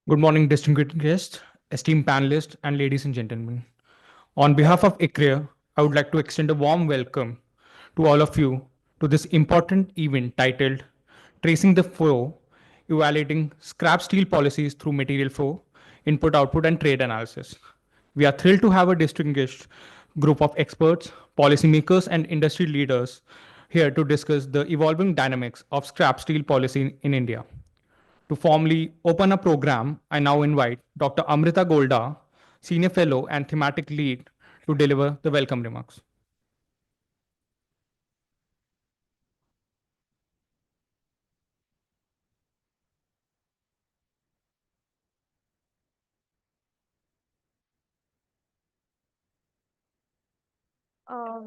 Good morning, distinguished guests, esteemed panelists, and ladies and gentlemen. On behalf of ICREA, I would like to extend a warm welcome to all of you to this important event titled Tracing the Flow, Evaluating Scrap Steel Policies Through Material Flow, Input, Output, and Trade Analysis. We are thrilled to have a distinguished group of experts, policymakers, and industry leaders here to discuss the evolving dynamics of scrap steel policy in India. To formally open a program, I now invite Dr. Amrita Golda, Senior Fellow and Thematic Lead, to deliver the welcome remarks.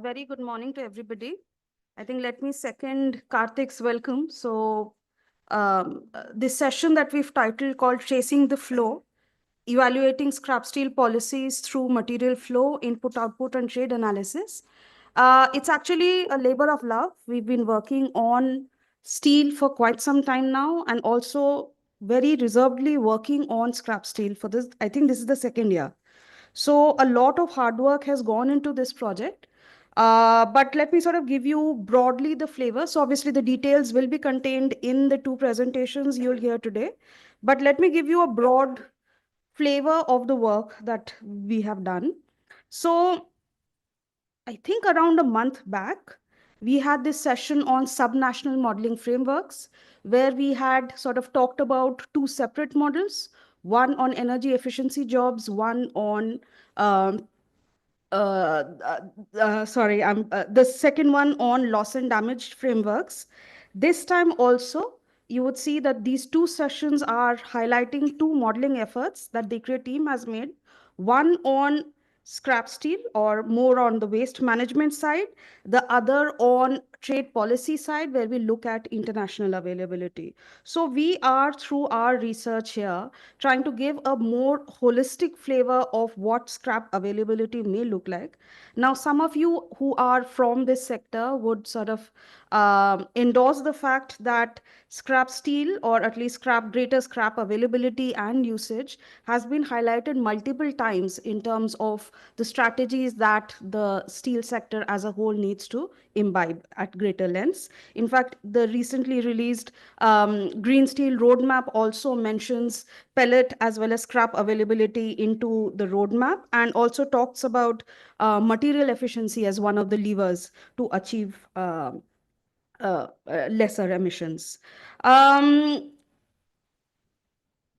Very good morning to everybody. I think let me second Karthik's welcome. This session that we've titled called Tracing the Flow, Evaluating Scrap Steel Policies Through Material Flow, Input, Output, and Trade Analysis. It's actually a labor of love. We've been working on steel for quite some time now and also very reservedly working on scrap steel for this. I think this is the second year. So a lot of hard work has gone into this project. But let me sort of give you broadly the flavor. So obviously the details will be contained in the two presentations you'll hear today. But let me give you a broad flavor of the work that we have done. So I think around a month back, we had this session on subnational modeling frameworks, where we had sort of talked about two separate models, one on energy efficiency jobs, one on um, sorry, the second one on loss and damage frameworks. This time also, you would see that these two sessions are highlighting two modeling efforts that the ICRE team has made. One on scrap steel or more on the waste management side, the other on trade policy side, where we look at international availability. So we are, through our research here, trying to give a more holistic flavor of what scrap availability may look like. Now, some of you who are from this sector would sort of endorse the fact that scrap steel, or at least greater scrap availability and usage, has been highlighted multiple times in terms of the strategies that the steel sector as a whole needs to imbibe at greater lengths. In fact, the recently released Green Steel Roadmap also mentions pellet as well as scrap availability into the roadmap, and also talks about material efficiency as one of the levers to achieve lesser emissions. Um,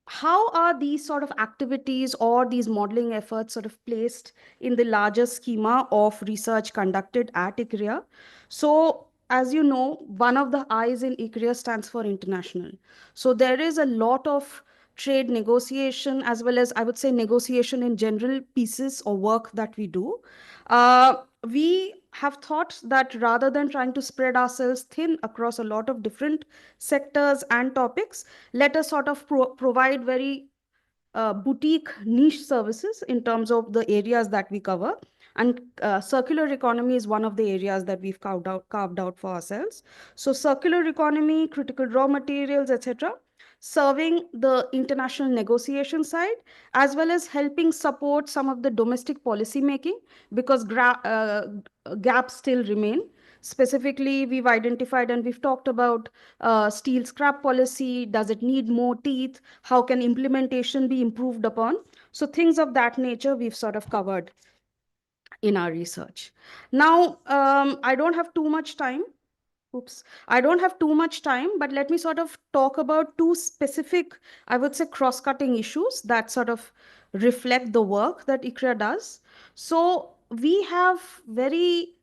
how are these sort of activities or these modeling efforts sort of placed in the larger schema of research conducted at ICRIA? So, as you know, one of the I's in ICRIA stands for international. So there is a lot of trade negotiation, as well as, I would say, negotiation in general pieces or work that we do. We have thought that rather than trying to spread ourselves thin across a lot of different sectors and topics, let us sort of provide very boutique niche services in terms of the areas that we cover. And circular economy is one of the areas that we've carved out for ourselves. So circular economy, critical raw materials, etc., serving the international negotiation side, as well as helping support some of the domestic policy making, because gaps still remain. Specifically, we've identified and we've talked about steel scrap policy. Does it need more teeth? How can implementation be improved upon? So things of that nature we've sort of covered in our research. Now, I don't have too much time. Oops, I don't have too much time, but let me sort of talk about two specific, I would say, cross-cutting issues that sort of reflect the work that ICRA does. So we have very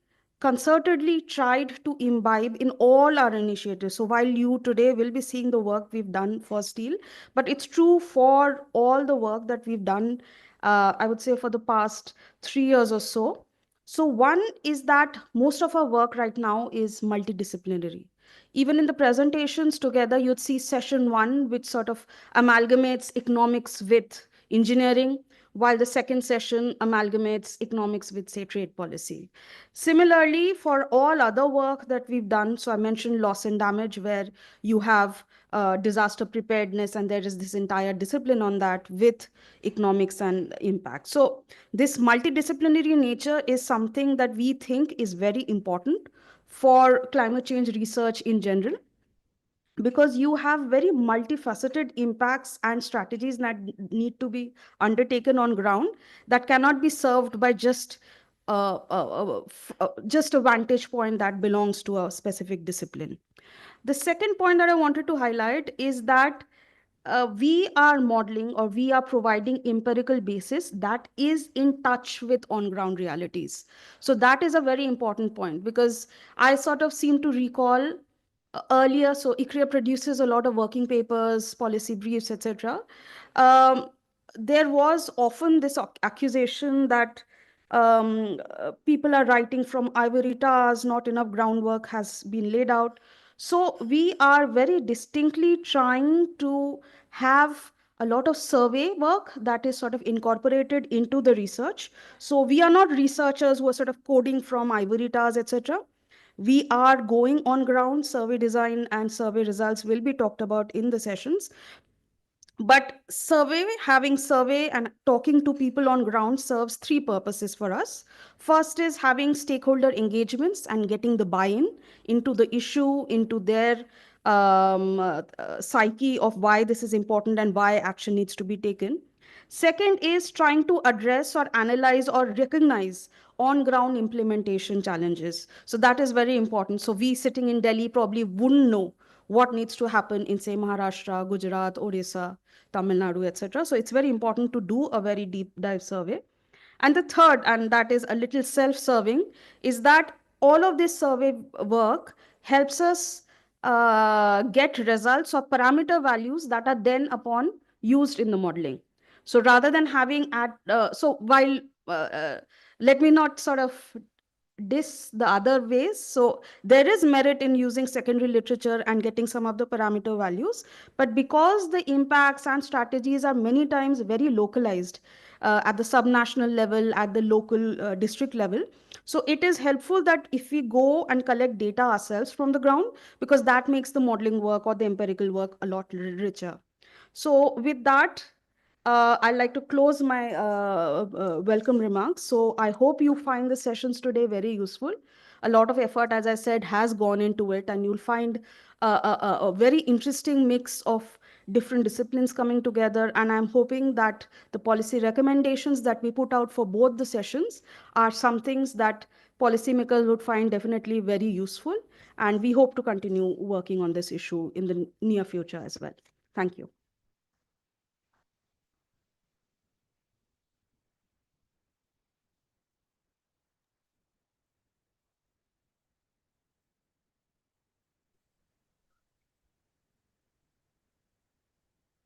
concertedly tried to imbibe in all our initiatives. So while you today will be seeing the work we've done for steel, but it's true for all the work that we've done, I would say, for the past 3 years or so. So one is that most of our work right now is multidisciplinary. Even in the presentations together, you'd see session one, which sort of amalgamates economics with engineering, while the second session amalgamates economics with, say, trade policy. Similarly, for all other work that we've done, so I mentioned loss and damage, where you have disaster preparedness, and there is this entire discipline on that with economics and impact. So, this multidisciplinary nature is something that we think is very important for climate change research in general, because you have very multifaceted impacts and strategies that need to be undertaken on ground, that cannot be served by just a vantage point that belongs to a specific discipline. The second point that I wanted to highlight is that we are modeling, or we are providing empirical basis that is in touch with on ground realities. So that is a very important point, because I sort of seem to recall earlier, so ICRIA produces a lot of working papers, policy briefs, etc. Um, there was often this accusation that people are writing from ivory towers, not enough groundwork has been laid out. So we are very distinctly trying to have a lot of survey work that is sort of incorporated into the research. So we are not researchers who are sort of coding from ivory towers, etc. We are going on ground. Survey design and survey results will be talked about in the sessions. But having survey and talking to people on ground serves three purposes for us. First is having stakeholder engagements and getting the buy-in into the issue, into their psyche of why this is important and why action needs to be taken. Second is trying to address or analyze or recognize on ground implementation challenges. So that is very important. So we sitting in Delhi probably wouldn't know what needs to happen in, say, Maharashtra, Gujarat, Odisha, Tamil Nadu, etc. So it's very important to do a very deep dive survey. And the third, and that is a little self-serving, is that all of this survey work helps us get results or parameter values that are then upon used in the modeling. So rather than having so while let me not sort of diss the other ways. So there is merit in using secondary literature and getting some of the parameter values, but because the impacts and strategies are many times very localized at the subnational level, at the local district level, so it is helpful that if we go and collect data ourselves from the ground, because that makes the modeling work or the empirical work a lot richer. So with that, I'd like to close my welcome remarks. So I hope you find the sessions today very useful. A lot of effort, as I said, has gone into it, and you'll find a very interesting mix of different disciplines coming together. And I'm hoping that the policy recommendations that we put out for both the sessions are some things that policymakers would find definitely very useful. And we hope to continue working on this issue in the near future as well. Thank you.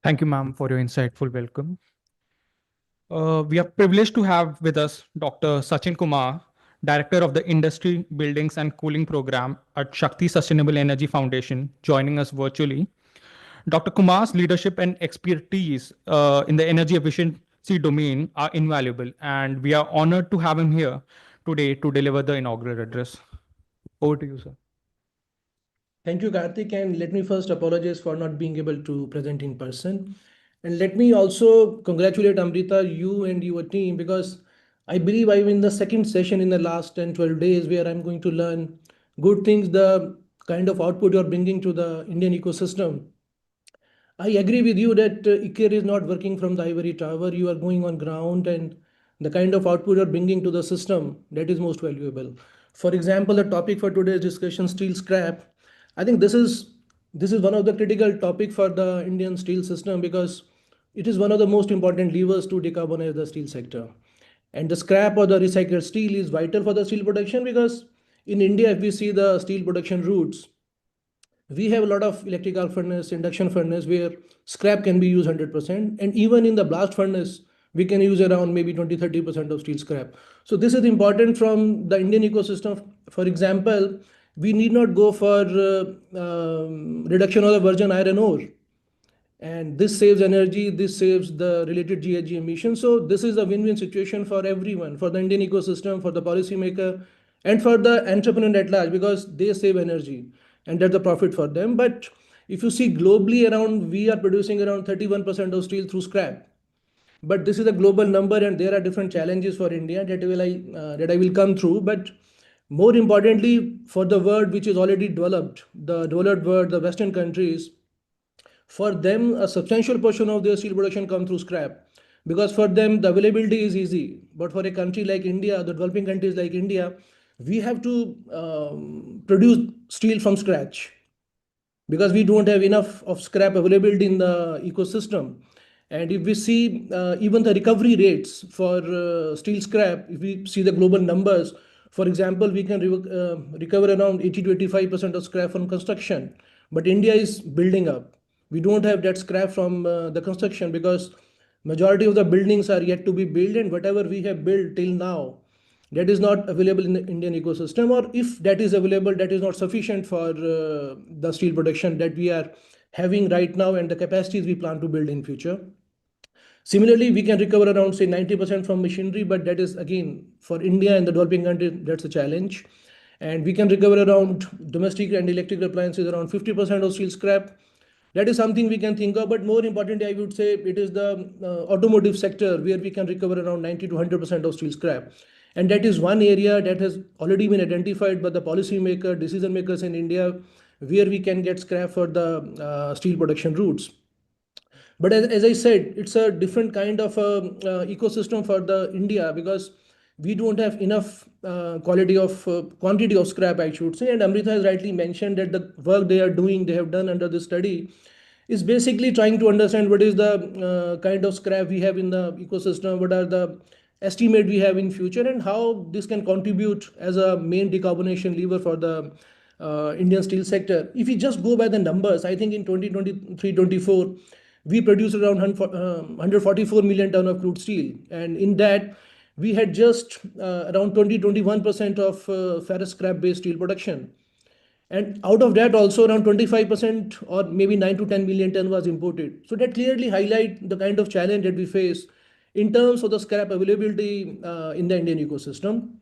Thank you, ma'am, for your insightful welcome. We are privileged to have with us Dr. Sachin Kumar, Director of the Industry, Buildings and Cooling Program at Shakti Sustainable Energy Foundation, joining us virtually. Dr. Kumar's leadership and expertise in the energy efficiency domain are invaluable, and we are honored to have him here today to deliver the inaugural address. Over to you, sir. Thank you, Karthik, and let me first apologize for not being able to present in person. And let me also congratulate Amrita, you and your team, because I believe I'm in the second session in the last 10, 12 days where I'm going to learn good things, the kind of output you're bringing to the Indian ecosystem. I agree with you that ICARE is not working from the ivory tower. You are going on ground, and the kind of output you're bringing to the system, that is most valuable. For example, the topic for today's discussion, steel scrap. I think this is one of the critical topic for the Indian steel system, because it is one of the most important levers to decarbonize the steel sector. And the scrap or the recycled steel is vital for the steel production, because in India, if we see the steel production routes, we have a lot of electrical furnace, induction furnace, where scrap can be used 100%, and even in the blast furnace we can use around maybe 20-30% of steel scrap. So this is important from the Indian ecosystem. For example, we need not go for reduction of the virgin iron ore, and this saves energy, this saves the related GHG emissions. So this is a win-win situation for everyone, for the Indian ecosystem, for the policymaker, and for the entrepreneur at large, because they save energy and that's the profit for them. But if you see globally around, we are producing around 31% of steel through scrap. But this is a global number, and there are different challenges for India that I will come through. But more importantly, for the world which is already developed, the developed world, the Western countries, for them a substantial portion of their steel production come through scrap, because for them the availability is easy. But for a country like India, the developing countries like India, we have to produce steel from scratch, because we don't have enough of scrap availability in the ecosystem. And if we see even the recovery rates for steel scrap, if we see the global numbers, for example, we can recover around 80 to 85% of scrap from construction. But India is building up. We don't have that scrap from the construction, because majority of the buildings are yet to be built, and whatever we have built till now, that is not available in the Indian ecosystem, or if that is available, that is not sufficient for the steel production that we are having right now and the capacities we plan to build in future. Similarly, we can recover around say 90% from machinery, but that is again for India and the developing countries, that's a challenge. And we can recover around domestic and electrical appliances around 50% of steel scrap. That is something we can think of, but more importantly, I would say it is the automotive sector where we can recover around 90 to 100% of steel scrap. And that is one area that has already been identified by the policymaker, decision makers in India, where we can get scrap for the steel production routes. But as I said, it's a different kind of ecosystem for the India, because we don't have enough quality of quantity of scrap, I should say. And Amrita has rightly mentioned that the work they are doing, they have done under this study, is basically trying to understand what is the kind of scrap we have in the ecosystem, what are the estimate we have in future, and how this can contribute as a main decarbonization lever for the Indian steel sector. If we just go by the numbers, I think in 2023-24, we produced around 144 million ton of crude steel, and in that we had just around 20-21% of ferrous scrap based steel production. And out of that, also around 25% or maybe 9 to 10 million ton was imported. So that clearly highlight the kind of challenge that we face in terms of the scrap availability in the Indian ecosystem.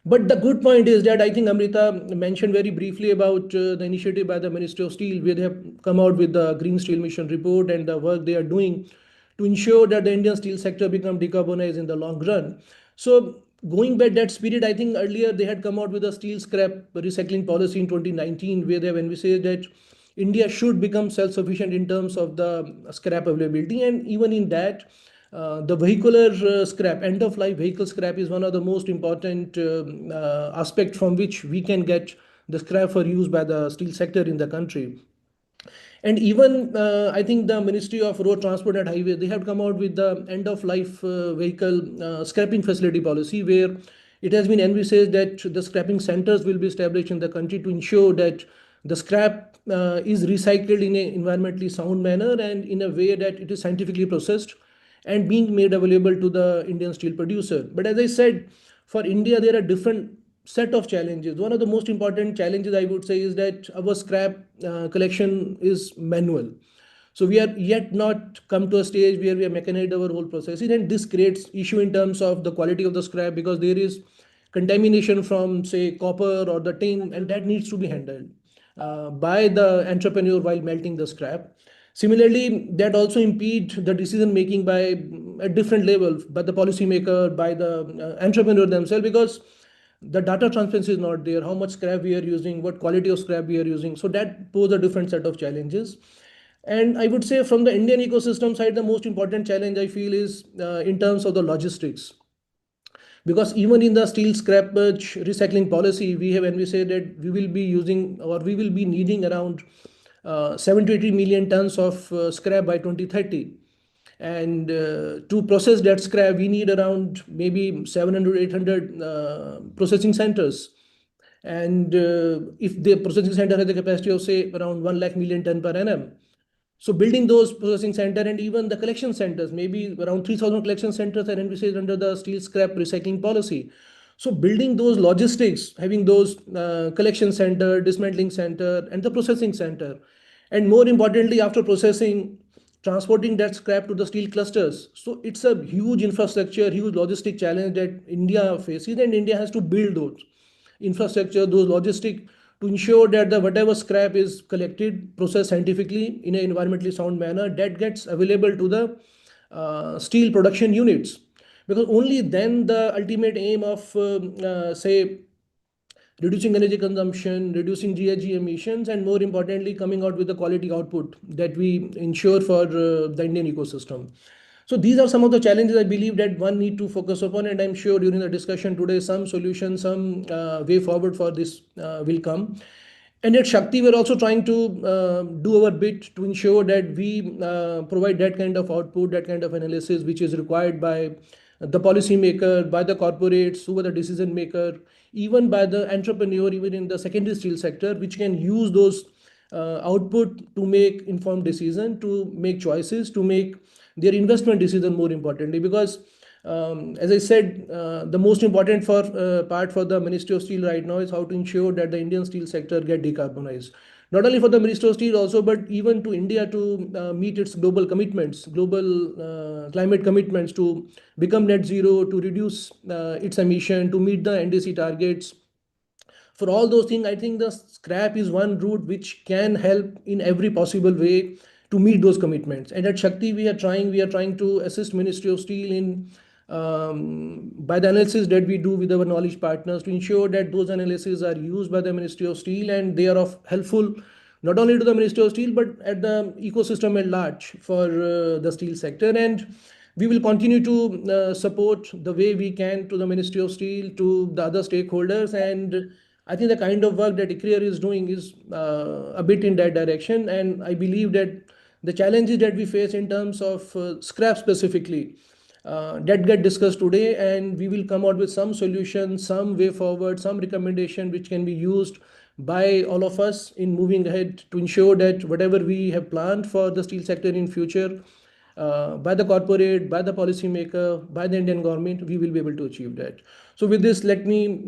But the good point is that I think Amrita mentioned very briefly about the initiative by the Ministry of Steel, where they have come out with the Green Steel Mission report and the work they are doing to ensure that the Indian steel sector become decarbonized in the long run. So going back that spirit, I think earlier they had come out with a steel scrap recycling policy in 2019, where they have envisaged that India should become self-sufficient in terms of the scrap availability. And even in that, the vehicular scrap, end of life vehicle scrap, is one of the most important aspect from which we can get the scrap for use by the steel sector in the country. And even I think the Ministry of Road Transport and Highway, they have come out with the end of life vehicle scrapping facility policy, where it has been envisaged that the scrapping centers will be established in the country to ensure that the scrap is recycled in an environmentally sound manner and in a way that it is scientifically processed and being made available to the Indian steel producer. But as I said, for India, there are different set of challenges. One of the most important challenges, I would say, is that our scrap collection is manual. So we are yet not come to a stage where we have mechanized our whole processing, and this creates issue in terms of the quality of the scrap, because there is contamination from say copper or the tin, and that needs to be handled by the entrepreneur while melting the scrap. Similarly, that also impede the decision making by at different levels, by the policymaker, by the entrepreneur themselves, because the data transparency is not there, how much scrap we are using, what quality of scrap we are using. So that pose a different set of challenges. And I would say from the Indian ecosystem side, the most important challenge I feel is in terms of the logistics, because even in the steel scrappage recycling policy, we have envisaged that we will be using, or we will be needing around 7 to 80 million tons of scrap by 2030. And to process that scrap, we need around maybe 700, 800 processing centers. And if the processing center has a capacity of say around 1 lakh million ton per annum, so building those processing center and even the collection centers, maybe around 3,000 collection centers are envisaged under the steel scrap recycling policy. So building those logistics, having those collection center, dismantling center, and the processing center, and more importantly, after processing, transporting that scrap to the steel clusters. So it's a huge infrastructure, huge logistic challenge that India faces, and India has to build those infrastructure, those logistic, to ensure that the whatever scrap is collected, processed scientifically in an environmentally sound manner, that gets available to the steel production units. Because only then the ultimate aim of say reducing energy consumption, reducing GHG emissions, and more importantly, coming out with the quality output that we ensure for the Indian ecosystem. So these are some of the challenges I believe that one need to focus upon, and I'm sure during the discussion today, some solution, some way forward for this will come. And at Shakti, we're also trying to do our bit to ensure that we provide that kind of output, that kind of analysis, which is required by the policymaker, by the corporates, who are the decision maker, even by the entrepreneur, even in the secondary steel sector, which can use those output to make informed decision, to make choices, to make their investment decision more importantly. Because as I said, the most important part for the Ministry of Steel right now is how to ensure that the Indian steel sector get decarbonized. Not only for the Ministry of Steel also, but even to India to meet its global commitments, global climate commitments, to become net zero, to reduce its emission, to meet the NDC targets. For all those things, I think the scrap is one route which can help in every possible way to meet those commitments. And at Shakti, we are trying to assist Ministry of Steel in by the analysis that we do with our knowledge partners, to ensure that those analyses are used by the Ministry of Steel and they are of helpful not only to the Ministry of Steel but at the ecosystem at large for the steel sector. And we will continue to support the way we can to the Ministry of Steel, to the other stakeholders. And I think the kind of work that ICREER is doing is a bit in that direction. And I believe that the challenges that we face in terms of scrap specifically, that get discussed today, and we will come out with some solution, some way forward, some recommendation which can be used by all of us in moving ahead to ensure that whatever we have planned for the steel sector in future, by the corporate, by the policymaker, by the Indian government, we will be able to achieve that. So with this, let me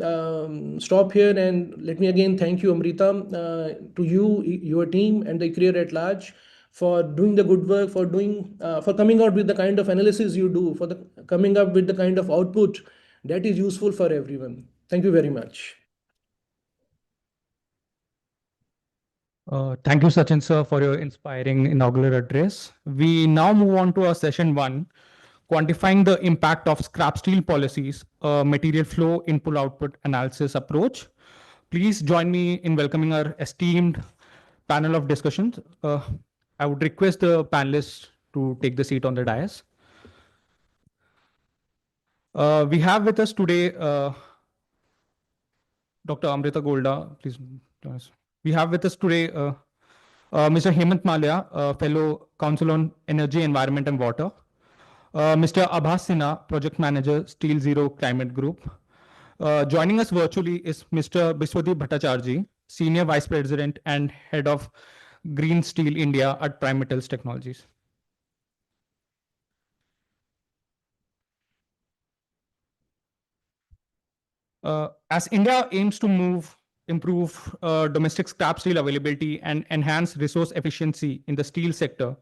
stop here, and let me again thank you, Amrita, to you, your team, and the career at large, for doing the good work, for doing, for coming out with the kind of analysis you do, for the coming up with the kind of output that is useful for everyone. Thank you very much. Thank you, Sachin sir, for your inspiring inaugural address. We now move on to our session one, quantifying the impact of scrap steel policies, a material flow input output analysis approach. Please join me in welcoming our esteemed panel of discussions. I would request the panelists to take the seat on the dais. We have with us today Dr. Amrita Golda. Please join us. We have with us today Mr. Hemant Malia, Fellow Council on Energy, Environment and Water. Mr. Abhas Sinha, Project Manager, Steel Zero Climate Group. Joining us virtually is Mr. Biswadeep Bhattacharjee, Senior Vice President and Head of Green Steel India at Prime Metals Technologies. As India aims to improve domestic scrap steel availability and enhance resource efficiency in the steel sector,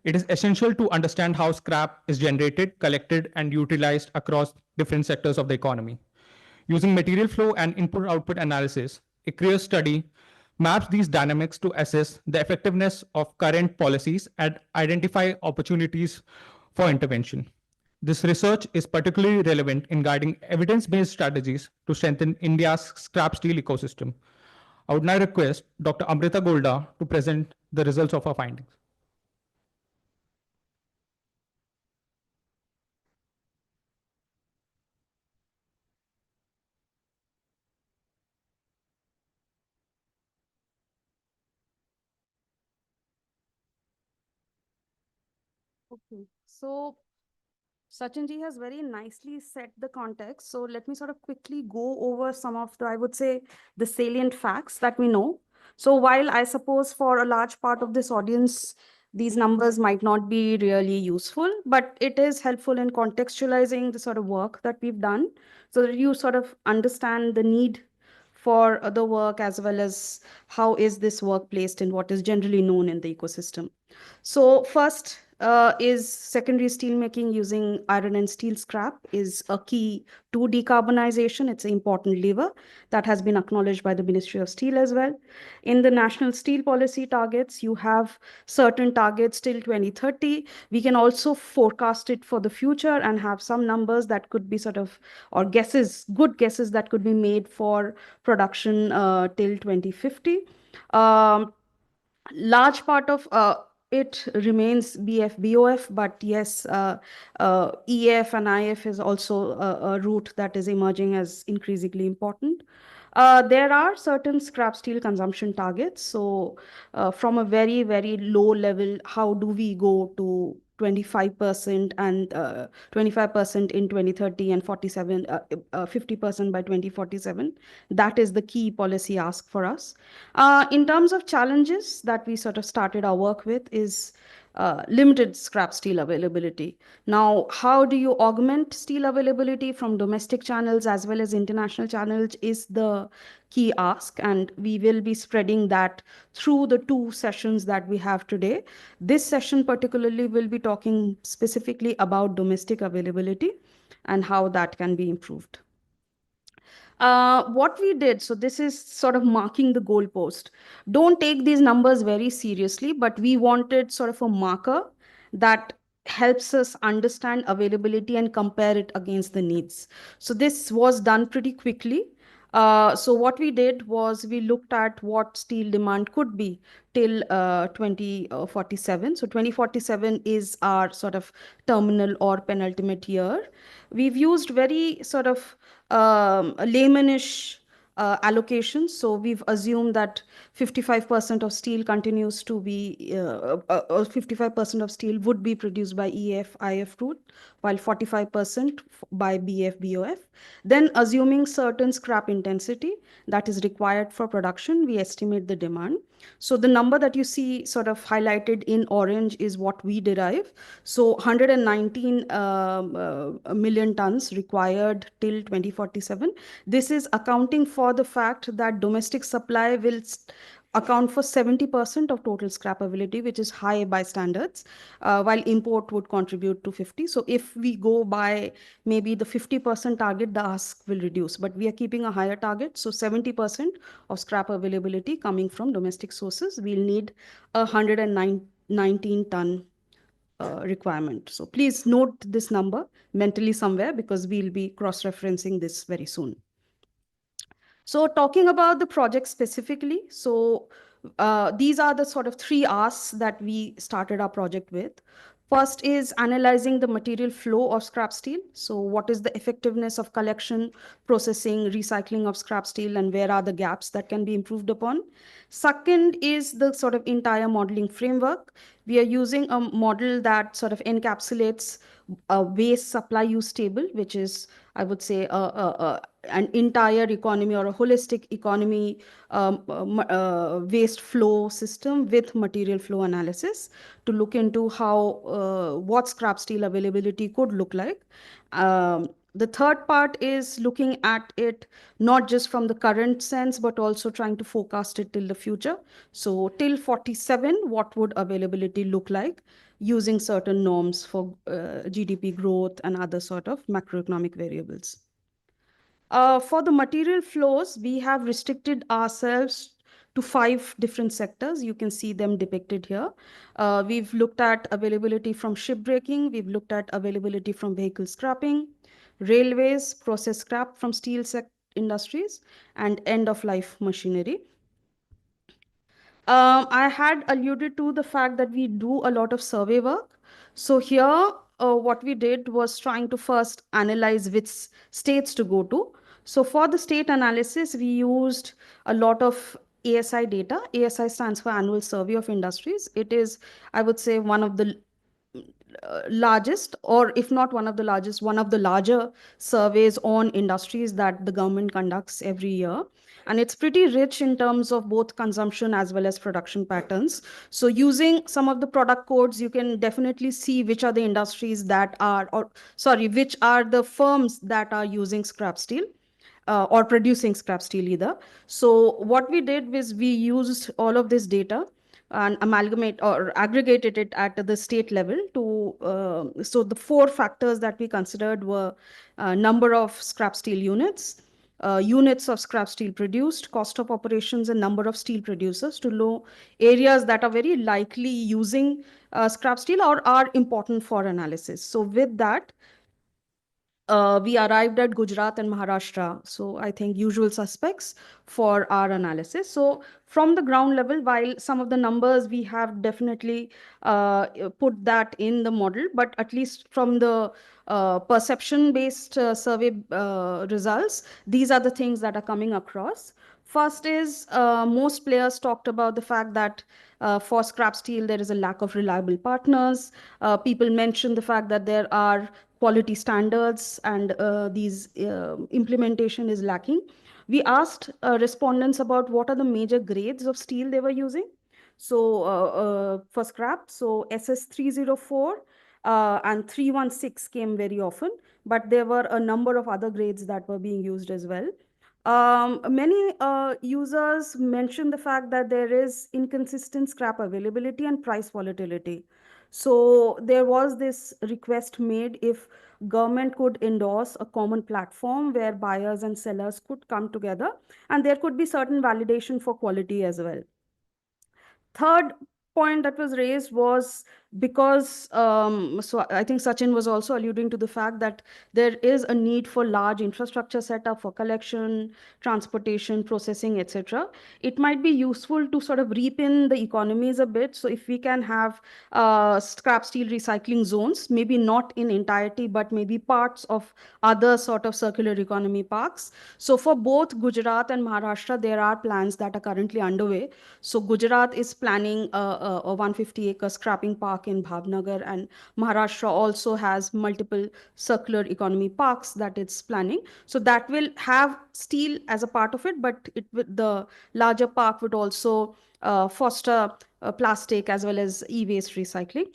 it is essential to understand how scrap is generated, collected, and utilized across different sectors of the economy. Using material flow and input-output analysis, a clear study maps these dynamics to assess the effectiveness of current policies and identify opportunities for intervention. This research is particularly relevant in guiding evidence-based strategies to strengthen India's scrap steel ecosystem. I would now request Dr. Amrita Golda to present the results of our findings. Okay, so Sachinji has very nicely set the context. So let me sort of quickly go over some of the, I would say, the salient facts that we know. So while I suppose for a large part of this audience, these numbers might not be really useful, but it is helpful in contextualizing the sort of work that we've done so that you sort of understand the need for the work, as well as how is this work placed in what is generally known in the ecosystem. So first is secondary steel making using iron and steel scrap is a key to decarbonization. It's an important lever that has been acknowledged by the Ministry of Steel as well. In the national steel policy targets, you have certain targets till 2030. We can also forecast it for the future and have some numbers that could be sort of, or guesses, good guesses that could be made for production till 2050. Um, Large part of it remains BF, BOF, but yes, EF and IF is also a route that is emerging as increasingly important. There are certain scrap steel consumption targets. So, from a very, very low level, how do we go to 25% and 25% in 2030 and 50% by 2047? That is the key policy ask for us. In terms of challenges that we sort of started our work with is limited scrap steel availability. Now, how do you augment steel availability from domestic channels as well as international channels is the key ask, and we will be spreading that through the two sessions that we have today. This session particularly will be talking specifically about domestic availability and how that can be improved. What we did, so this is sort of marking the goalpost. Don't take these numbers very seriously, but we wanted sort of a marker that helps us understand availability and compare it against the needs. So this was done pretty quickly. So what we did was we looked at what steel demand could be till 2047. So 2047 is our sort of terminal or penultimate year. We've used very sort of laymanish allocations. So we've assumed that 55% of steel continues to be, 55% of steel would be produced by EF, IF route, while 45% by BF, BOF. Then assuming certain scrap intensity that is required for production, we estimate the demand. So the number that you see sort of highlighted in orange is what we derive. So 119 million tons required till 2047. This is accounting for the fact that domestic supply will account for 70% of total scrap availability, which is high by standards, while import would contribute to 50. So if we go by maybe the 50% target, the ask will reduce, but we are keeping a higher target. So 70% of scrap availability coming from domestic sources, we'll need 119 ton requirement. So please note this number mentally somewhere because we'll be cross-referencing this very soon. So talking about the project specifically, so these are the sort of three asks that we started our project with. First is analyzing the material flow of scrap steel. So what is the effectiveness of collection, processing, recycling of scrap steel, and where are the gaps that can be improved upon? Second is the sort of entire modeling framework. We are using a model that sort of encapsulates a waste supply use table, which is, I would say, an entire economy or a holistic economy waste flow system with material flow analysis to look into how what scrap steel availability could look like. The third part is looking at it not just from the current sense, but also trying to forecast it till the future. So till 47, what would availability look like using certain norms for GDP growth and other sort of macroeconomic variables. For the material flows, we have restricted ourselves to 5 different sectors. You can see them depicted here. We've looked at availability from shipbreaking. We've looked at availability from vehicle scrapping, railways, process scrap from steel industries, and end-of-life machinery. I had alluded to the fact that we do a lot of survey work. So here, what we did was trying to first analyze which states to go to. So for the state analysis, we used a lot of ASI data. ASI stands for Annual Survey of Industries. It is, I would say, one of the largest, or if not one of the largest, one of the larger surveys on industries that the government conducts every year. And it's pretty rich in terms of both consumption as well as production patterns. So using some of the product codes, you can definitely see which are the industries that are, or sorry, which are the firms that are using scrap steel. or producing scrap steel either. So what we did was we used all of this data and amalgamate or aggregated it at the state level to so the four factors that we considered were number of scrap steel units, units of scrap steel produced, cost of operations, and number of steel producers to know areas that are very likely using scrap steel or are important for analysis. So with that, we arrived at Gujarat and Maharashtra. So I think usual suspects for our analysis. So from the ground level, while some of the numbers we have definitely put that in the model, but at least from the perception-based survey results, these are the things that are coming across. First is most players talked about the fact that for scrap steel, there is a lack of reliable partners. People mentioned the fact that there are quality standards and these implementation is lacking. We asked respondents about what are the major grades of steel they were using. So for scrap, so SS304 and 316 came very often, but there were a number of other grades that were being used as well. Many users mentioned the fact that there is inconsistent scrap availability and price volatility. So there was this request made if government could endorse a common platform where buyers and sellers could come together and there could be certain validation for quality as well. Third point that was raised was because so I think Sachin was also alluding to the fact that there is a need for large infrastructure setup for collection, transportation, processing, etc. It might be useful to sort of repin the economies a bit. So if we can have scrap steel recycling zones, maybe not in entirety, but maybe parts of other sort of circular economy parks. So for both Gujarat and Maharashtra, there are plans that are currently underway. So Gujarat is planning a 150-acre scrapping park in Bhavnagar, and Maharashtra also has multiple circular economy parks that it's planning. So that will have steel as a part of it, but the larger park would also foster plastic as well as e-waste recycling.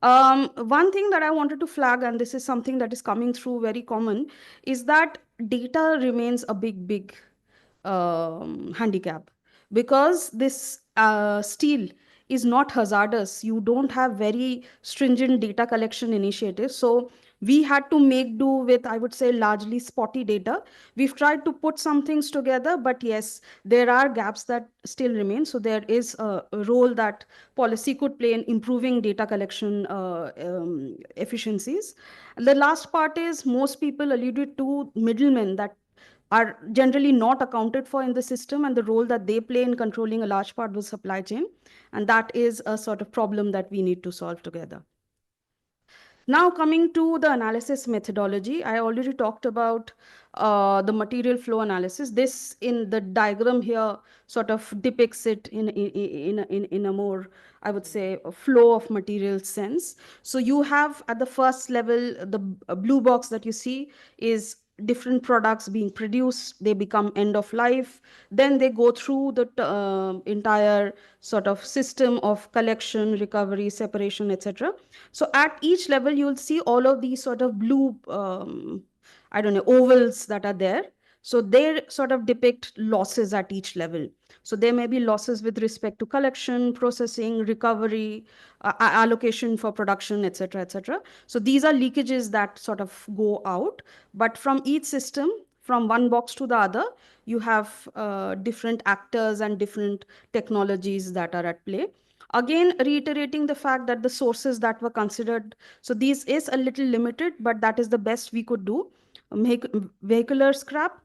One thing that I wanted to flag, and this is something that is coming through very common, is that data remains a big handicap because this steel is not hazardous. You don't have very stringent data collection initiatives. So we had to make do with, I would say, largely spotty data. We've tried to put some things together, but yes, there are gaps that still remain. So there is a role that policy could play in improving data collection efficiencies. The last part is most people alluded to middlemen that are generally not accounted for in the system and the role that they play in controlling a large part of the supply chain. And that is a sort of problem that we need to solve together. Now coming to the analysis methodology, I already talked about the material flow analysis. This in the diagram here sort of depicts it in a more, I would say, a flow of material sense. So you have at the first level, the blue box that you see is different products being produced, they become end of life, then they go through the entire sort of system of collection, recovery, separation, etc. So at each level you'll see all of these sort of blue I don't know, ovals that are there. So they sort of depict losses at each level. So there may be losses with respect to collection, processing, recovery, allocation for production, etc., etc. So these are leakages that sort of go out. But from each system, from one box to the other, you have different actors and different technologies that are at play. Again, reiterating the fact that the sources that were considered, so these is a little limited, but that is the best we could do. Make vehicular scrap,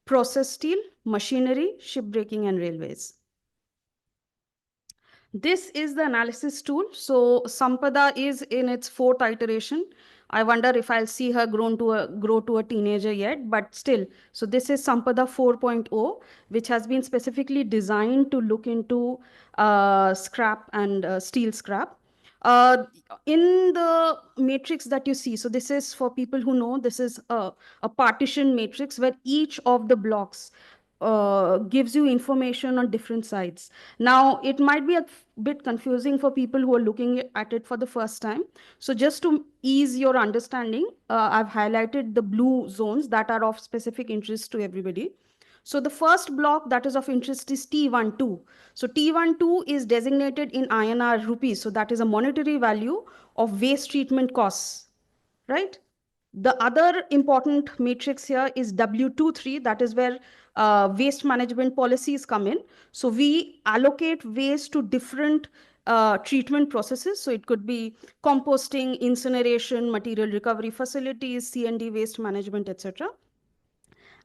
process steel, machinery, shipbreaking, and railways. This is the analysis tool. So Sampada is in its fourth iteration. I wonder if I'll see her grow to a teenager yet, but still. So this is Sampada 4.0, which has been specifically designed to look into scrap and steel scrap. Uh, in the matrix that you see, so this is for people who know, this is a partition matrix where each of the blocks gives you information on different sides. Now, it might be a bit confusing for people who are looking at it for the first time. So, just to ease your understanding, I've highlighted the blue zones that are of specific interest to everybody. So, the first block that is of interest is T12. So, T12 is designated in INR rupees. So, that is a monetary value of waste treatment costs, right? The other important matrix here is W23, that is where waste management policies come in. So we allocate waste to different treatment processes. So it could be composting, incineration, material recovery facilities, C&D waste management, etc.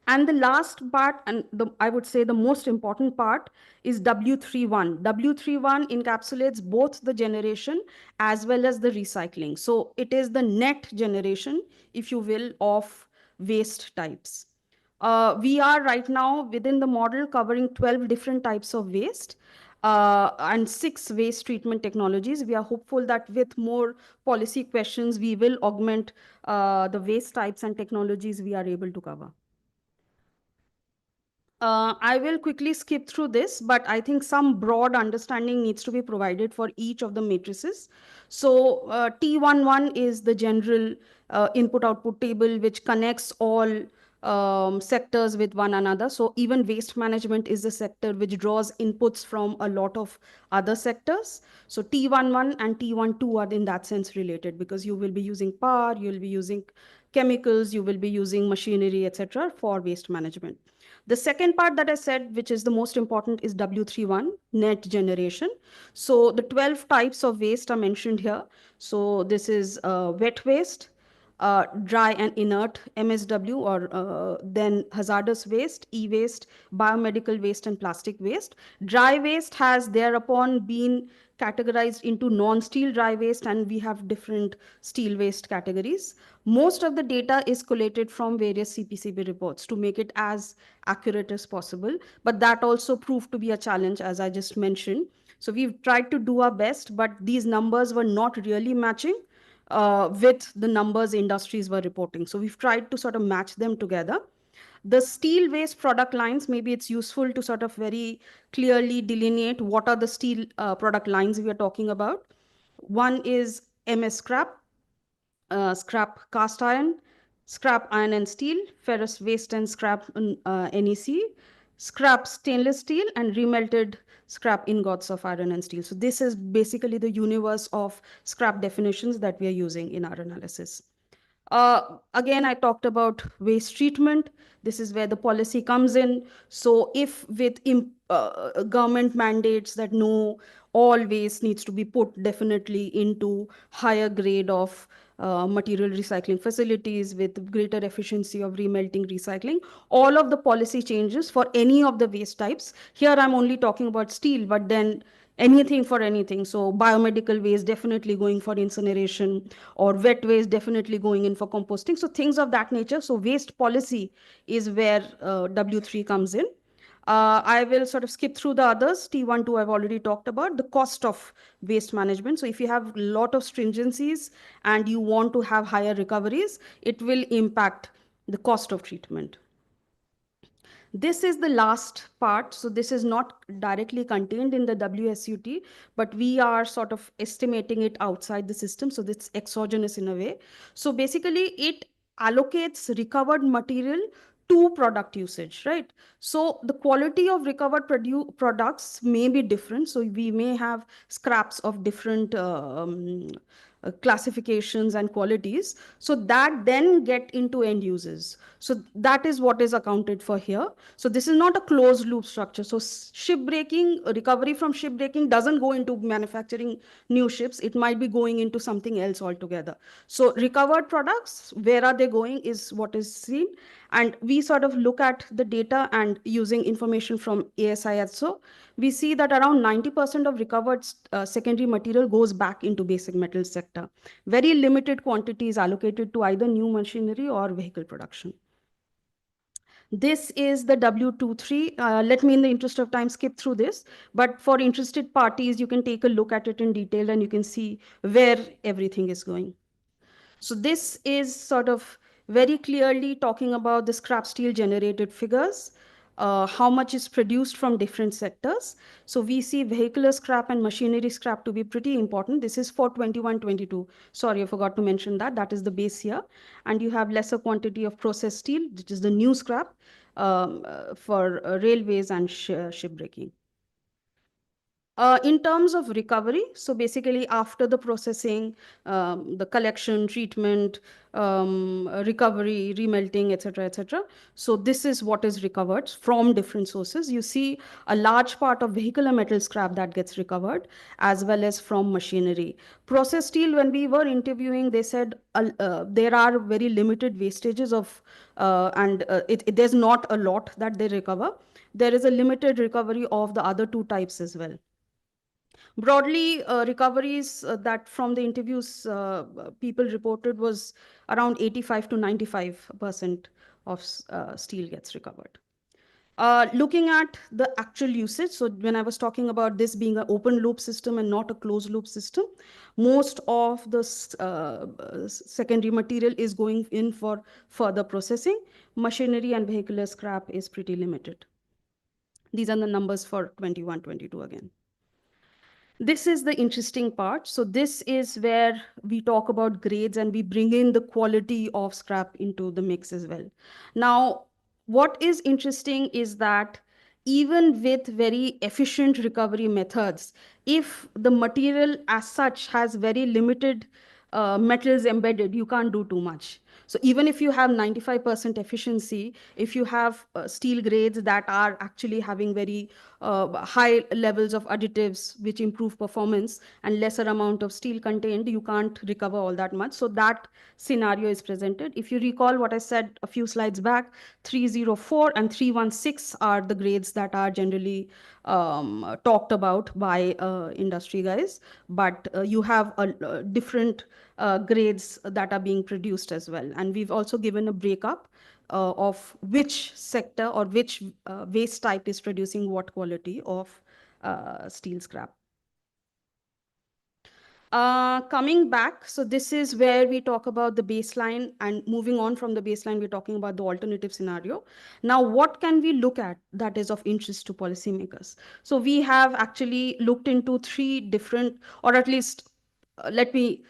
And the last part, and I would say the most important part, is W31. W31 encapsulates both the generation as well as the recycling. So it is the net generation, if you will, of waste types. We are right now within the model covering 12 different types of waste. And 6 waste treatment technologies. We are hopeful that with more policy questions, we will augment the waste types and technologies we are able to cover. I will quickly skip through this, but I think some broad understanding needs to be provided for each of the matrices. So T11 is the general input-output table which connects all sectors with one another. So even waste management is a sector which draws inputs from a lot of other sectors. So T11 and T12 are in that sense related because you will be using power, you will be using chemicals, you will be using machinery, etc. for waste management. The second part that I said, which is the most important, is W31, net generation. So the 12 types of waste are mentioned here. So this is wet waste, dry and inert, MSW, or then hazardous waste, e-waste, biomedical waste, and plastic waste. Dry waste has thereupon been categorized into non-steel dry waste, and we have different steel waste categories. Most of the data is collated from various CPCB reports to make it as accurate as possible, but that also proved to be a challenge, as I just mentioned. So we've tried to do our best, but these numbers were not really matching with the numbers industries were reporting. So we've tried to sort of match them together. The steel waste product lines, maybe it's useful to sort of very clearly delineate what are the steel product lines we are talking about. One is MS scrap, scrap cast iron, scrap iron and steel, ferrous waste and scrap NEC, scrap stainless steel, and remelted scrap ingots of iron and steel. So this is basically the universe of scrap definitions that we are using in our analysis. Again, I talked about waste treatment. This is where the policy comes in. So if with government mandates that no, all waste needs to be put definitely into higher grade of material recycling facilities with greater efficiency of remelting recycling, all of the policy changes for any of the waste types. Here I'm only talking about steel, but then anything for anything. So biomedical waste definitely going for incineration, or wet waste definitely going in for composting. So things of that nature. So waste policy is where W3 comes in. I will sort of skip through the others. T12 I've already talked about. The cost of waste management. So if you have a lot of stringencies and you want to have higher recoveries, it will impact the cost of treatment. This is the last part. So this is not directly contained in the WSUT, but we are sort of estimating it outside the system. So it's exogenous in a way. So basically it allocates recovered material to product usage, right? So the quality of recovered products may be different. So we may have scraps of different classifications and qualities, so that then get into end users. So that is what is accounted for here. So this is not a closed loop structure. So ship breaking, recovery from ship breaking doesn't go into manufacturing new ships. It might be going into something else altogether. So recovered products, where are they going is what is seen. And we sort of look at the data, and using information from ASISO, we see that around 90% of recovered secondary material goes back into basic metal sector. Very limited quantities allocated to either new machinery or vehicle production. This is the W23. Let me, in the interest of time, skip through this. But for interested parties, you can take a look at it in detail and you can see where everything is going. So this is sort of very clearly talking about the scrap steel generated figures. how much is produced from different sectors. So we see vehicular scrap and machinery scrap to be pretty important. This is for 21-22. Sorry, I forgot to mention that. That is the base year. And you have lesser quantity of processed steel, which is the new scrap for railways and shipbreaking. In terms of recovery, so basically after the processing, the collection, treatment, recovery, remelting, etc., etc. So this is what is recovered from different sources. You see a large part of vehicular metal scrap that gets recovered, as well as from machinery. Processed steel, when we were interviewing, they said there are very limited wastages of, there's not a lot that they recover. There is a limited recovery of the other two types as well. Broadly, recoveries that from the interviews people reported was around 85 to 95% of steel gets recovered. Looking at the actual usage, so when I was talking about this being an open loop system and not a closed loop system, most of the secondary material is going in for further processing. Machinery and vehicular scrap is pretty limited. These are the numbers for 21-22 again. This is the interesting part. So this is where we talk about grades and we bring in the quality of scrap into the mix as well. Now, what is interesting is that even with very efficient recovery methods, if the material as such has very limited metals embedded, you can't do too much. So even if you have 95% efficiency, if you have steel grades that are actually having very high levels of additives which improve performance and lesser amount of steel contained, you can't recover all that much. So that scenario is presented. If you recall what I said a few slides back, 304 and 316 are the grades that are generally talked about by industry guys, but you have different grades that are being produced as well. And we've also given a breakup of which sector or which waste type is producing what quality of steel scrap. Coming back, so this is where we talk about the baseline, and moving on from the baseline, we're talking about the alternative scenario. Now, what can we look at that is of interest to policymakers? So we have actually looked into three different, or at least let me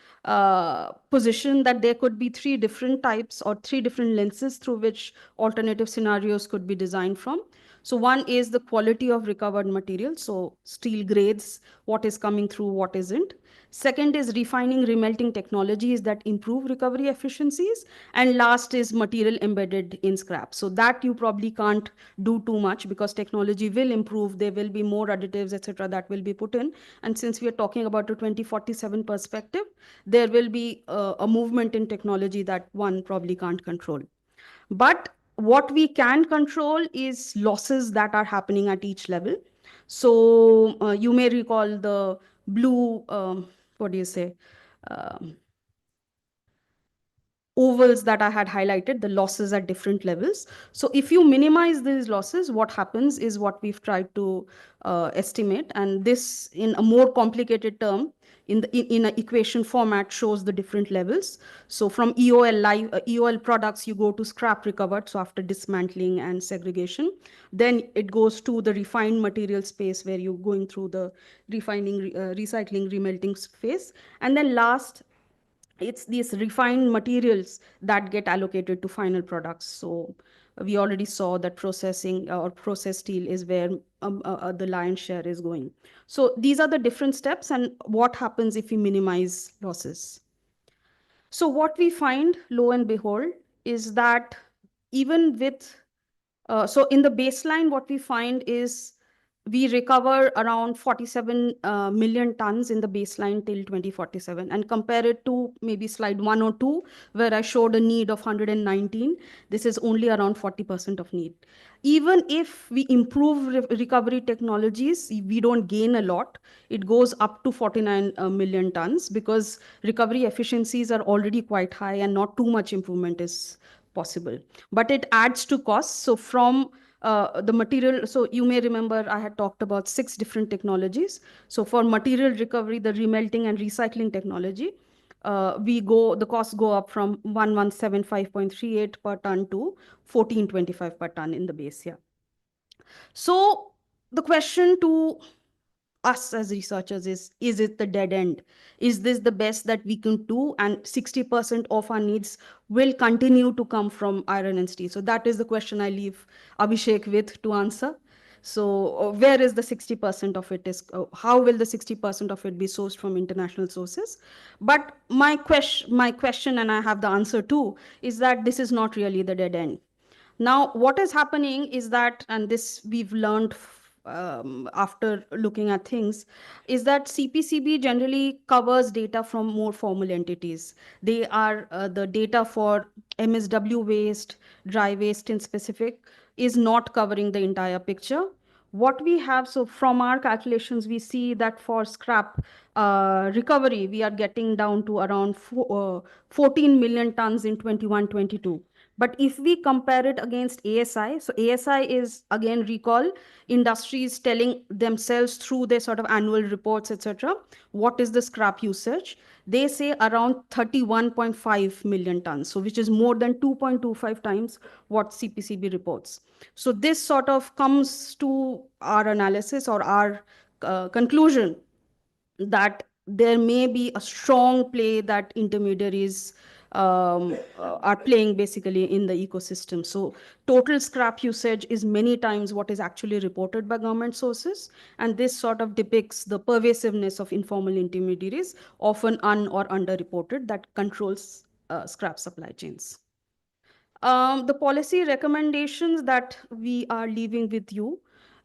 position that there could be three different types or three different lenses through which alternative scenarios could be designed from. So one is the quality of recovered material, so steel grades, what is coming through, what isn't. Second is refining remelting technologies that improve recovery efficiencies. And last is material embedded in scrap. So that you probably can't do too much because technology will improve. There will be more additives, etc., that will be put in. And since we are talking about a 2047 perspective, there will be a movement in technology that one probably can't control. But what we can control is losses that are happening at each level. So you may recall the blue, what do you say? Um, ovals that I had highlighted, the losses at different levels. So if you minimize these losses, what happens is what we've tried to estimate. And this in a more complicated term, in an equation format, shows the different levels. So from EOL products, you go to scrap recovered, so after dismantling and segregation. Then it goes to the refined material space where you're going through the refining, recycling, remelting phase. And then last, it's these refined materials that get allocated to final products. So we already saw that processing or processed steel is where the lion's share is going. So these are the different steps and what happens if we minimize losses. So what we find, lo and behold, is that even with so in the baseline, what we find is we recover around 47 million tons in the baseline till 2047, and compare it to maybe slide 1 or 2, where I showed a need of 119. This is only around 40% of need. Even if we improve recovery technologies, we don't gain a lot. It goes up to 49 million tons because recovery efficiencies are already quite high and not too much improvement is possible. But it adds to costs. So from the material, so you may remember I had talked about 6 different technologies. So for material recovery, the remelting and recycling technology, the costs go up from 1175.38 per ton to 1425 per ton in the base year. So the question to us as researchers is it the dead end? Is this the best that we can do? And 60% of our needs will continue to come from iron and steel. So that is the question I leave Abhishek with to answer. So where is the 60% of it is, how will the 60% of it be sourced from international sources? But my question, and I have the answer too, is that this is not really the dead end. Now, what is happening is that, and this we've learned after looking at things, is that CPCB generally covers data from more formal entities. They are the data for MSW waste, dry waste in specific, is not covering the entire picture. What we have, so from our calculations, we see that for scrap recovery, we are getting down to around 14 million tons in 21-22. But if we compare it against ASI, so ASI is, again, recall, industries telling themselves through their sort of annual reports, etc., what is the scrap usage? They say around 31.5 million tons, so which is more than 2.25 times what CPCB reports. So this sort of comes to our analysis or our conclusion that there may be a strong play that intermediaries are playing basically in the ecosystem. So total scrap usage is many times what is actually reported by government sources. And this sort of depicts the pervasiveness of informal intermediaries, often or underreported, that controls scrap supply chains. The policy recommendations that we are leaving with you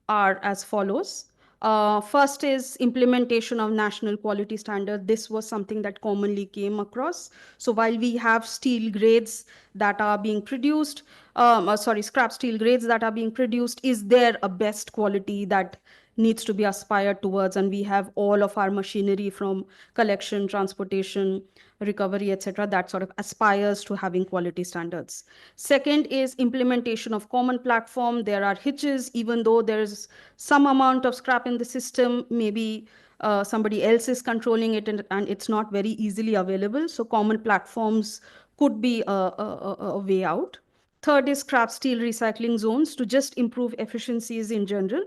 are as follows. First is implementation of national quality standard. This was something that commonly came across. So while we have steel grades that are being produced, scrap steel grades that are being produced, is there a best quality that needs to be aspired towards? And we have all of our machinery from collection, transportation, recovery, etc., that sort of aspires to having quality standards. Second is implementation of common platform. There are hitches, even though there's some amount of scrap in the system, maybe somebody else is controlling it, and it's not very easily available. So common platforms could be a way out. Third is scrap steel recycling zones to just improve efficiencies in general.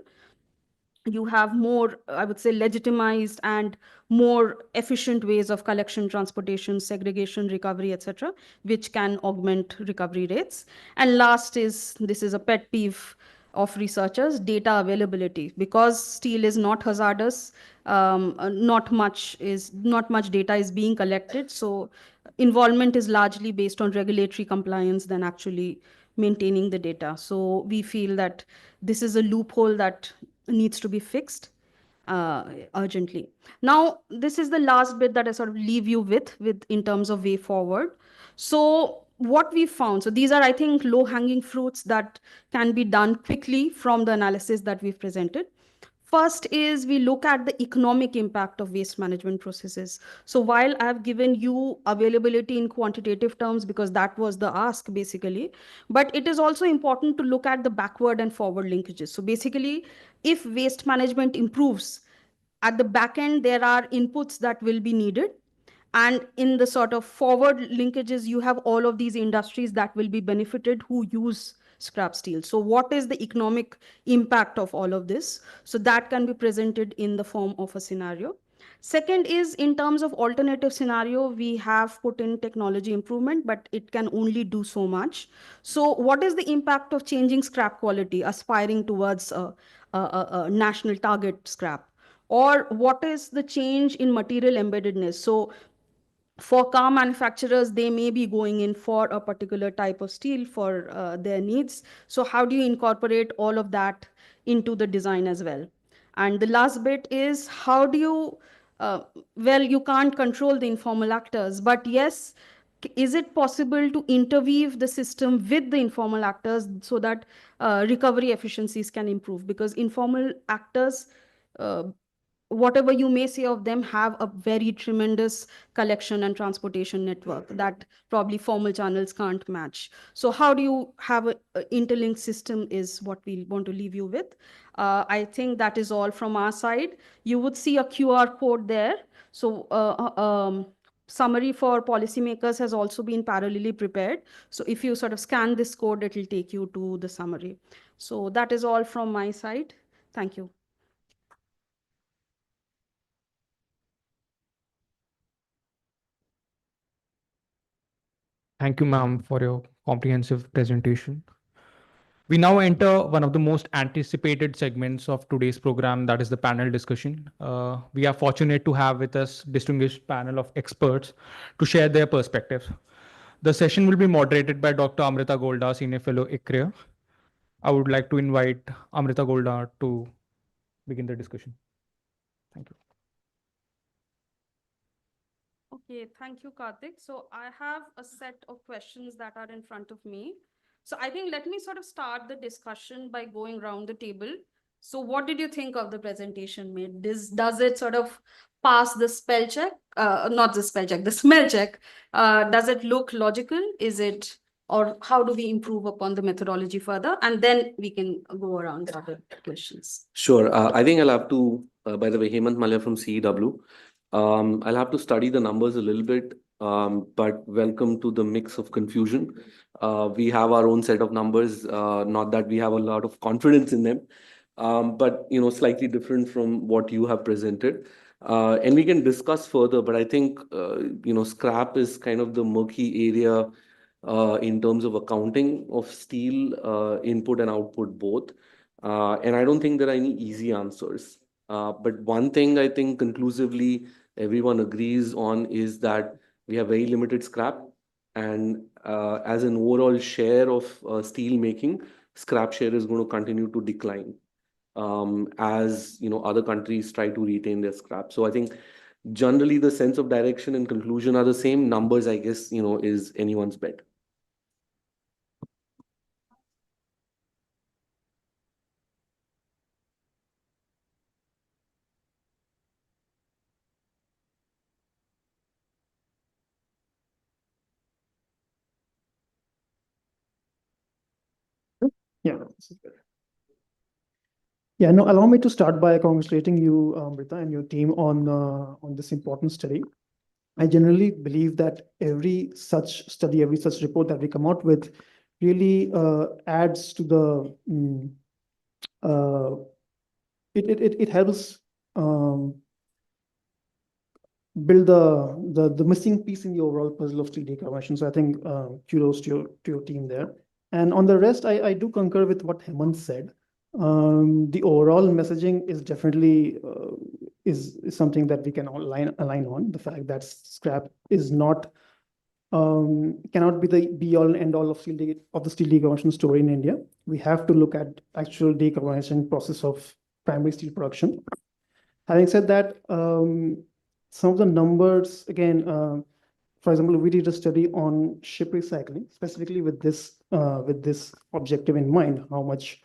You have more, I would say, legitimized and more efficient ways of collection, transportation, segregation, recovery, etc., which can augment recovery rates. And last is, this is a pet peeve of researchers, data availability. Because steel is not hazardous, not much data is being collected. So involvement is largely based on regulatory compliance than actually maintaining the data. So we feel that this is a loophole that needs to be fixed urgently. Now, this is the last bit that I sort of leave you with in terms of way forward. So what we found, so these are, I think, low hanging fruits that can be done quickly from the analysis that we've presented. First is we look at the economic impact of waste management processes. So while I've given you availability in quantitative terms, because that was the ask basically, but it is also important to look at the backward and forward linkages. So basically, if waste management improves, at the back end, there are inputs that will be needed. And in the sort of forward linkages, you have all of these industries that will be benefited who use scrap steel. So what is the economic impact of all of this? So that can be presented in the form of a scenario. Second is, in terms of alternative scenario, we have put in technology improvement, but it can only do so much. So what is the impact of changing scrap quality, aspiring towards a national target scrap? Or what is the change in material embeddedness? So for car manufacturers, they may be going in for a particular type of steel for their needs. So how do you incorporate all of that into the design as well? And the last bit is, how do you, well, you can't control the informal actors, but yes, is it possible to interweave the system with the informal actors so that recovery efficiencies can improve? Because informal actors, uh, whatever you may say of them, have a very tremendous collection and transportation network that probably formal channels can't match. So how do you have a interlinked system is what we want to leave you with. I think that is all from our side. You would see a QR code there. So summary for policymakers has also been parallelly prepared. So if you sort of scan this code, it will take you to the summary. So that is all from my side. Thank you. Thank you, ma'am, for your comprehensive presentation. We now enter one of the most anticipated segments of today's program, that is the panel discussion. We are fortunate to have with us distinguished panel of experts to share their perspectives. The session will be moderated by Dr. Amrita Golda, Senior Fellow, ICREA. I would like to invite Amrita Golda to begin the discussion. Thank you. Okay, thank you, Karthik. So I have a set of questions that are in front of me. So I think let me sort of start the discussion by going around the table. So what did you think of the presentation made? Does it sort of pass the spell check? Not the spell check, the smell check. Does it look logical? Is it, or how do we improve upon the methodology further? And then we can go around the other questions. Sure. I think I'll have to, by the way, Hemant Malya from CEW. I'll have to study the numbers a little bit, but welcome to the mix of confusion. We have our own set of numbers, not that we have a lot of confidence in them, but slightly different from what you have presented. And we can discuss further, but I think scrap is kind of the murky area in terms of accounting of steel input and output both. And I don't think there are any easy answers. But one thing I think conclusively everyone agrees on is that we have very limited scrap. And as an overall share of steel making, scrap share is going to continue to decline as other countries try to retain their scrap. So I think generally the sense of direction and conclusion are the same. Numbers, I guess, is anyone's bet. Yeah. Yeah, no, allow me to start by congratulating you, Amrita, and your team on this important study. I generally believe that every such study, every such report that we come out with really adds to the uh, it helps build the missing piece in the overall puzzle of steel decarbonization. So I think kudos to your team there. And on the rest, I do concur with what Hemant said. The overall messaging is definitely is something that we can all align on. The fact that scrap is not cannot be the be all and end all of the steel decarbonization story in India. We have to look at actual decarbonization process of primary steel production. Having said that, some of the numbers, again, for example, we did a study on ship recycling, specifically with this objective in mind, how much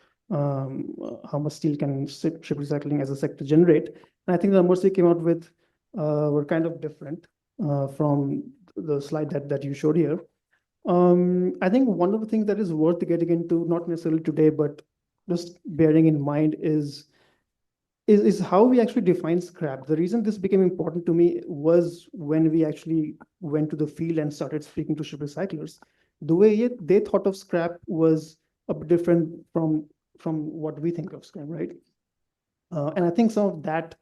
steel can ship recycling as a sector generate. And I think the numbers we came out with were kind of different from the slide that you showed here. I think one of the things that is worth getting into, not necessarily today, but just bearing in mind is how we actually define scrap. The reason this became important to me was when we actually went to the field and started speaking to ship recyclers. The way they thought of scrap was a bit different from what we think of scrap, right? And I think some of that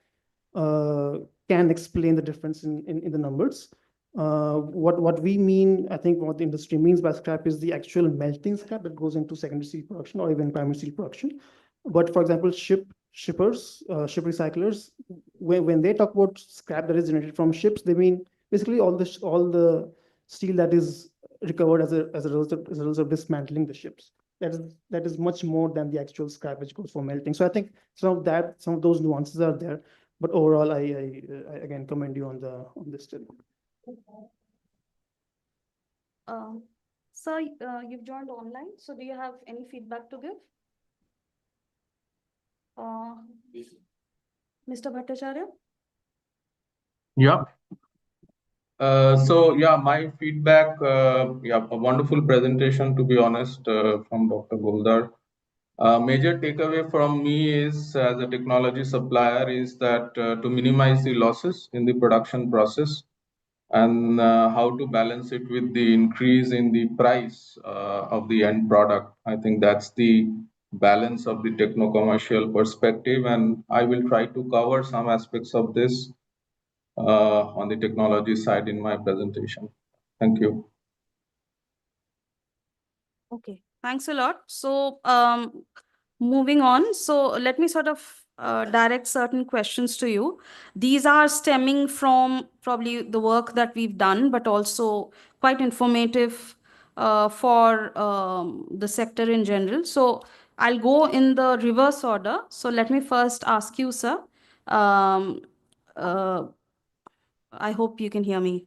can explain the difference in the numbers. What we mean, I think what the industry means by scrap is the actual melting scrap that goes into secondary steel production or even primary steel production. But for example, ship recyclers, when they talk about scrap that is generated from ships, they mean basically all the steel that is recovered as a result of dismantling the ships. That is much more than the actual scrap which goes for melting. So I think some of those nuances are there. But overall, I again commend you on this study. Sir, you've joined online, so do you have any feedback to give? Mr. Bhattacharya? Yeah. My feedback, a wonderful presentation, to be honest, from Dr. Goldar. Major takeaway from me is, as a technology supplier, is that to minimize the losses in the production process and how to balance it with the increase in the price of the end product. I think that's the balance of the techno-commercial perspective, and I will try to cover some aspects of this on the technology side in my presentation. Thank you. Okay, thanks a lot. So, moving on. So, let me sort of direct certain questions to you. These are stemming from probably the work that we've done, but also quite informative for the sector in general. So, I'll go in the reverse order. So, let me first ask you, sir. Um, uh, I hope you can hear me.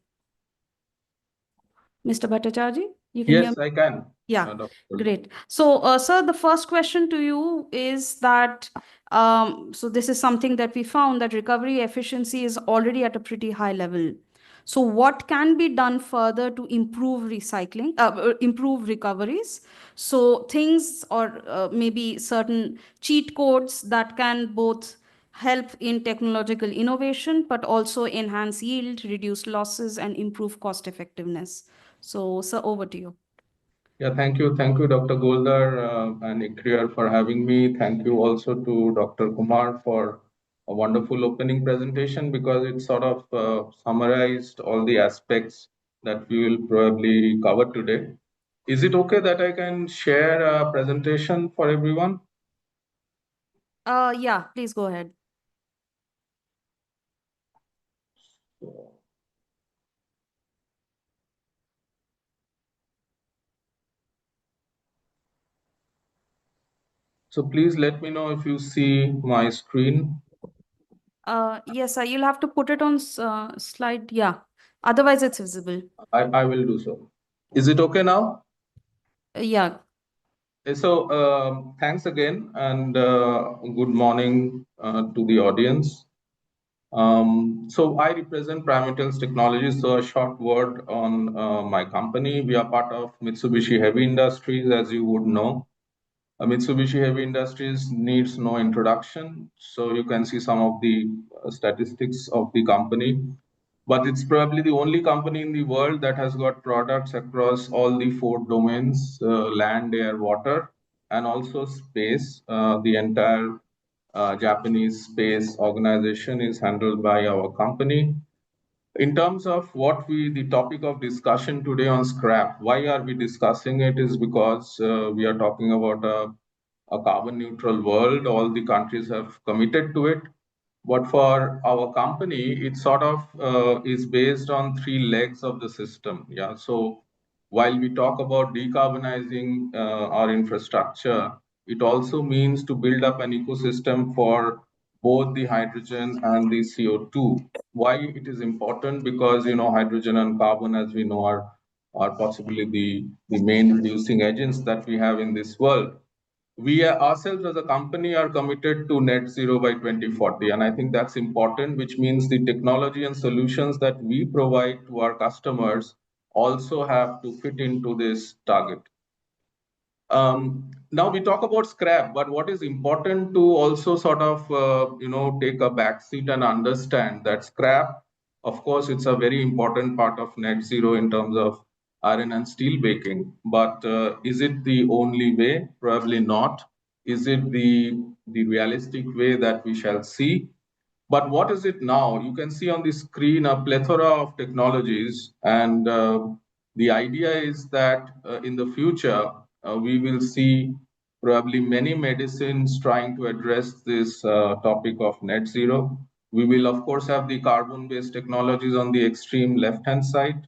Mr. Bhattacharjee, you can hear Yes, me? I can. Yeah, Dr. great. So, sir, the first question to you is that, so this is something that we found that recovery efficiency is already at a pretty high level. So, what can be done further to improve recycling, improve recoveries? So, things or maybe certain cheat codes that can both help in technological innovation, but also enhance yield, reduce losses, and improve cost effectiveness. So, sir, over to you. Yeah, thank you. Thank you, Dr. Goldar and Ikriar for having me. Thank you also to Dr. Kumar for a wonderful opening presentation because it sort of summarized all the aspects that we will probably cover today. Is it okay that I can share a presentation for everyone? Yeah, please go ahead. So please let me know if you see my screen. Yes, sir, you'll have to put it on slide. Yeah, otherwise it's visible. I will do so. Is it okay now? Yeah. So thanks again and good morning to the audience. So I represent Primetals Technologies. So a short word on my company. We are part of Mitsubishi Heavy Industries, as you would know. Mitsubishi Heavy Industries needs no introduction. So you can see some of the statistics of the company. But it's probably the only company in the world that has got products across all the four domains, land, air, water, and also space. The entire Japanese space organization is handled by our company. In terms of the topic of discussion today on scrap, why are we discussing it is because we are talking about a carbon neutral world. All the countries have committed to it. But for our company, it sort of is based on three legs of the system. Yeah. So while we talk about decarbonizing our infrastructure, it also means to build up an ecosystem for both the hydrogen and the CO2. Why it is important? Because hydrogen and carbon, as we know, are possibly the main reducing agents that we have in this world. We ourselves as a company are committed to net zero by 2040, and I think that's important, which means the technology and solutions that we provide to our customers also have to fit into this target. Now we talk about scrap, but what is important to also sort of take a backseat and understand that scrap, of course, it's a very important part of net zero in terms of iron and steel baking. But is it the only way? Probably not. Is it the realistic way that we shall see? But what is it now? You can see on the screen a plethora of technologies, and the idea is that in the future we will see probably many medicines trying to address this topic of net zero. We will, of course, have the carbon-based technologies on the extreme left-hand side,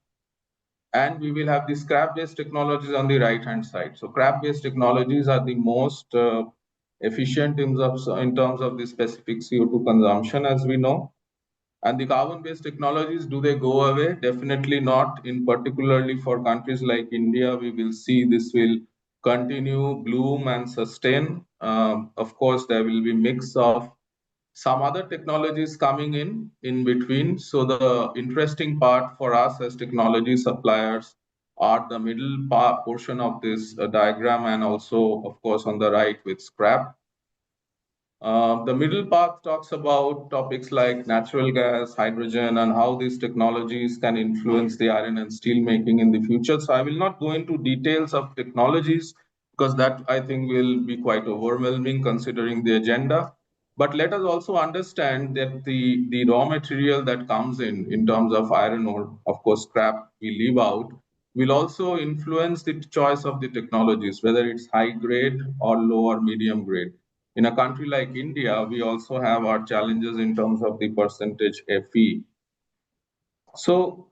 and we will have the scrap-based technologies on the right-hand side. So scrap-based technologies are the most efficient in terms of the specific CO2 consumption, as we know. And the carbon-based technologies, do they go away? Definitely not. In particularly for countries like India, we will see this will continue, bloom, and sustain. Of course, there will be mix of some other technologies coming in between. So the interesting part for us as technology suppliers are the middle portion of this diagram, and also, of course, on the right with scrap. The middle path talks about topics like natural gas, hydrogen, and how these technologies can influence the iron and steel making in the future. So I will not go into details of technologies, because that I think will be quite overwhelming considering the agenda. But let us also understand that the raw material that comes in terms of iron ore, of course, scrap we leave out, will also influence the choice of the technologies, whether it's high grade or low or medium grade. In a country like India, we also have our challenges in terms of the percentage Fe. So,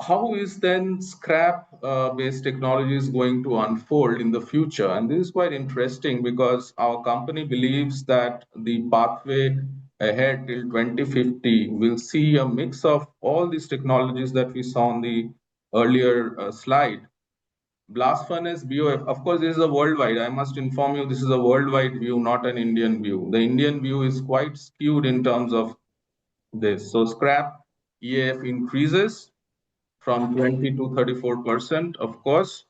how is then scrap based technologies going to unfold in the future? And this is quite interesting because our company believes that the pathway ahead till 2050 will see a mix of all these technologies that we saw on the earlier slide. Blast furnace BOF, of course, this is a worldwide. I must inform you, this is a worldwide view, not an Indian view. The Indian view is quite skewed in terms of this. So, scrap EAF increases from 20 to 34%. Of course,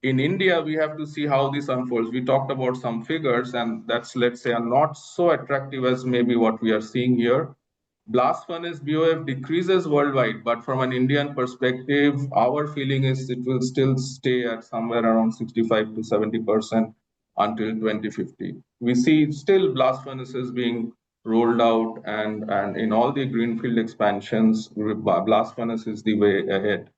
in India, we have to see how this unfolds. We talked about some figures, and that's, let's say, are not so attractive as maybe what we are seeing here. Blast furnace BOF decreases worldwide, but from an Indian perspective, our feeling is it will still stay at somewhere around 65 to 70% until 2050. We see still blast furnaces being rolled out, and in all the greenfield expansions, blast furnace is the way ahead.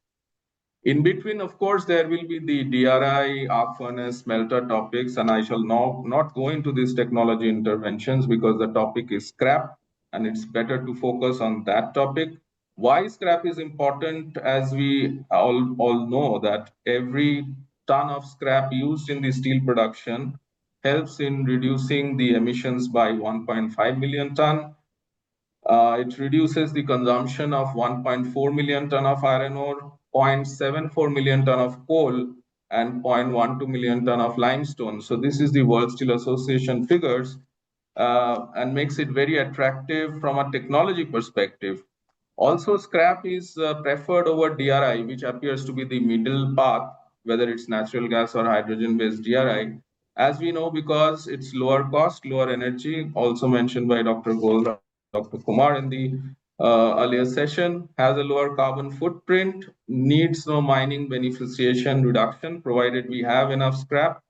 In between, of course, there will be the DRI, arc furnace, smelter topics, and I shall not go into these technology interventions because the topic is scrap, and it's better to focus on that topic. Why scrap is important, as we all know that every ton of scrap used in the steel production helps in reducing the emissions by 1.5 million ton. It reduces the consumption of 1.4 million ton of iron ore, 0.74 million ton of coal, and 0.12 million ton of limestone. So this is the World Steel Association figures, and makes it very attractive from a technology perspective. Also, scrap is preferred over DRI, which appears to be the middle path, whether it's natural gas or hydrogen-based DRI. As we know, because it's lower cost, lower energy, also mentioned by Dr. Goldar and Dr. Kumar in the earlier session, has a lower carbon footprint, needs no mining beneficiation reduction, provided we have enough scrap.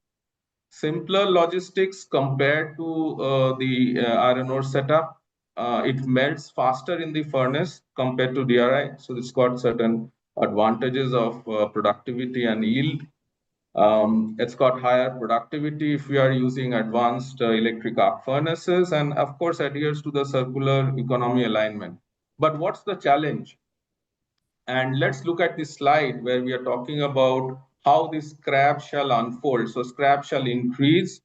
Simpler logistics compared to the iron ore setup. It melts faster in the furnace compared to DRI, so it's got certain advantages of productivity and yield. It's got higher productivity if we are using advanced electric arc furnaces, and of course adheres to the circular economy alignment. But what's the challenge? And let's look at this slide where we are talking about how this scrap shall unfold. So scrap shall increase,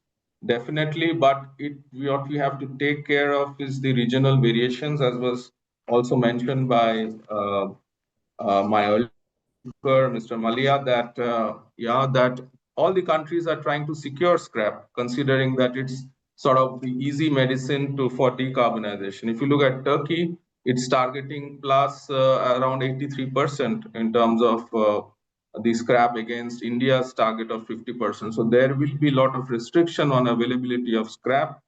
definitely, but what we have to take care of is the regional variations, as was also mentioned by my earlier speaker, Mr. Malia, that that all the countries are trying to secure scrap, considering that it's sort of the easy medicine for decarbonization. If you look at Turkey, it's targeting plus around 83% in terms of the scrap against India's target of 50%. So there will be a lot of restriction on availability of scrap.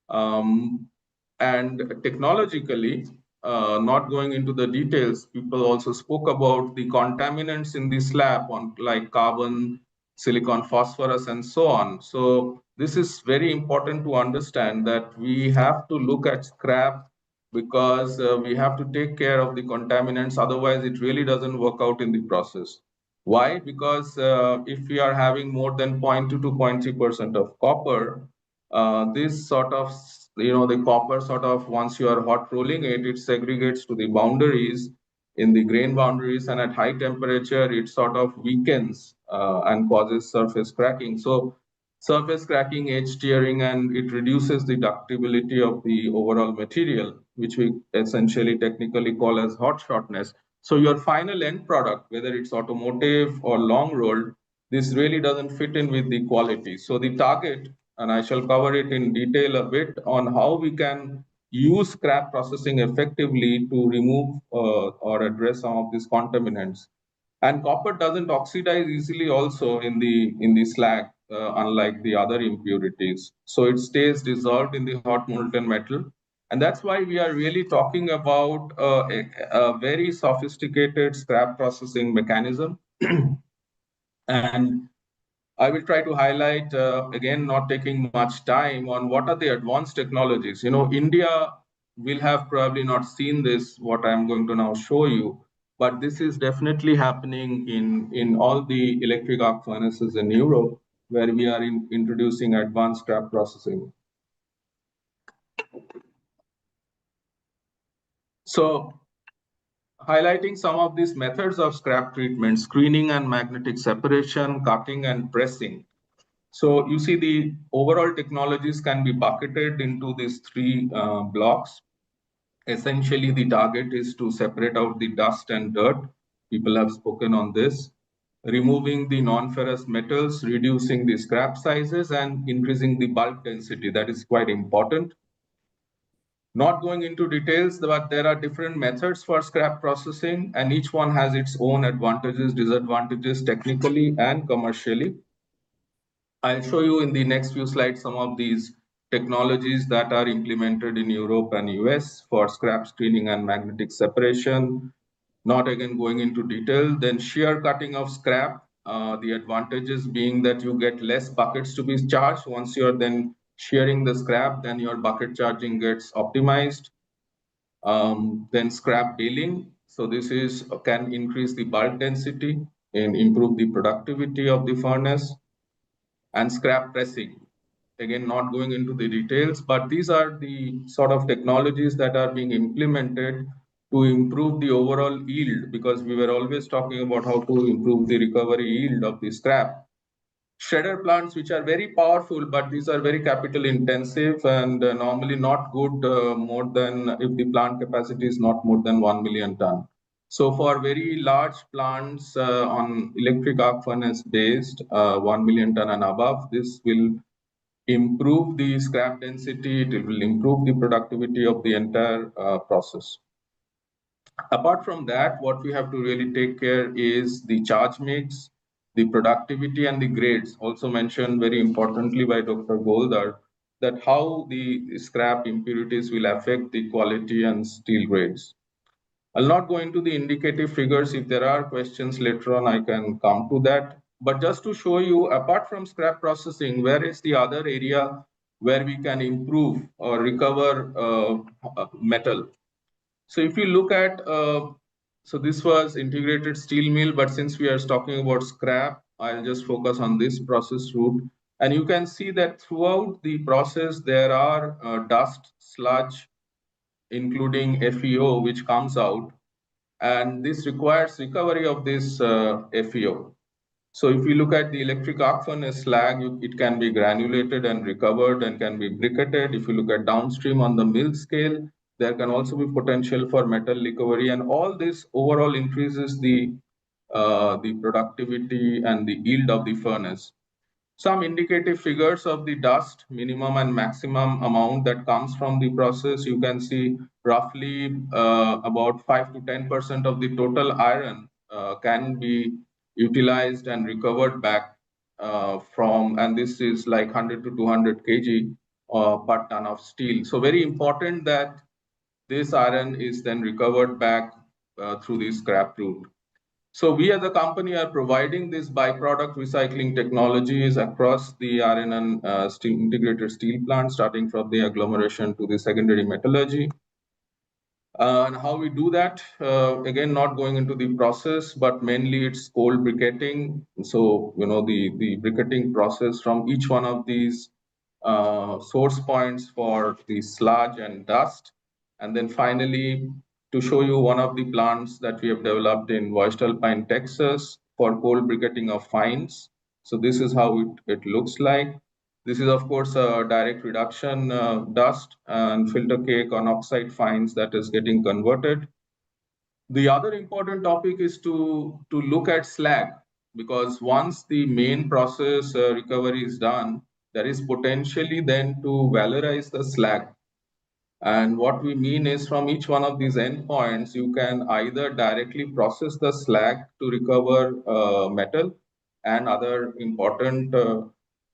Um, and technologically, not going into the details, people also spoke about the contaminants in the slab on like carbon, silicon, phosphorus, and so on. So this is very important to understand that we have to look at scrap because we have to take care of the contaminants. Otherwise, it really doesn't work out in the process. Why? Because if we are having more than 0.2 to 0.3% of copper, this sort of, the copper sort of, once you are hot rolling it, it segregates to the boundaries, in the grain boundaries, and at high temperature, it sort of weakens and causes surface cracking. So surface cracking, edge tearing, and it reduces the ductibility of the overall material, which we essentially technically call as hot shortness. So your final end product, whether it's automotive or long rolled, this really doesn't fit in with the quality. So the target, and I shall cover it in detail a bit on how we can use scrap processing effectively to remove or address some of these contaminants. And copper doesn't oxidize easily also in the slag, unlike the other impurities. So it stays dissolved in the hot molten metal. And that's why we are really talking about a very sophisticated scrap processing mechanism. And I will try to highlight, again, not taking much time, on what are the advanced technologies. India will have probably not seen this, what I'm going to now show you, but this is definitely happening in all the electric arc furnaces in Europe, where we are introducing advanced scrap processing. So, highlighting some of these methods of scrap treatment: screening and magnetic separation, cutting and pressing. So you see the overall technologies can be bucketed into these three blocks. Essentially, the target is to separate out the dust and dirt. People have spoken on this. Removing the non-ferrous metals, reducing the scrap sizes, and increasing the bulk density. That is quite important. Not going into details, but there are different methods for scrap processing, and each one has its own advantages, disadvantages, technically and commercially. I'll show you in the next few slides some of these technologies that are implemented in Europe and US for scrap screening and magnetic separation. Not again going into detail. Then shear cutting of scrap, the advantages being that you get less buckets to be charged. Once you're then shearing the scrap, then your bucket charging gets optimized. Then scrap baling. So this can increase the bulk density and improve the productivity of the furnace. And scrap pressing. Again, not going into the details, but these are the sort of technologies that are being implemented to improve the overall yield, because we were always talking about how to improve the recovery yield of the scrap. Shredder plants, which are very powerful, but these are very capital intensive and normally not good more than, if the plant capacity is not more than 1 million ton. So for very large plants on electric arc furnace based 1 million ton and above, this will improve the scrap density, it will improve the productivity of the entire process. Apart from that, what we have to really take care is the charge mix, the productivity, and the grades. Also mentioned very importantly by Dr. Goldar, that how the scrap impurities will affect the quality and steel grades. I'll not go into the indicative figures. If there are questions later on, I can come to that. But just to show you, apart from scrap processing, where is the other area where we can improve or recover metal? So if you look at, so this was integrated steel mill, but since we are talking about scrap, I'll just focus on this process route. And you can see that throughout the process, there are dust, sludge, including FeO, which comes out. And this requires recovery of this FeO. So if you look at the electric arc furnace slag, it can be granulated and recovered and can be briquetted. If you look at downstream on the mill scale, there can also be potential for metal recovery, and all this overall increases the productivity and the yield of the furnace. Some indicative figures of the dust minimum and maximum amount that comes from the process. You can see roughly about 5 to 10% of the total iron can be utilized and recovered back from, and this is like 100 to 200 kg per ton of steel. So very important that this iron is then recovered back through the scrap route. So we as a company are providing this byproduct recycling technologies across the iron and integrated steel plant, starting from the agglomeration to the secondary metallurgy. And how we do that, again, not going into the process, but mainly it's cold briquetting. So, the briquetting process from each one of these source points for the sludge and dust. And then finally, to show you one of the plants that we have developed in Voestalpine, Texas for cold briquetting of fines. So this is how it looks like. This is, of course, a direct reduction dust and filter cake on oxide fines that is getting converted. The other important topic is to look at slag, because once the main process recovery is done, there is potentially then to valorize the slag. And what we mean is, from each one of these endpoints, you can either directly process the slag to recover metal and other important,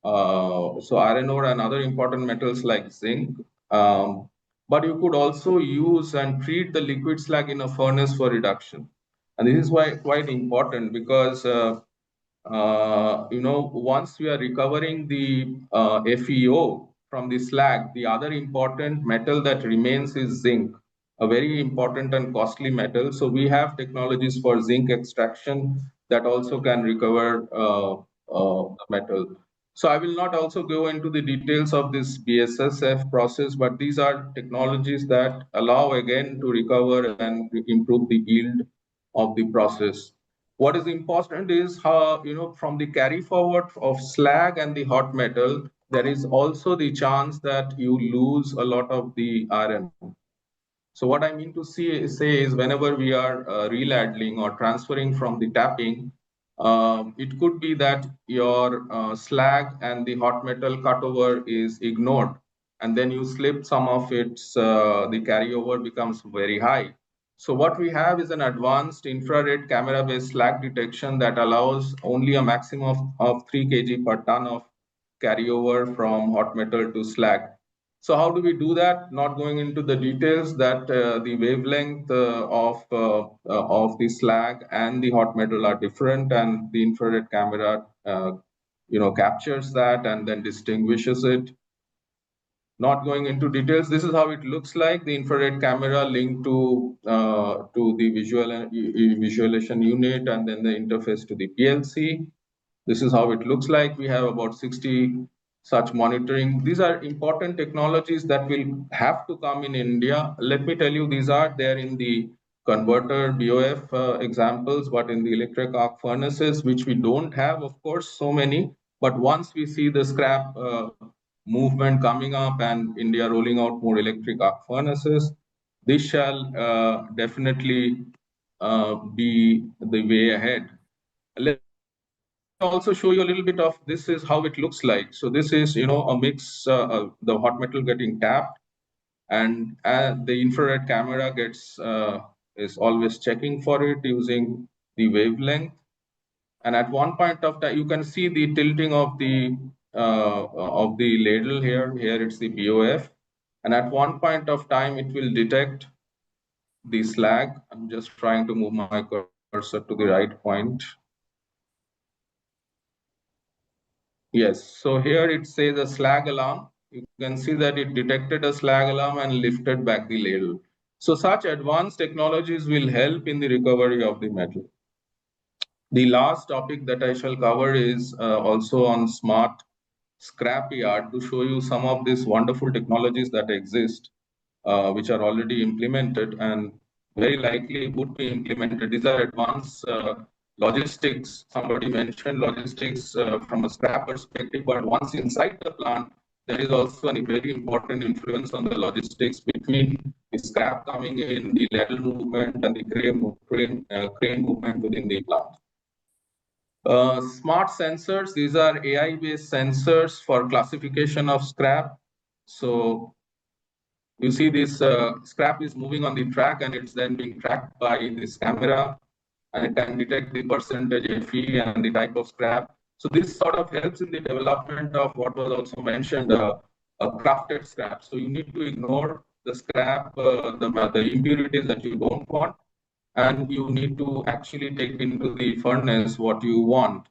so iron ore and other important metals like zinc. But you could also use and treat the liquid slag in a furnace for reduction. And this is why quite important, because once we are recovering the FeO from the slag, the other important metal that remains is zinc, a very important and costly metal. So we have technologies for zinc extraction that also can recover metal. So I will not also go into the details of this BSSF process, but these are technologies that allow again to recover and improve the yield of the process. What is important is how, from the carry forward of slag and the hot metal, there is also the chance that you lose a lot of the iron. So what I mean to say is whenever we are reladling or transferring from the tapping, it could be that your slag and the hot metal cutover is ignored, and then you slip some of its, the carryover becomes very high. So what we have is an advanced infrared camera-based slag detection that allows only a maximum of 3 kg per ton of carryover from hot metal to slag. So how do we do that? Not going into the details, that the wavelength of the slag and the hot metal are different, and the infrared camera captures that and then distinguishes it. Not going into details, this is how it looks like. The infrared camera linked to the visualization unit, and then the interface to the PLC. This is how it looks like. We have about 60 such monitoring. These are important technologies that will have to come in India. Let me tell you, these are there in the converter BOF examples, but in the electric arc furnaces, which we don't have, of course, so many. But once we see the scrap movement coming up and India rolling out more electric arc furnaces, this shall definitely be the way ahead. Let me also show you a little bit of this is how it looks like. So this is, a mix, the hot metal getting tapped, and the infrared camera is always checking for it using the wavelength. And at one point of time, you can see the tilting of the ladle here. Here it's the BOF, and at one point of time, it will detect the slag. I'm just trying to move my cursor to the right point. Yes, so here it says a slag alarm. You can see that it detected a slag alarm and lifted back the ladle. So such advanced technologies will help in the recovery of the metal. The last topic that I shall cover is also on smart scrapyard, to show you some of these wonderful technologies that exist, which are already implemented and very likely would be implemented. These are advanced logistics. Somebody mentioned logistics from a scrap perspective, but once inside the plant, there is also a very important influence on the logistics between the scrap coming in, the ladle movement, and the crane movement within the plant. Smart sensors, these are AI-based sensors for classification of scrap. So you see this scrap is moving on the track, and it's then being tracked by this camera, and it can detect the percentage Fe and the type of scrap. So this sort of helps in the development of what was also mentioned, a crafted scrap. So you need to ignore the scrap, the impurities that you don't want, and you need to actually take into the furnace what you want.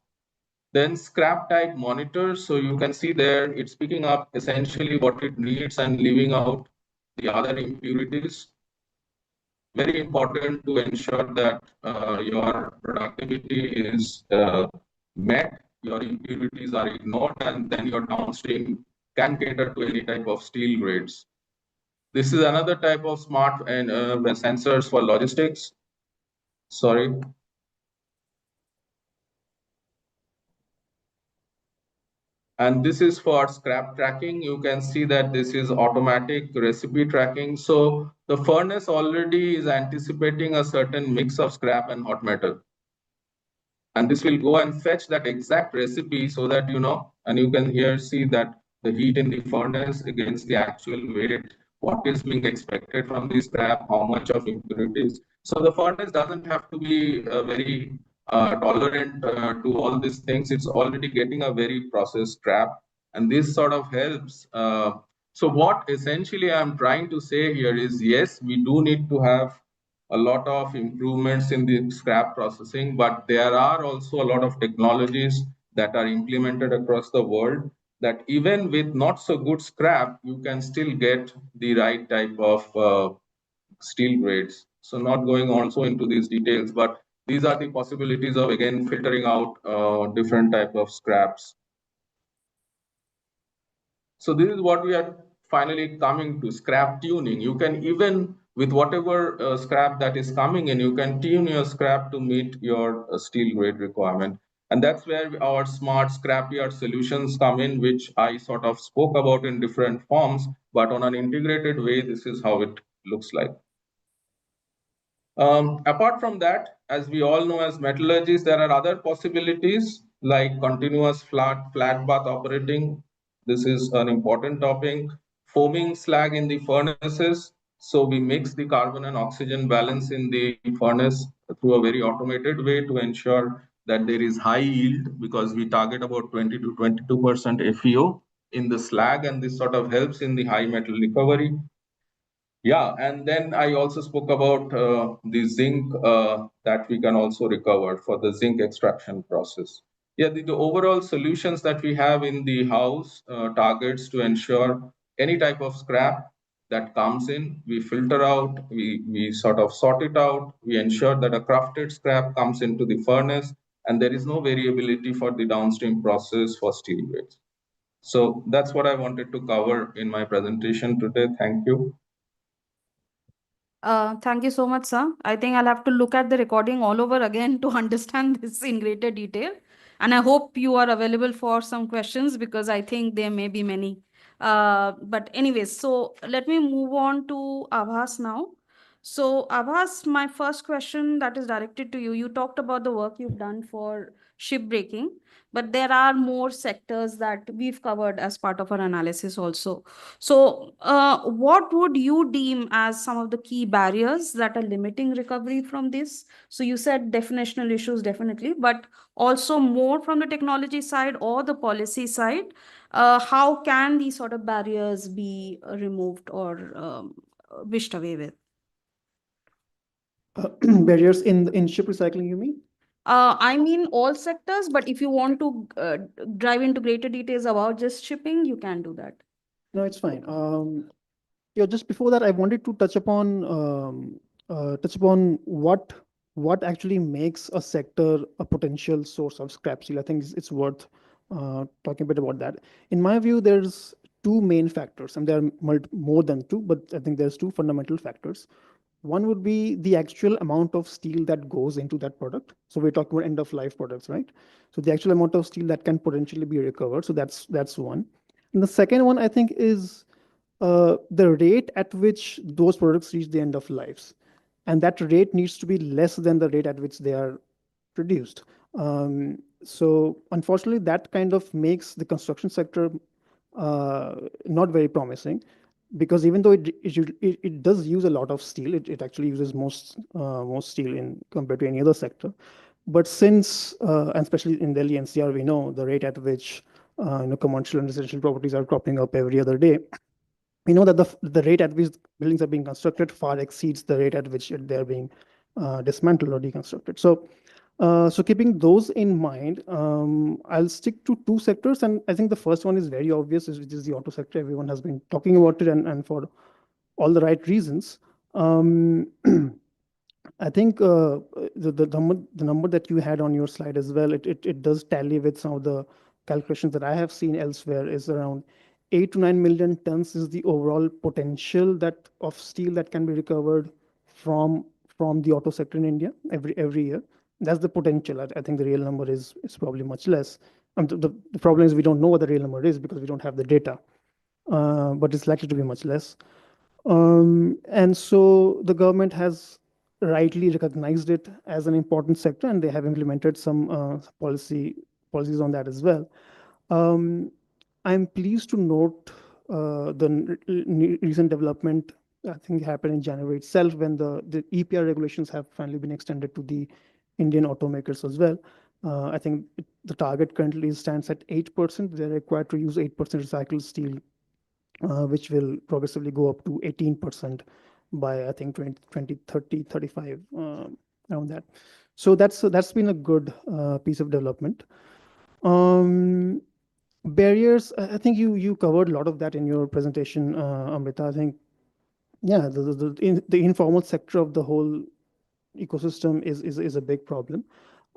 Then scrap type monitors. So you can see there, it's picking up essentially what it needs and leaving out the other impurities. Very important to ensure that your productivity is met, your impurities are ignored, and then your downstream can cater to any type of steel grades. This is another type of smart and sensors for logistics. Sorry. And this is for scrap tracking. You can see that this is automatic recipe tracking. So the furnace already is anticipating a certain mix of scrap and hot metal. And this will go and fetch that exact recipe so that, and you can here see that the heat in the furnace against the actual weight, what is being expected from the scrap, how much of impurities. So the furnace doesn't have to be very tolerant to all these things. It's already getting a very processed scrap, and this sort of helps. So what essentially I'm trying to say here is, yes, we do need to have a lot of improvements in the scrap processing, but there are also a lot of technologies that are implemented across the world that even with not so good scrap, you can still get the right type of steel grades. So not going also into these details, but these are the possibilities of again filtering out different type of scraps. So this is what we are finally coming to, scrap tuning. You can even with whatever scrap that is coming in, you can tune your scrap to meet your steel grade requirement. And that's where our smart scrapyard solutions come in, which I sort of spoke about in different forms, but on an integrated way, this is how it looks like. Apart from that, as we all know as metallurgists, there are other possibilities like continuous flat bath operating. This is an important topic. Foaming slag in the furnaces. So we mix the carbon and oxygen balance in the furnace through a very automated way to ensure that there is high yield, because we target about 20 to 22% FeO in the slag, and this sort of helps in the high metal recovery. Yeah, and then I also spoke about the zinc that we can also recover for the zinc extraction process. Yeah, the overall solutions that we have in the house targets to ensure any type of scrap that comes in, we filter out, we sort of sort it out, we ensure that a crafted scrap comes into the furnace, and there is no variability for the downstream process for steel grades. So that's what I wanted to cover in my presentation today. Thank you. Thank you so much, sir. I think I'll have to look at the recording all over again to understand this in greater detail. And I hope you are available for some questions because I think there may be many. But anyways, so let me move on to Abhas now. So Abhas, my first question that is directed to you. You talked about the work you've done for shipbreaking, but there are more sectors that we've covered as part of our analysis also. So, what would you deem as some of the key barriers that are limiting recovery from this? So, you said definitional issues, definitely, but also more from the technology side or the policy side. How can these sort of barriers be removed or wished away with? Barriers in ship recycling, you mean? I mean all sectors, but if you want to dive into greater details about just shipping, you can do that. No, it's fine. Yeah, just before that, I wanted to touch upon what actually makes a sector a potential source of scrap steel. I think it's worth talking a bit about that. In my view, there's two main factors, and there are more than two, but I think there's two fundamental factors. One would be the actual amount of steel that goes into that product. So we're talking about end of life products, right? So the actual amount of steel that can potentially be recovered. So that's one. And the second one, I think, is the rate at which those products reach the end of lives. And that rate needs to be less than the rate at which they are produced. So unfortunately, that kind of makes the construction sector not very promising, because even though it does use a lot of steel, it actually uses most steel in compared to any other sector. But since and especially in Delhi NCR, we know the rate at which commercial and residential properties are cropping up every other day. We know that the rate at which buildings are being constructed far exceeds the rate at which they're being dismantled or deconstructed. So keeping those in mind, I'll stick to two sectors, and I think the first one is very obvious, which is the auto sector. Everyone has been talking about it, and for all the right reasons. I think the number that you had on your slide as well, it does tally with some of the calculations that I have seen elsewhere. Is around 8 to 9 million tons is the overall potential that of steel that can be recovered from the auto sector in India every year. That's the potential. I think the real number is probably much less. The problem is we don't know what the real number is because we don't have the data, but it's likely to be much less. And so the government has rightly recognized it as an important sector, and they have implemented some policies on that as well. I'm pleased to note the recent development, I think happened in January itself, when the EPR regulations have finally been extended to the Indian automakers as well. I think the target currently stands at 8%. They're required to use 8% recycled steel, which will progressively go up to 18% by I think 2030, 35, around that. So that's been a good piece of development. Um, Barriers, I think you covered a lot of that in your presentation, Amrita. I think, yeah, the informal sector of the whole ecosystem is a big problem,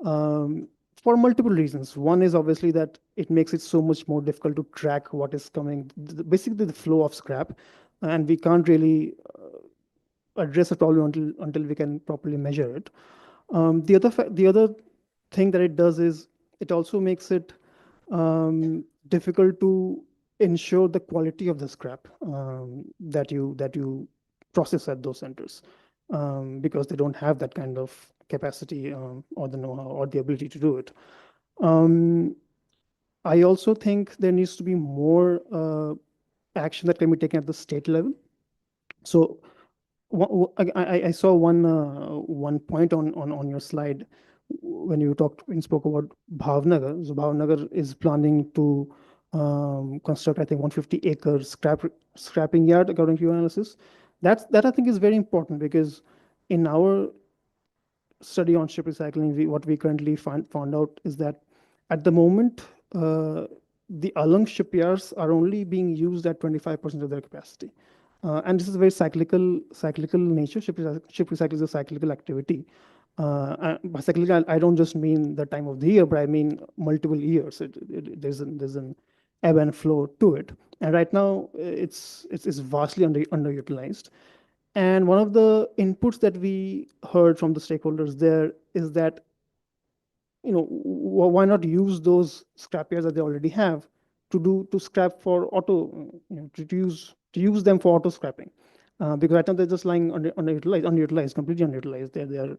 um, for multiple reasons. One is obviously that it makes it so much more difficult to track what is coming, basically the flow of scrap, and we can't really address a problem until we can properly measure it. The other thing that it does is it also makes it difficult to ensure the quality of the scrap that you process at those centers, because they don't have that kind of capacity, or the know-how or the ability to do it. Um, I also think there needs to be more action that can be taken at the state level. So I saw one point on your slide when you spoke about Bhavnagar. So Bhavnagar is planning to construct, I think, 150 acre scrapping yard according to your analysis. That I think is very important, because in our study on ship recycling, what we currently found out is that at the moment, the along shipyards are only being used at 25% of their capacity. And this is a very cyclical nature. Ship recycling is a cyclical activity. By cyclical, I don't just mean the time of the year, but I mean multiple years. There's an ebb and flow to it. And right now, it's vastly underutilized. And one of the inputs that we heard from the stakeholders there is that, why not use those scrap yards that they already have to scrap for auto, to use them for auto scrapping, because right now they're just lying underutilized, completely underutilized. They're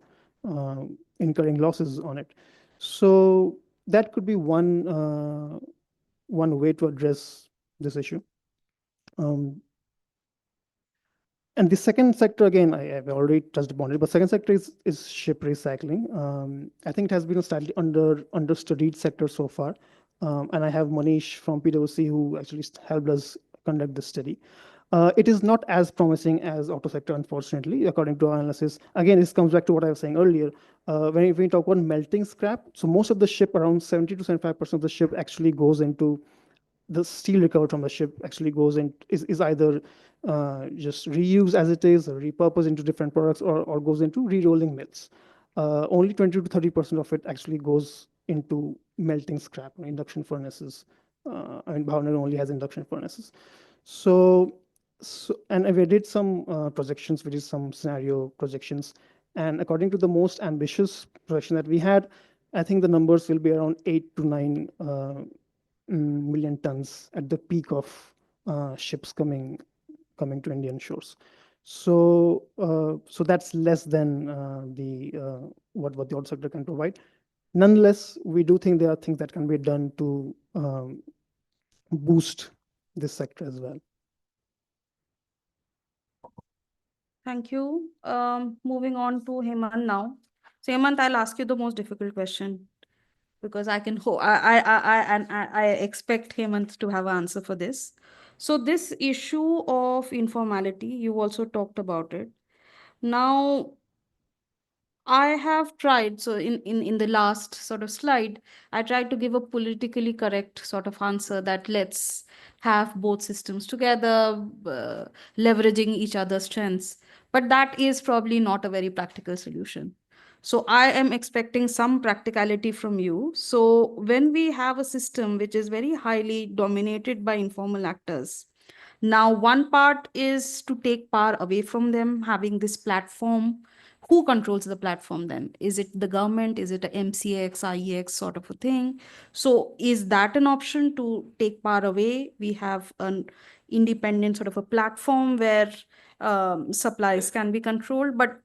incurring losses on it. So that could be one way to address this issue. Um, and the second sector, again, I've already touched upon it, but second sector is ship recycling. I think it has been a slightly understudied sector so far. And I have Manish from PwC who actually helped us conduct this study. It is not as promising as auto sector, unfortunately, according to our analysis. Again, this comes back to what I was saying earlier. When we talk about melting scrap, so most of the ship, around 70 to 75% of the ship actually goes into the steel recovered from the ship, actually goes in, is either just reused as it is, or repurposed into different products, or goes into re-rolling mills. Only 20 to 30% of it actually goes into melting scrap or induction furnaces. I mean, Bhavnagar only has induction furnaces. So, and we did some projections, we did some scenario projections, and according to the most ambitious projection that we had, I think the numbers will be around 8 to 9 million tons at the peak of ships coming to Indian shores. So that's less than the what the auto sector can provide. Nonetheless, we do think there are things that can be done to boost this sector as well. Thank you. Moving on to Hemant now. So Hemant, I'll ask you the most difficult question, because I can I expect Hemant to have an answer for this. So this issue of informality, you also talked about it. Now, I have tried, so in the last sort of slide, I tried to give a politically correct sort of answer that let's have both systems together, leveraging each other's strengths. But that is probably not a very practical solution. So I am expecting some practicality from you. So when we have a system which is very highly dominated by informal actors, now one part is to take power away from them, having this platform. Who controls the platform then? Is it the government? Is it a MCX, IEX sort of a thing? So is that an option to take power away? We have an independent sort of a platform where supplies can be controlled. But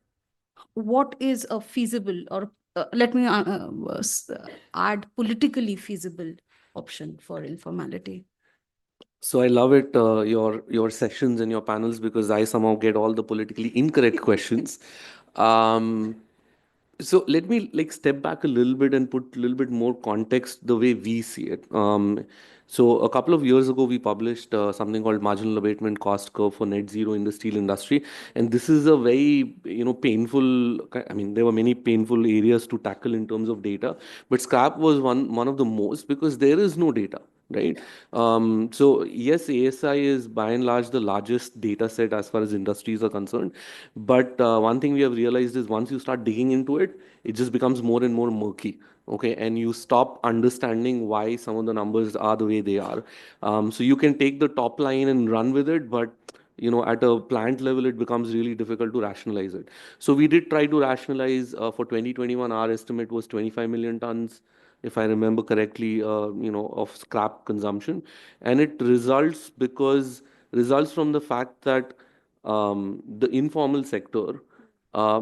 what is a feasible, or let me add politically feasible option for informality? So I love it, your sessions and your panels, because I somehow get all the politically incorrect questions. Um, so let me like step back a little bit and put a little bit more context the way we see it. So a couple of years ago, we published something called marginal abatement cost curve for net zero in the steel industry, and this is a very painful. I mean, there were many painful areas to tackle in terms of data, but scrap was one of the most because there is no data. Right. So yes, ASI is by and large the largest data set as far as industries are concerned. But one thing we have realized is once you start digging into it, it just becomes more and more murky. Okay, and you stop understanding why some of the numbers are the way they are. So you can take the top line and run with it, but at a plant level it becomes really difficult to rationalize it. So we did try to rationalize. For 2021 our estimate was 25 million tons, if I remember correctly, of scrap consumption, and it results from the fact that the informal sector, uh,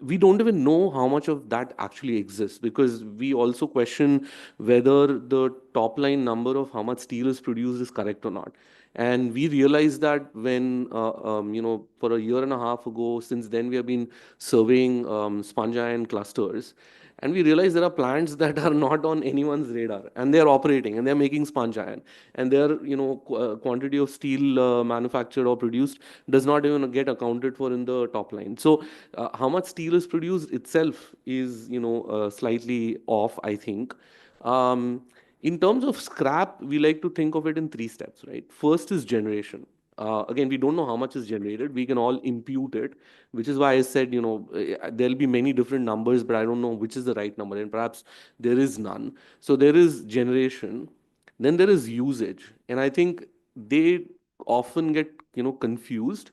we don't even know how much of that actually exists, because we also question whether the top line number of how much steel is produced is correct or not. And we realized that when for a year and a half ago, since then we have been surveying sponge iron clusters, and we realize there are plants that are not on anyone's radar, and they are operating and they are making sponge iron, and their quantity of steel manufactured or produced does not even get accounted for in the top line. So how much steel is produced itself is slightly off, I think. um, in terms of scrap, we like to think of it in three steps, right? First is generation. Again, we don't know how much is generated. We can all impute it, which is why I said, there'll be many different numbers, but I don't know which is the right number, and perhaps there is none. So there is generation, then there is usage, and I think they often get confused.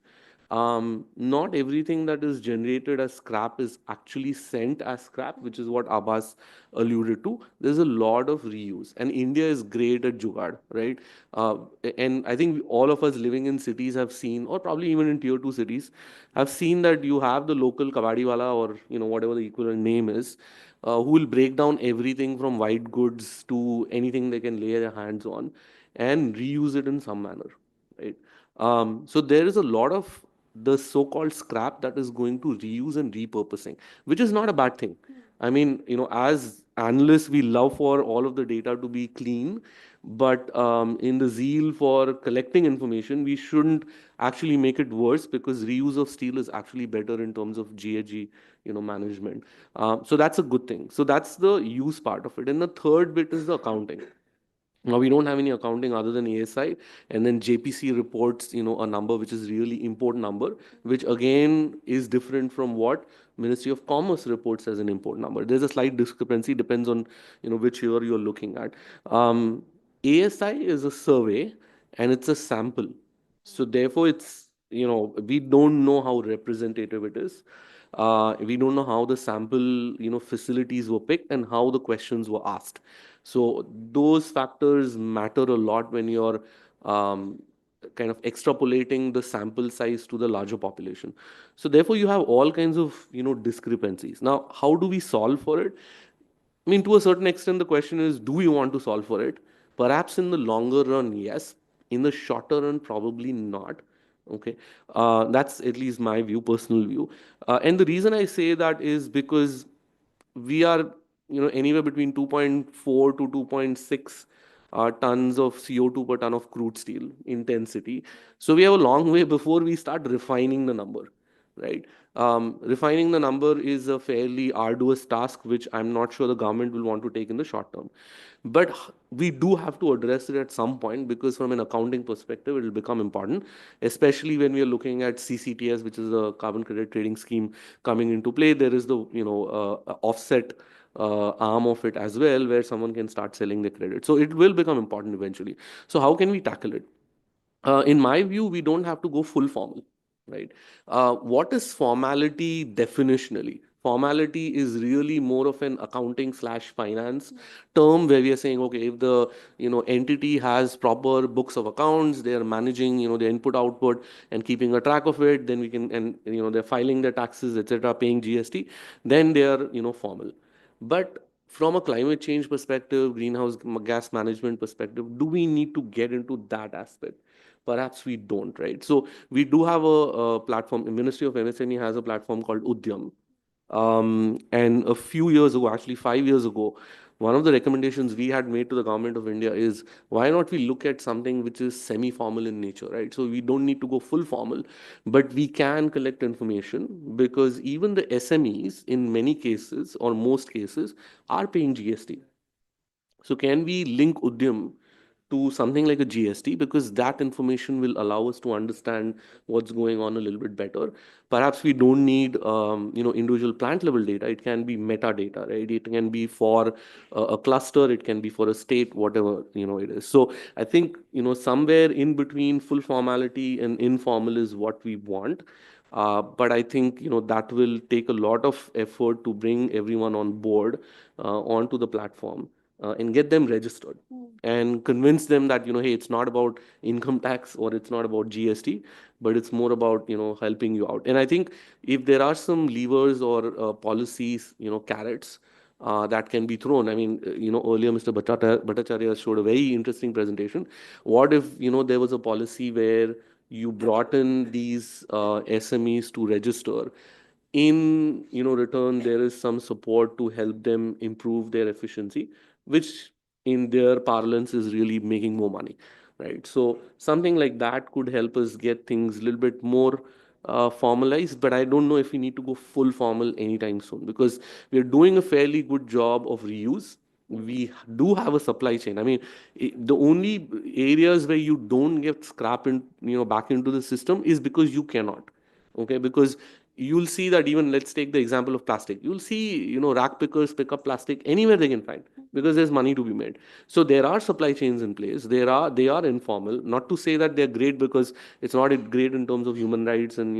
Not everything that is generated as scrap is actually sent as scrap, which is what Abbas alluded to. There's a lot of reuse, and India is great at jugaad, right? Uh, and I think all of us living in cities have seen, or probably even in tier two cities, have seen that you have the local kabadiwala, or whatever the equivalent name is, who will break down everything from white goods to anything they can lay their hands on and reuse it in some manner, right? So there is a lot of the so-called scrap that is going to reuse and repurposing, which is not a bad thing. I mean, as analysts, we love for all of the data to be clean, but in the zeal for collecting information, we shouldn't actually make it worse, because reuse of steel is actually better in terms of GHG, management. So that's a good thing. So that's the use part of it. And the third bit is the accounting. Now we don't have any accounting other than ASI, and then JPC reports, a number which is really important number, which again is different from what Ministry of Commerce reports as an import number. There's a slight discrepancy, depends on which year you're looking at. ASI is a survey and it's a sample, so therefore it's we don't know how representative it is. We don't know how the sample facilities were picked and how the questions were asked. So those factors matter a lot when you're um, kind of extrapolating the sample size to the larger population. So therefore, you have all kinds of discrepancies. Now, how do we solve for it? I mean, to a certain extent, the question is, do we want to solve for it? Perhaps in the longer run, yes. In the shorter run, probably not. Okay, that's at least my view, personal view. And the reason I say that is because we are anywhere between 2.4 to 2.6 tons of CO2 per ton of crude steel intensity. So we have a long way before we start refining the number, right? Refining the number is a fairly arduous task, which I'm not sure the government will want to take in the short term. But we do have to address it at some point, because from an accounting perspective, it will become important, especially when we are looking at CCTS, which is a carbon credit trading scheme coming into play. There is the offset arm of it as well, where someone can start selling the credit. So it will become important eventually. So how can we tackle it? In my view, we don't have to go full formal, right? What is formality definitionally? Formality is really more of an accounting slash finance term, where we are saying, okay, if the entity has proper books of accounts, they are managing the input output and keeping a track of it, then we can, and they're filing their taxes, etc., paying GST, then they are formal. But from a climate change perspective, greenhouse gas management perspective, do we need to get into that aspect? Perhaps we don't, right? So we do have a platform. The Ministry of MSME has a platform called Udyam. And a few years ago, actually 5 years ago, one of the recommendations we had made to the government of India is why not we look at something which is semi-formal in nature, right? So we don't need to go full formal, but we can collect information because even the SMEs in many cases or most cases are paying GST. So can we link Udyam to something like a GST, because that information will allow us to understand what's going on a little bit better. Perhaps we don't need individual plant level data. It can be metadata, right? It can be for a cluster, it can be for a state, whatever it is. So I think somewhere in between full formality and informal is what we want. But I think that will take a lot of effort to bring everyone on board onto the platform and get them registered and convince them that hey, it's not about income tax or it's not about GST, but it's more about helping you out. And I think if there are some levers or policies, carrots that can be thrown. I mean, earlier Mr. Bhattacharya showed a very interesting presentation. What if there was a policy where you brought in these SMEs to register, in return there is some support to help them improve their efficiency, which in their parlance is really making more money, right? So something like that could help us get things a little bit more formalized. But I don't know if we need to go full formal anytime soon, because we're doing a fairly good job of reuse. We do have a supply chain. I mean, the only areas where you don't get scrap in back into the system is because you cannot. Okay, because you'll see that, even let's take the example of plastic, you'll see rack pickers pick up plastic anywhere they can find, because there's money to be made. So there are supply chains in place. They are informal, not to say that they're great, because it's not great in terms of human rights and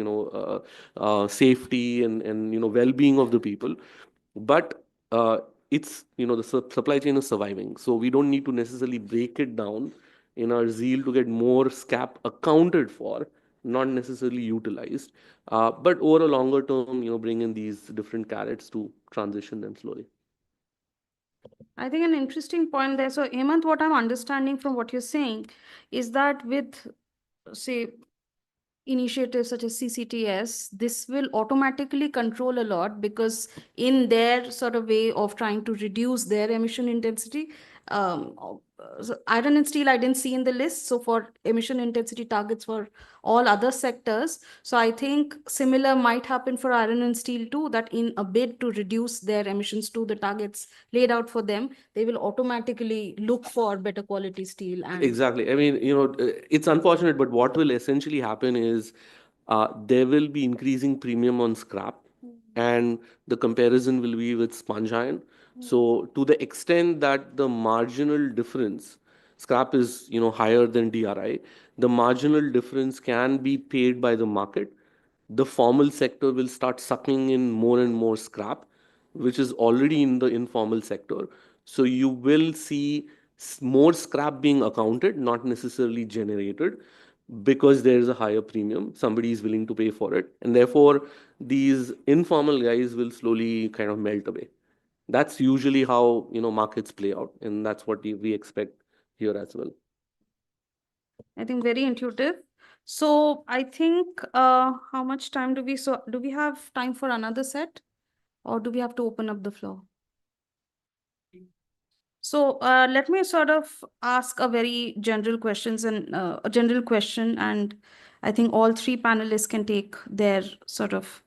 safety and well-being of the people. But it's the supply chain is surviving, so we don't need to necessarily break it down in our zeal to get more scap accounted for, not necessarily utilized. But over a longer term, bring in these different carrots to transition them slowly. I think an interesting point there. So, Hemant, what I'm understanding from what you're saying is that with, say, initiatives such as CCTS, this will automatically control a lot, because in their sort of way of trying to reduce their emission intensity, so iron and steel I didn't see in the list. So for emission intensity targets for all other sectors, so I think similar might happen for iron and steel too, that in a bid to reduce their emissions to the targets laid out for them, they will automatically look for better quality steel. And Exactly. I mean, it's unfortunate, but what will essentially happen is there will be increasing premium on scrap, and the comparison will be with sponge iron. So, to the extent that the marginal difference, scrap is higher than DRI, the marginal difference can be paid by the market. The formal sector will start sucking in more and more scrap, which is already in the informal sector. So you will see more scrap being accounted, not necessarily generated, because there is a higher premium. Somebody is willing to pay for it. And therefore, these informal guys will slowly kind of melt away. That's usually how markets play out. And that's what we expect here as well. I think very intuitive. So I think how much time do we, so do we have time for another set, or do we have to open up the floor? So let me sort of ask a very general questions and a general question, and I think all three panelists can take their sort of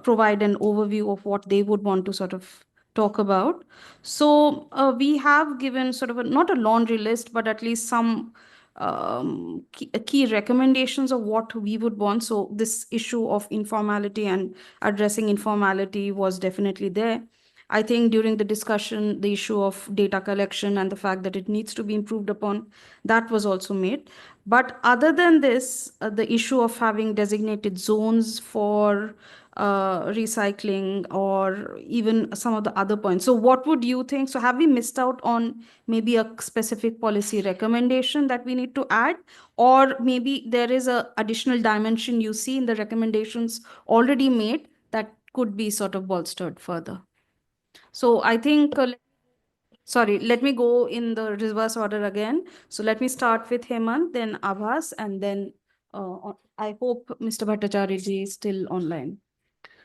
provide an overview of what they would want to sort of talk about. So we have given sort of not a laundry list, but at least some key recommendations of what we would want. So this issue of informality and addressing informality was definitely there. I think during the discussion, the issue of data collection and the fact that it needs to be improved upon, that was also made. But other than this, the issue of having designated zones for recycling, or even some of the other points. So what would you think? So have we missed out on maybe a specific policy recommendation that we need to add? Or maybe there is a additional dimension you see in the recommendations already made that could be sort of bolstered further? So I think, sorry, let me go in the reverse order again. So let me start with Hemant, then Abhas, and then I hope Mr. Bhattacharya ji is still online.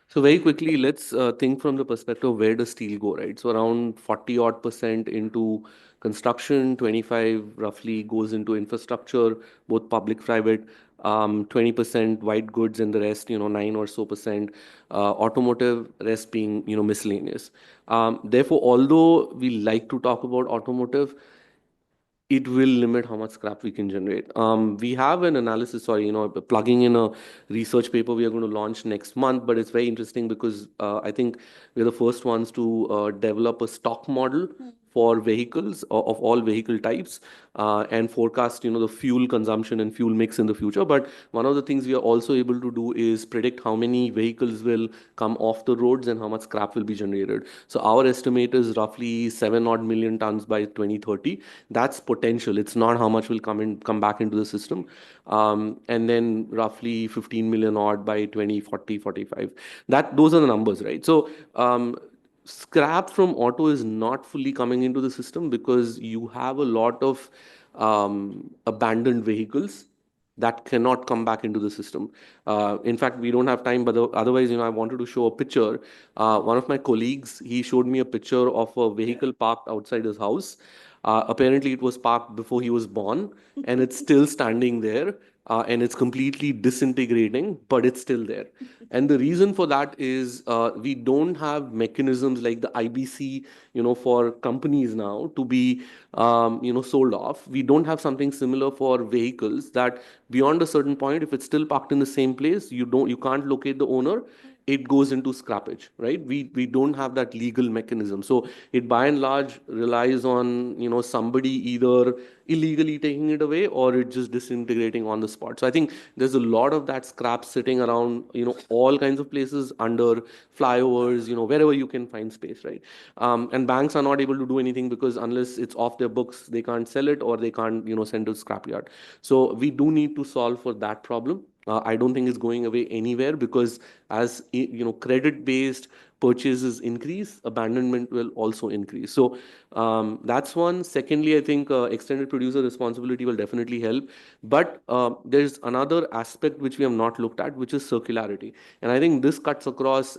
So very quickly, let's think from the perspective of where does steel go, right? So around 40 odd percent into construction, 25 roughly goes into infrastructure, both public, private, 20% white goods, and the rest, 9 or so percent automotive, rest being, miscellaneous. Therefore, although we like to talk about automotive, it will limit how much scrap we can generate. We have an analysis, sorry, plugging in a research paper we are going to launch next month, but it's very interesting because I think we're the first ones to develop a stock model for vehicles of all vehicle types and forecast, the fuel consumption and fuel mix in the future. But one of the things we are also able to do is predict how many vehicles will come off the roads and how much scrap will be generated. So our estimate is roughly 7 odd million tons by 2030. That's potential. It's not how much will come back into the system. And then roughly 15 million odd by 2040, 45. Those are the numbers, right? So scrap from auto is not fully coming into the system because you have a lot of abandoned vehicles that cannot come back into the system. In fact, we don't have time, but otherwise, I wanted to show a picture. One of my colleagues, he showed me a picture of a vehicle parked outside his house. Apparently, it was parked before he was born, and it's still standing there, and it's completely disintegrating, but it's still there. And the reason for that is we don't have mechanisms like the IBC, for companies now to be, sold off. We don't have something similar for vehicles that beyond a certain point, if it's still parked in the same place, you can't locate the owner. It goes into scrappage, right? We don't have that legal mechanism. So it by and large relies on, somebody either illegally taking it away or it just disintegrating on the spot. So I think there's a lot of that scrap sitting around, all kinds of places under flyovers, wherever you can find space, right? And banks are not able to do anything because unless it's off their books, they can't sell it or they can't, send to scrapyard. So we do need to solve for that problem. I don't think it's going away anywhere because as credit based purchases increase, abandonment will also increase. So that's one. Secondly, I think extended producer responsibility will definitely help. But there's another aspect which we have not looked at, which is circularity. And I think this cuts across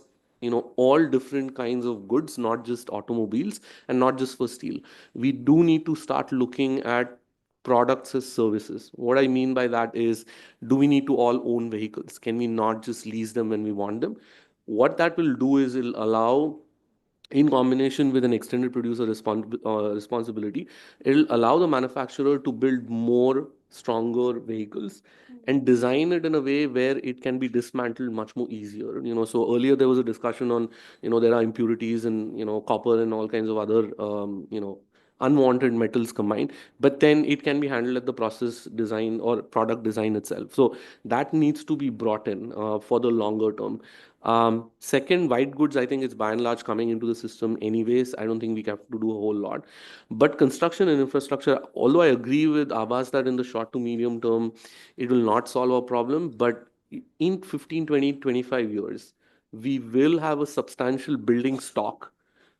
all different kinds of goods, not just automobiles and not just for steel. We do need to start looking at products as services. What I mean by that is, do we need to all own vehicles? Can we not just lease them when we want them? What that will do is it'll allow, in combination with an extended producer responsibility, it'll allow the manufacturer to build more stronger vehicles and design it in a way where it can be dismantled much more easier. So earlier there was a discussion on, there are impurities in, copper and all kinds of other, unwanted metals combined, but then it can be handled at the process design or product design itself. So that needs to be brought in for the longer term. Second, white goods, I think it's by and large coming into the system anyways. I don't think we have to do a whole lot. But construction and infrastructure, although I agree with Abbas that in the short to medium term, it will not solve our problem, but in 15, 20, 25 years, we will have a substantial building stock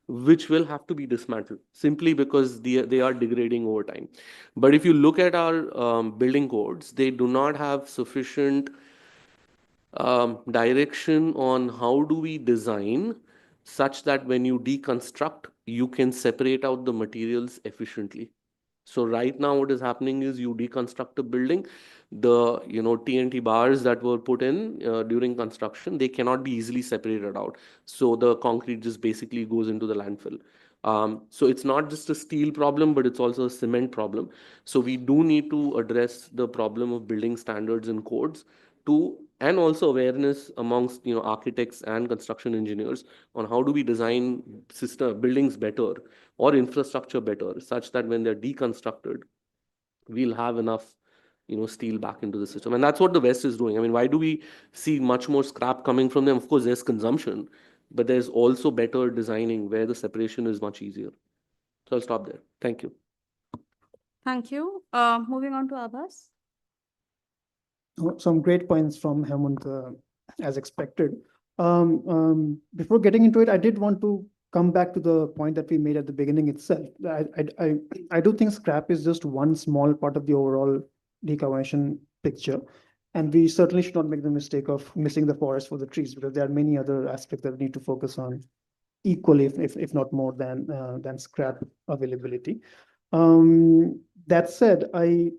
which will have to be dismantled simply because they are degrading over time. But if you look at our building codes, they do not have sufficient direction on how do we design such that when you deconstruct, you can separate out the materials efficiently. So right now, what is happening is you deconstruct a building, the TNT bars that were put in during construction, they cannot be easily separated out. So the concrete just basically goes into the landfill. So it's not just a steel problem, but it's also a cement problem. So we do need to address the problem of building standards and codes to, and also awareness amongst architects and construction engineers on how do we design system buildings better or infrastructure better, such that when they're deconstructed, we'll have enough steel back into the system. And that's what the West is doing. I mean, why do we see much more scrap coming from them? Of course, there's consumption, but there's also better designing where the separation is much easier. So I'll stop there. Thank you. Thank you. Moving on to Abbas. Some great points from Hemant, as expected. Before getting into it, I did want to come back to the point that we made at the beginning itself. I do think scrap is just one small part of the overall decarbonization picture. And we certainly should not make the mistake of missing the forest for the trees, because there are many other aspects that we need to focus on equally, if not more than scrap availability. That said, I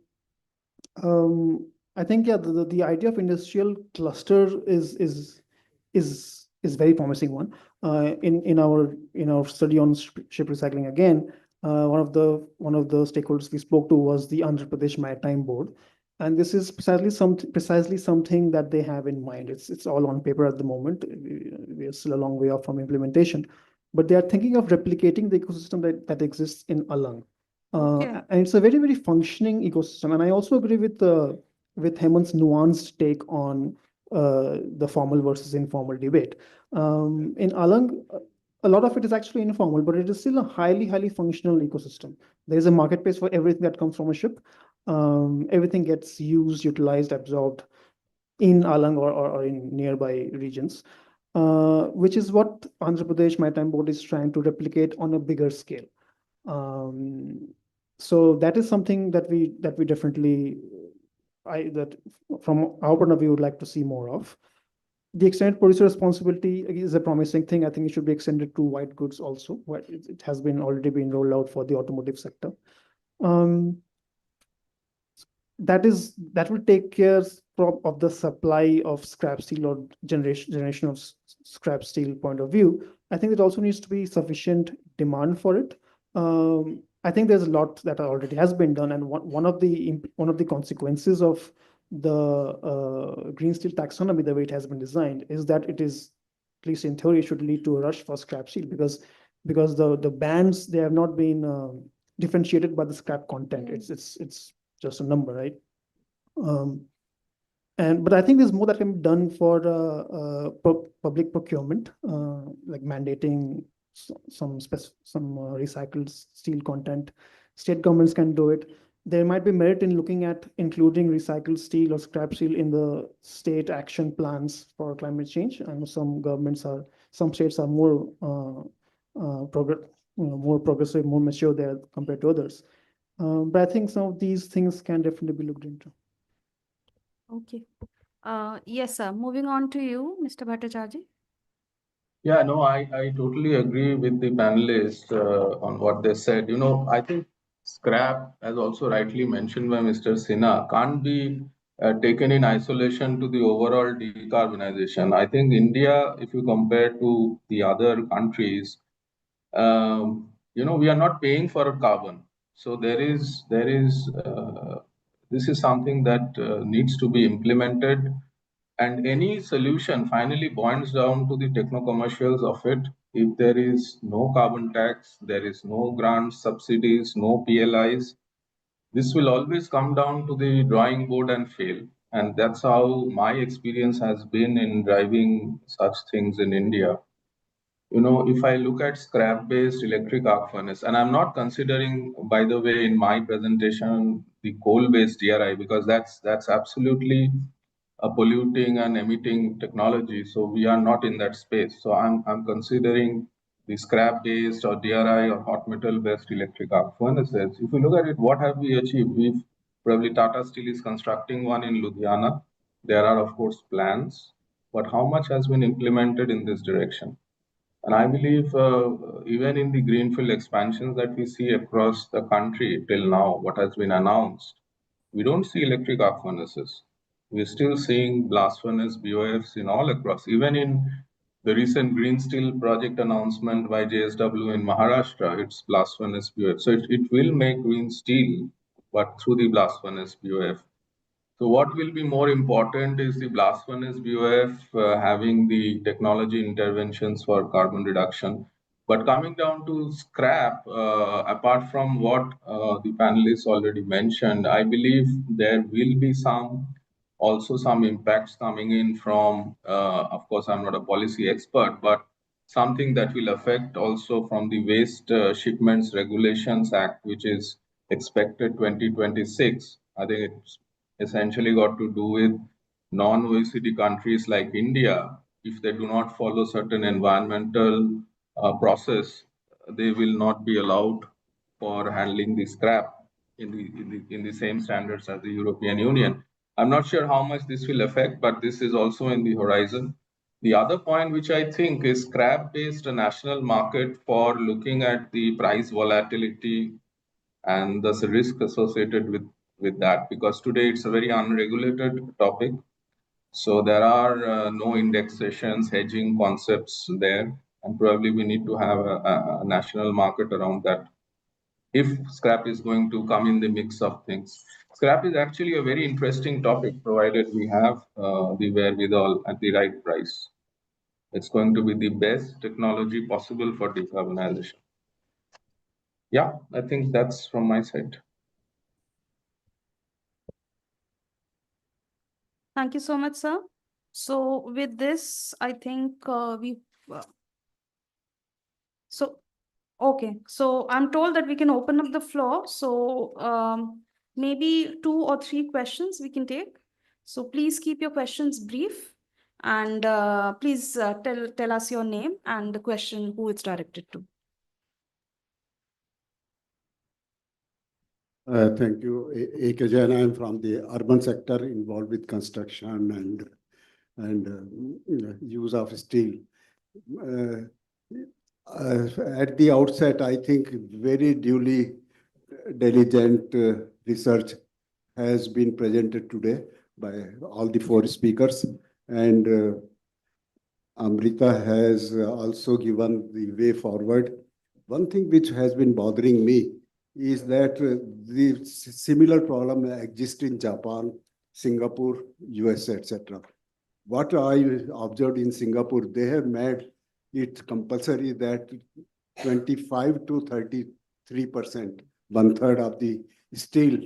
think, yeah, the idea of industrial cluster is very promising one. In our study on ship recycling, again, one of the stakeholders we spoke to was the Andhra Pradesh Maritime Board, and this is precisely something that they have in mind. It's all on paper at the moment. We are still a long way off from implementation, but they are thinking of replicating the ecosystem that exists in Alang. Okay. And it's a very, very functioning ecosystem. And I also agree with Hemant's nuanced take on the formal versus informal debate. In Alang, a lot of it is actually informal, but it is still a highly, highly functional ecosystem. There is a marketplace for everything that comes from a ship. Everything gets used, utilized, absorbed in Alang or in nearby regions, which is what Andhra Pradesh Maritime Board is trying to replicate on a bigger scale. Um, so that is something that we definitely, that from our point of view, would like to see more of. The extended producer responsibility is a promising thing. I think it should be extended to white goods also. It has been already been rolled out for the automotive sector. Um, that will take care of the supply of scrap steel, or generation of scrap steel point of view. I think there also needs to be sufficient demand for it. I think there's a lot that already has been done, and one of the consequences of the green steel taxonomy, the way it has been designed, is that it is, at least in theory, should lead to a rush for scrap steel, because the bands, they have not been differentiated by the scrap content. It's just a number, right? Um, but I think there's more that can be done for public procurement, like mandating some recycled steel content. State governments can do it. There might be merit in looking at including recycled steel or scrap steel in the state action plans for climate change. I know some states are more progressive, more mature there compared to others. But I think some of these things can definitely be looked into. Okay. Yes, sir. Moving on to you, Mr. Bhattacharjee. Yeah, no, I totally agree with the panelists on what they said. I think scrap, as also rightly mentioned by Mr. Sinha, can't be taken in isolation to the overall decarbonization. I think India, if you compare to the other countries, we are not paying for carbon. So this is something that needs to be implemented, and any solution finally boils down to the techno-commercials of it. If there is no carbon tax, there is no grants, subsidies, no PLIs, this will always come down to the drawing board and fail. And that's how my experience has been in driving such things in India. If I look at scrap-based electric arc furnace, and I'm not considering, by the way, in my presentation, the coal-based DRI, because that's absolutely a polluting and emitting technology. So we are not in that space. So I'm considering the scrap-based or DRI or hot metal-based electric arc furnaces. If you look at it, what have we achieved? We've probably Tata Steel is constructing one in Ludhiana. There are, of course, plans, but how much has been implemented in this direction? And I believe even in the greenfield expansions that we see across the country till now, what has been announced, we don't see electric arc furnaces. We're still seeing blast furnace BOFs in all across. Even in the recent green steel project announcement by JSW in Maharashtra, it's blast furnace BOF. So it will make green steel, but through the blast furnace BOF. So what will be more important is the blast furnace BOF having the technology interventions for carbon reduction. But coming down to scrap, apart from what the panelists already mentioned, I believe there will be some impacts coming in from, of course, I'm not a policy expert, but something that will affect also from the Waste Shipments Regulations Act, which is expected 2026. I think it's essentially got to do with non-OECD countries like India. If they do not follow certain environmental process, they will not be allowed for handling the scrap in the same standards as the European Union. I'm not sure how much this will affect, but this is also in the horizon. The other point, which I think is scrap-based national market for looking at the price volatility and the risk associated with that, because today it's a very unregulated topic. So there are no indexations, hedging concepts there, and probably we need to have a national market around that if scrap is going to come in the mix of things. Scrap is actually a very interesting topic, provided we have the wherewithal at the right price. It's going to be the best technology possible for decarbonization. Yeah, I think that's from my side. Thank you so much, sir. So with this, I think uh, so okay. So I'm told that we can open up the floor. So maybe 2 or 3 questions we can take. So please keep your questions brief, and please tell us your name and the question who it's directed to. Thank you. A.K. Jain, I'm from the urban sector involved with construction and use of steel. Uh, at the outset, I think very duly diligent research has been presented today by all the 4 speakers, and Amrita has also given the way forward. One thing which has been bothering me is that the similar problem exists in Japan, Singapore, US, etc. What I observed in Singapore, they have made it compulsory that 25 to 33%, 1/3 of the steel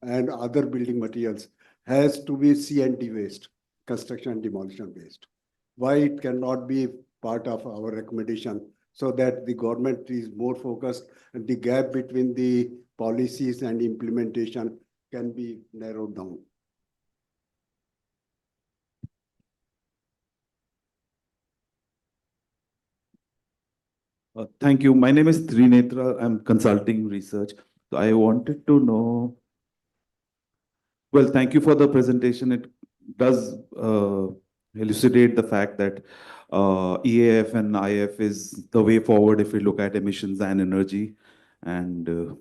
and other building materials has to be C&D waste, construction and demolition waste. Why it cannot be part of our recommendation so that the government is more focused and the gap between the policies and implementation can be narrowed down. Thank you. My name is Trinetra. I'm consulting research. So I wanted to know, well, thank you for the presentation. It does elucidate the fact that EAF and IF is the way forward if we look at emissions and energy. And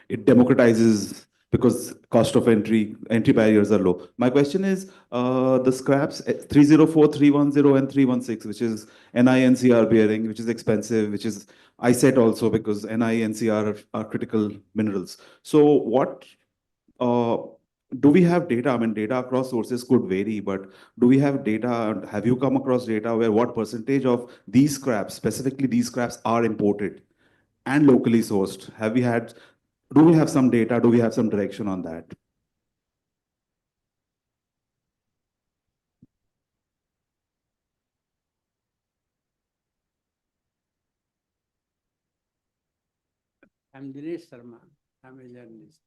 it democratizes because cost of entry barriers are low. My question is the scraps 304, 310, and 316, which is NI/NCR bearing, which is expensive, which is ISET also because NI/NCR are critical minerals. So what do we have data? I mean, data across sources could vary, but do we have data? Have you come across data where what percentage of these scraps, specifically these scraps, are imported and locally sourced? Do we have some data? Do we have some direction on that? I'm Dinesh Sharma. I'm a journalist.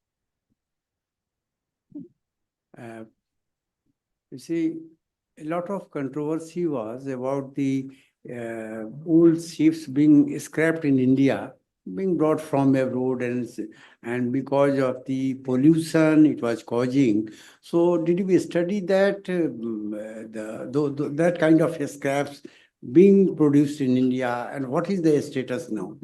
You see, a lot of controversy was about the old ships being scrapped in India, being brought from abroad, and because of the pollution it was causing. So, did we study that that kind of scraps being produced in India, and what is the status now?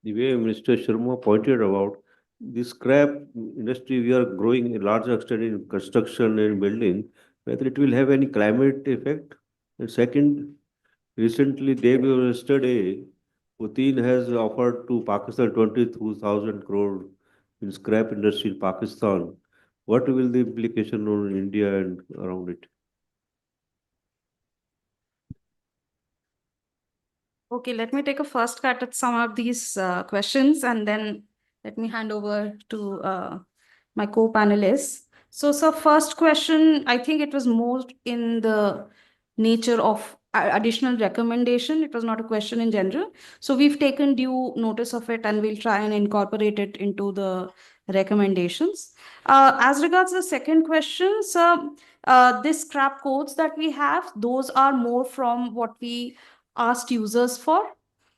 The way Mr. Sharma pointed out, the scrap industry, we are growing a large extent in construction and building, whether it will have any climate effect. And second, recently, day before yesterday, Putin has offered to Pakistan 22,000 crore in scrap industry in Pakistan. What will the implication on India and around it? Okay, let me take a first cut at some of these questions, and then let me hand over to my co-panelists. So first question, I think it was more in the nature of additional recommendation. It was not a question in general. So we've taken due notice of it, and we'll try and incorporate it into the recommendations. As regards the second question, so these scrap codes that we have, those are more from what we asked users for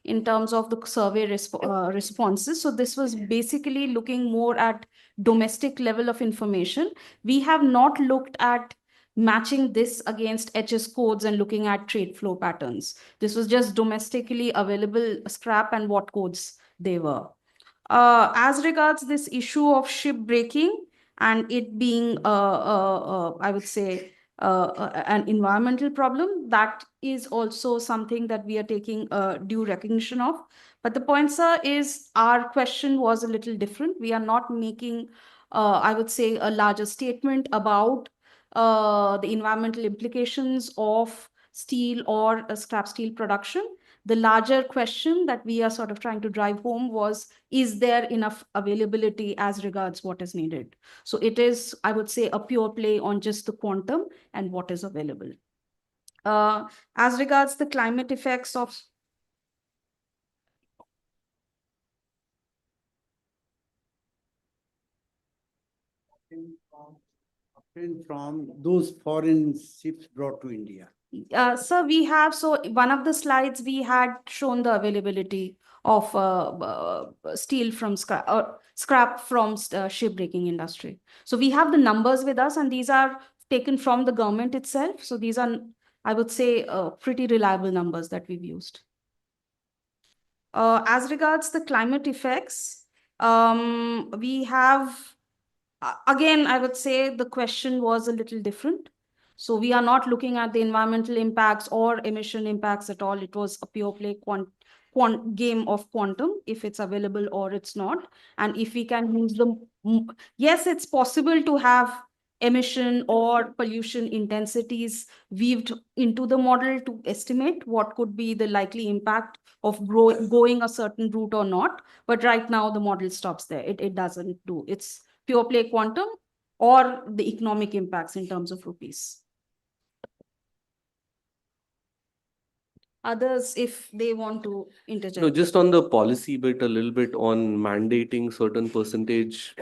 in terms of the survey responses. So this was basically looking more at domestic level of information. We have not looked at matching this against HS codes and looking at trade flow patterns. This was just domestically available scrap and what codes they were. As regards this issue of ship breaking and it being, I would say, an environmental problem, that is also something that we are taking due recognition of. But the point, sir, is our question was a little different. We are not making, I would say, a larger statement about the environmental implications of steel or scrap steel production. The larger question that we are sort of trying to drive home was, is there enough availability as regards what is needed? So it is, I would say, a pure play on just the quantum and what is available. As regards the climate effects of from those foreign ships brought to India. So we have, so one of the slides we had shown the availability of steel from scrap from shipbreaking industry. So we have the numbers with us, and these are taken from the government itself. So these are, I would say, pretty reliable numbers that we've used. As regards the climate effects, we have, again, I would say the question was a little different. So we are not looking at the environmental impacts or emission impacts at all. It was a pure play game of quantum, if it's available or it's not. And if we can use them, yes, it's possible to have emission or pollution intensities weaved into the model to estimate what could be the likely impact of going a certain route or not. But right now the model stops there. It doesn't do. It's pure play quantum or the economic impacts in terms of rupees. Others, if they want to interject. No, just on the policy bit, a little bit on mandating certain percentage,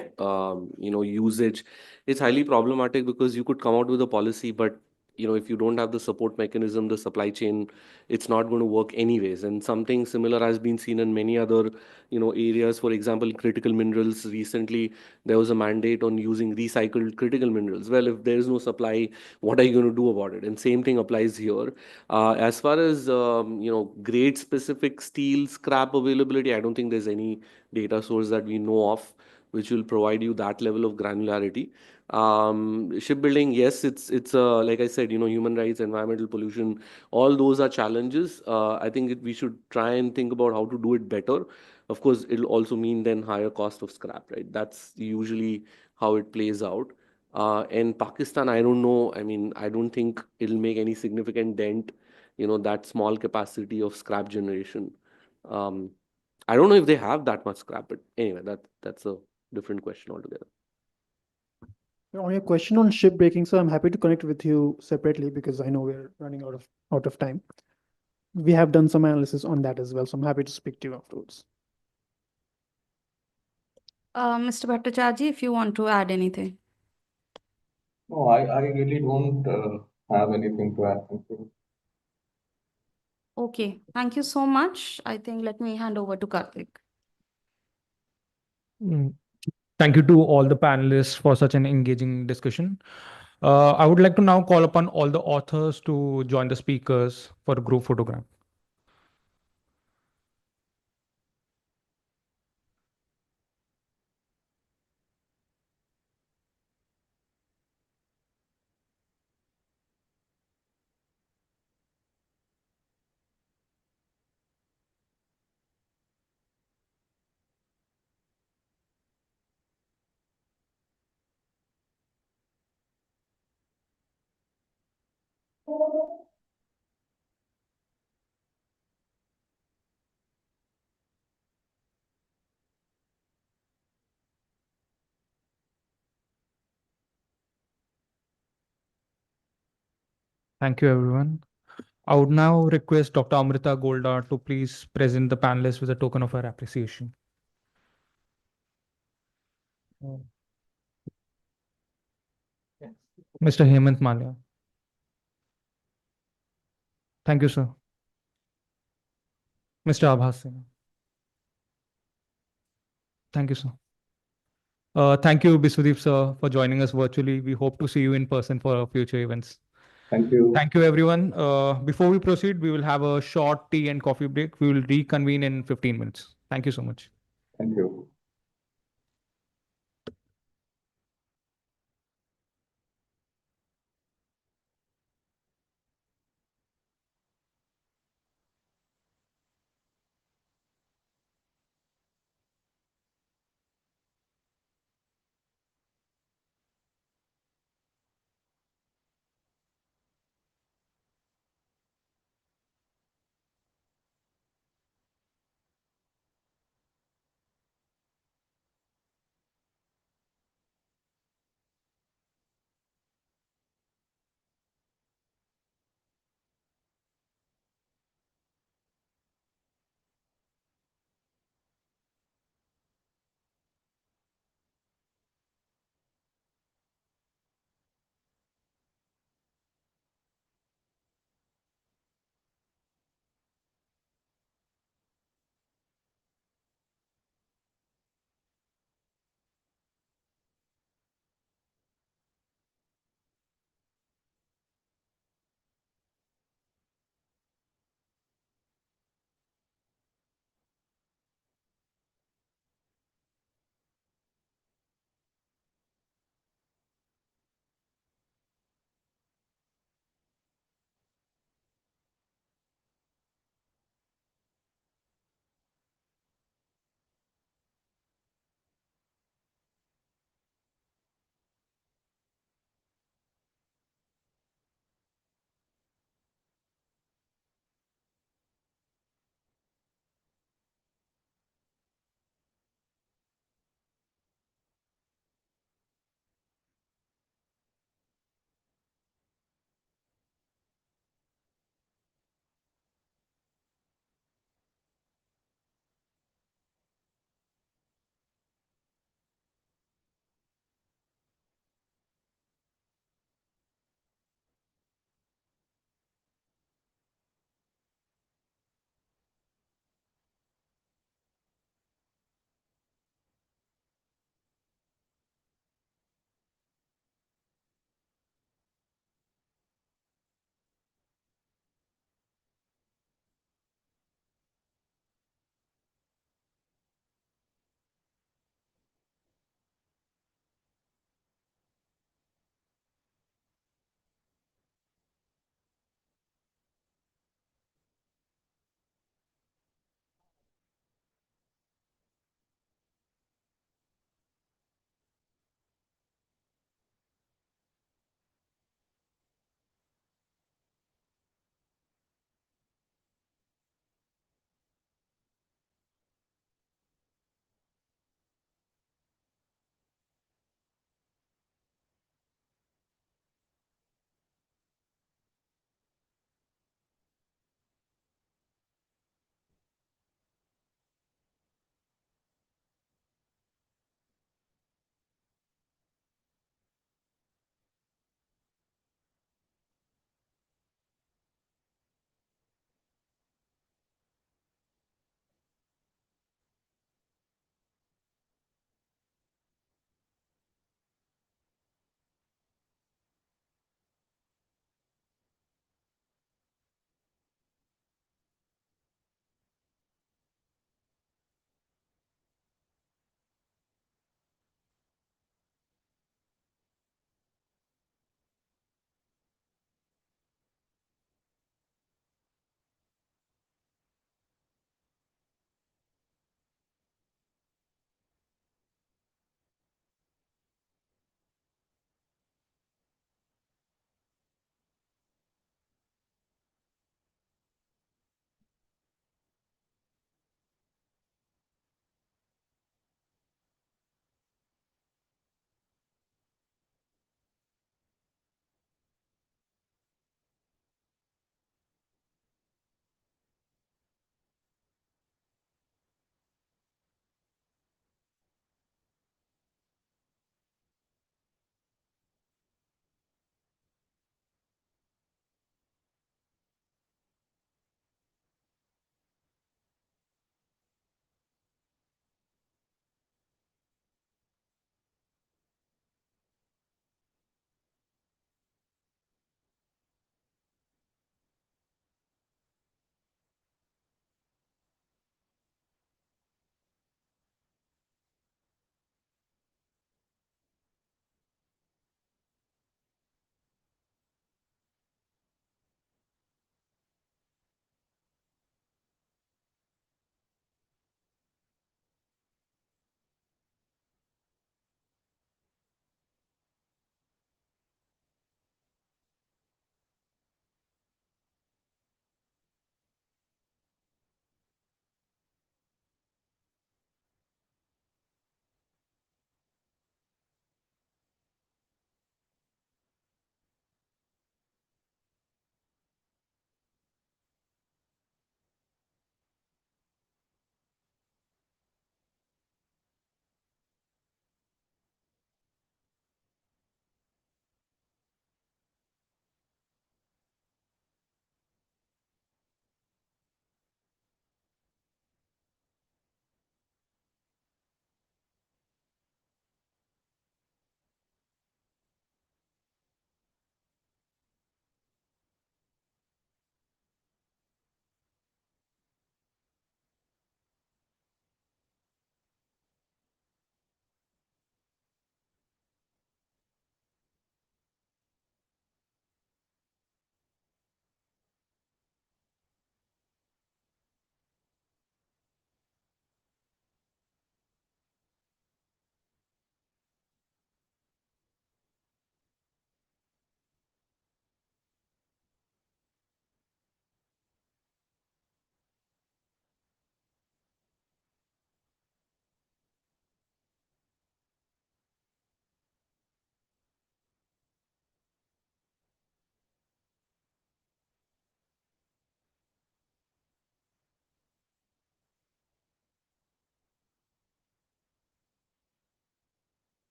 usage. It's highly problematic because you could come out with a policy, but if you don't have the support mechanism, the supply chain, it's not going to work anyways. And something similar has been seen in many other, areas. For example, critical minerals. Recently, there was a mandate on using recycled critical minerals. Well, if there is no supply, what are you going to do about it? And same thing applies here. As far as grade specific steel scrap availability, I don't think there's any data source that we know of which will provide you that level of granularity. Shipbuilding, yes, it's like I said, human rights, environmental pollution, all those are challenges. I think we should try and think about how to do it better. Of course, it'll also mean then higher cost of scrap, right? That's usually how it plays out. In Pakistan, I don't know. I mean, I don't think it'll make any significant dent, that small capacity of scrap generation. Um, I don't know if they have that much scrap, but anyway, that's a different question altogether. On your question on ship breaking, so I'm happy to connect with you separately because I know we're running out of time. We have done some analysis on that as well, so I'm happy to speak to you afterwards. Mr. Bhattacharjee, if you want to add anything. No, I really don't have anything to add. Thank you. Okay, thank you so much. I think let me hand over to Karthik. Thank you to all the panelists for such an engaging discussion. I would like to now call upon all the authors to join the speakers for a group photograph. Thank you, everyone. I would now request Dr. Amrita Goldar to please present the panelists with a token of her appreciation. Mr. Hemant Malia. Thank you, sir. Mr. Abhas Singh. Thank you, sir. Thank you, Biswadeep, sir, for joining us virtually. We hope to see you in person for our future events. Thank you. Thank you, everyone. Before we proceed, we will have a short tea and coffee break. We will reconvene in 15 minutes. Thank you so much. Thank you.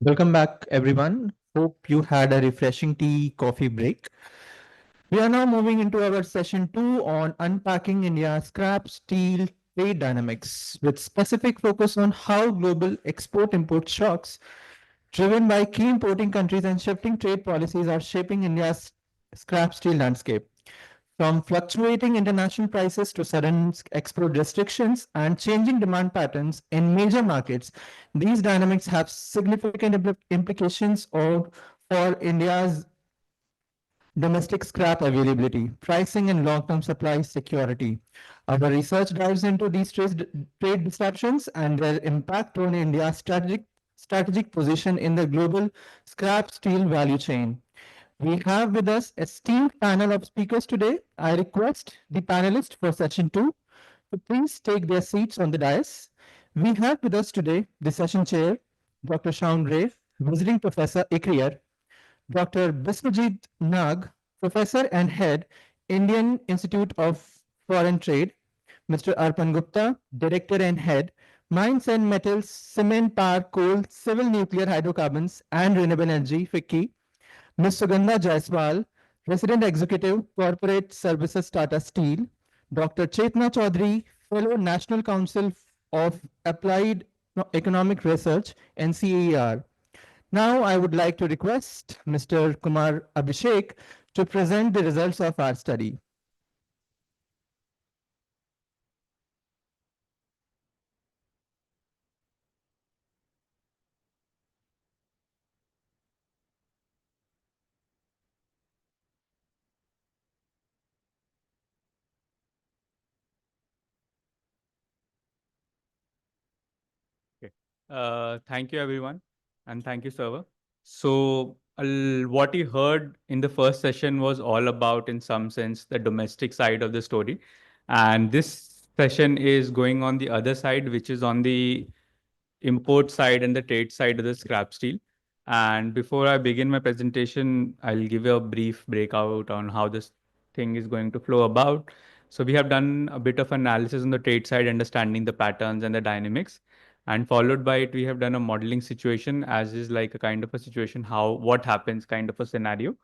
Welcome back, everyone. Hope you had a refreshing tea coffee break. We are now moving into our session two on unpacking India's scrap steel trade dynamics, with specific focus on how global export import shocks driven by key importing countries and shifting trade policies are shaping India's scrap steel landscape. From fluctuating international prices to sudden export restrictions and changing demand patterns in major markets, these dynamics have significant implications for India's domestic scrap availability, pricing, and long-term supply security. Our research dives into these trade disruptions and their impact on India's strategic position in the global scrap steel value chain. We have with us a esteemed panel of speakers today. I request the panelists for session two to please take their seats on the dais. We have with us today the session chair, Dr. Shaun Ray, visiting professor ICRIER, Dr. Biswajit Nag, Professor and Head, Indian Institute of Foreign Trade, Mr. Arpan Gupta, Director and Head, Mines and Metals, Cement, Power, Coal, Civil Nuclear Hydrocarbons and Renewable Energy, FICCI, Ms. Sugandha Jaiswal, Resident Executive, Corporate Services, Tata Steel, Dr. Chetna Chaudhary, Fellow National Council of Applied Economic Research, NCER. Now, I would like to request Mr. Kumar Abhishek to present the results of our study. Okay. Thank you, everyone, and thank you, server. So, what you heard in the first session was all about, in some sense, the domestic side of the story. And this session is going on the other side, which is on the import side and the trade side of the scrap steel. And before I begin my presentation, I'll give you a brief breakout on how this thing is going to flow about. So we have done a bit of analysis on the trade side, understanding the patterns and the dynamics. And followed by it, we have done a modeling situation, as is like a kind of a situation, how what happens kind of a scenario.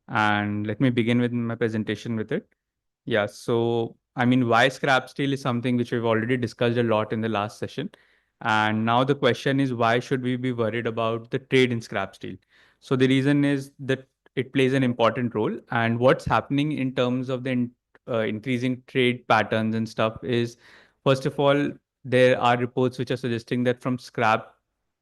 And let me begin with my presentation with it. Yeah, so I mean, why scrap steel is something which we've already discussed a lot in the last session. And now the question is, why should we be worried about the trade in scrap steel? So the reason is that it plays an important role. And what's happening in terms of the increasing trade patterns and stuff is, first of all, there are reports which are suggesting that from scrap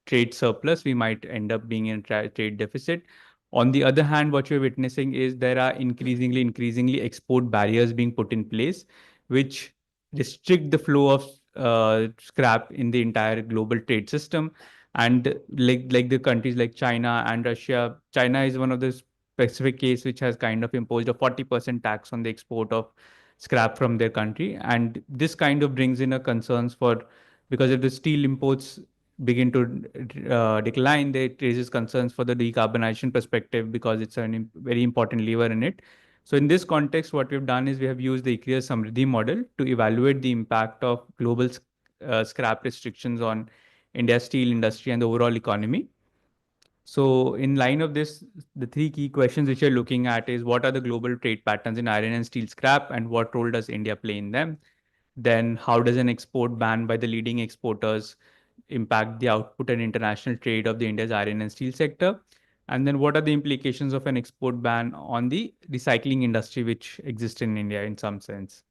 trade surplus, we might end up being in trade deficit. On the other hand, what you're witnessing is there are increasingly export barriers being put in place, which restrict the flow of scrap in the entire global trade system. And like the countries like China and Russia, China is one of the specific case which has kind of imposed a 40% tax on the export of scrap from their country. And this kind of brings in a concerns for, because if the steel imports begin to decline, they raises concerns for the decarbonization perspective, because it's a very important lever in it. So in this context, what we've done is we have used the ICRIER Samriddhi model to evaluate the impact of global scrap restrictions on India's steel industry and the overall economy. So in line of this, the three key questions which you're looking at is, what are the global trade patterns in iron and steel scrap, and what role does India play in them? Then how does an export ban by the leading exporters impact the output and international trade of the India's iron and steel sector? And then what are the implications of an export ban on the recycling industry which exists in India in some sense?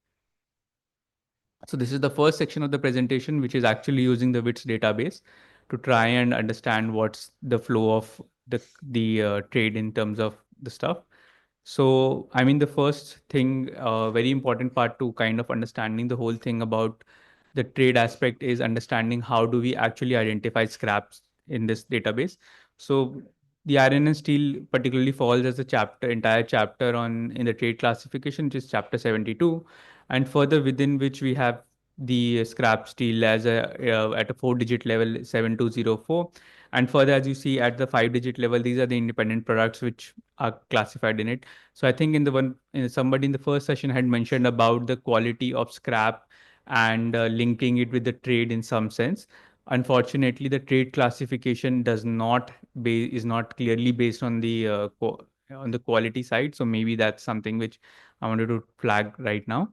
So this is the first section of the presentation, which is actually using the WITS database to try and understand what's the flow of the trade in terms of the stuff. So, I mean, the first thing, very important part to kind of understanding the whole thing about the trade aspect is understanding how do we actually identify scraps in this database. So, the iron and steel particularly falls as a chapter, entire chapter on in the trade classification, which is chapter 72, and further within which we have the scrap steel as a at a 4-digit level 7204, and further as you see at the 5-digit level, these are the independent products which are classified in it. So I think in the one somebody in the first session had mentioned about the quality of scrap and linking it with the trade in some sense. Unfortunately, the trade classification is not clearly based on the quality side. So maybe that's something which I wanted to flag right now.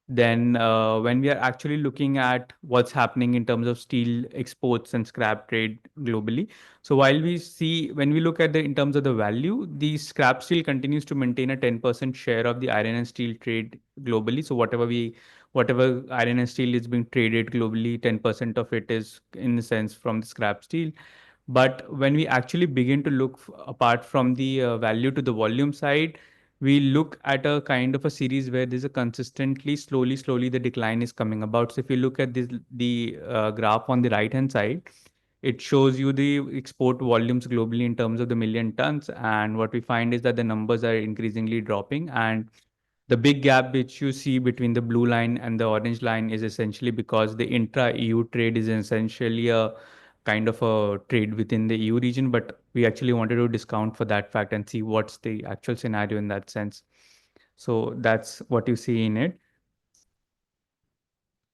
Then, when we are actually looking at what's happening in terms of steel exports and scrap trade globally, so when we look at the in terms of the value, the scrap steel continues to maintain a 10% share of the iron and steel trade globally. So whatever iron and steel is being traded globally, 10% of it is in a sense from the scrap steel. But when we actually begin to look apart from the value to the volume side, we look at a kind of a series where there's a consistently, slowly, the decline is coming about. So if you look at the graph on the right hand side, it shows you the export volumes globally in terms of the million tons. And what we find is that the numbers are increasingly dropping. And the big gap which you see between the blue line and the orange line is essentially because the intra-EU trade is essentially a kind of a trade within the EU region, but we actually wanted to discount for that fact and see what's the actual scenario in that sense. So that's what you see in it.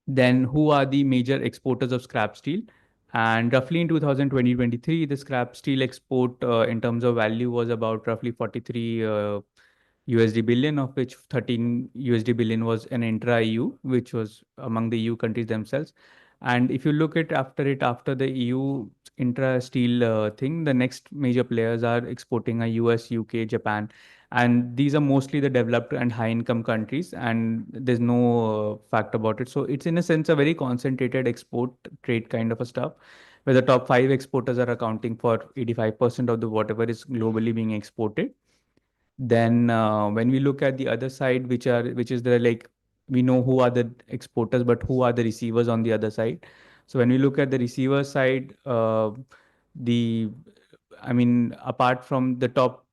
Then who are the major exporters of scrap steel? And roughly in 2020-23, the scrap steel export in terms of value was about roughly 43 USD billion, of which 13 USD billion was an intra-EU, which was among the EU countries themselves. And if you look at after the EU intra-steel thing, the next major players are exporting a US, UK, Japan, and these are mostly the developed and high-income countries, and there's no fact about it. So it's in a sense a very concentrated export trade kind of a stuff, where the top five exporters are accounting for 85% of the whatever is globally being exported. Then when we look at the other side, which is the like we know who are the exporters, but who are the receivers on the other side. So when we look at the receiver side, the I mean, apart from the top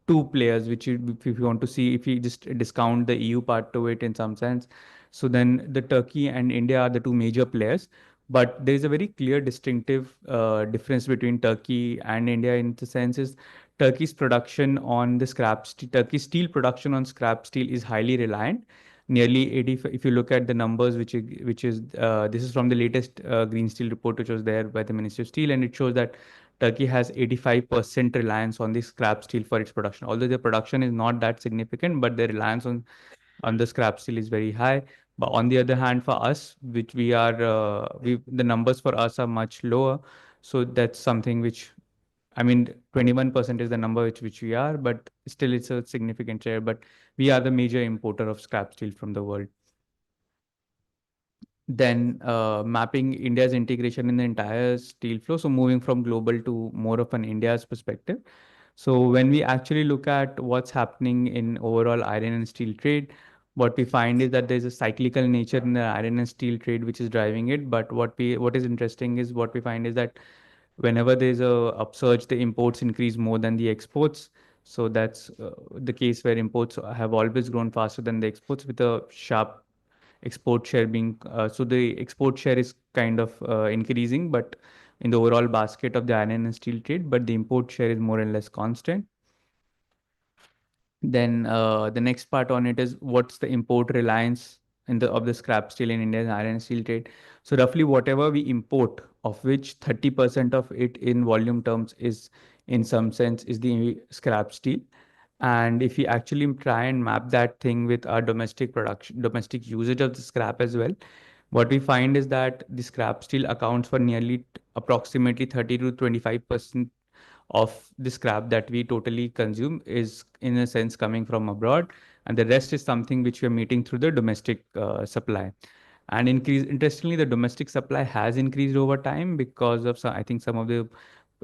two players, if you want to see, if you just discount the EU part to it in some sense, so then the Turkey and India are the two major players. But there is a very clear distinctive difference between Turkey and India in the sense is Turkey's steel production on scrap steel is highly reliant. Nearly 80, if you look at the numbers, this is from the latest green steel report, which was there by the Ministry of Steel, and it shows that Turkey has 85% reliance on the scrap steel for its production. Although their production is not that significant, but their reliance on the scrap steel is very high. But on the other hand, for us, which we are, the numbers for us are much lower. So that's something which, I mean, 21% is the number which we are, but still it's a significant share. But we are the major importer of scrap steel from the world. Then mapping India's integration in the entire steel flow. So moving from global to more of an India's perspective. So when we actually look at what's happening in overall iron and steel trade, what we find is that there's a cyclical nature in the iron and steel trade which is driving it. But what is interesting is what we find is that whenever there's a upsurge, the imports increase more than the exports. So that's the case where imports have always grown faster than the exports, with a sharp export share being so the export share is kind of increasing, but in the overall basket of the iron and steel trade, but the import share is more or less constant. Then the next part on it is what's the import reliance of the scrap steel in India's iron and steel trade. So roughly whatever we import, of which 30% of it in volume terms is in some sense is the scrap steel. And if we actually try and map that thing with our domestic usage of the scrap as well, what we find is that the scrap steel accounts for nearly approximately 30 to 25% of the scrap that we totally consume is in a sense coming from abroad, and the rest is something which we are meeting through the domestic supply. And interestingly, the domestic supply has increased over time because of I think some of the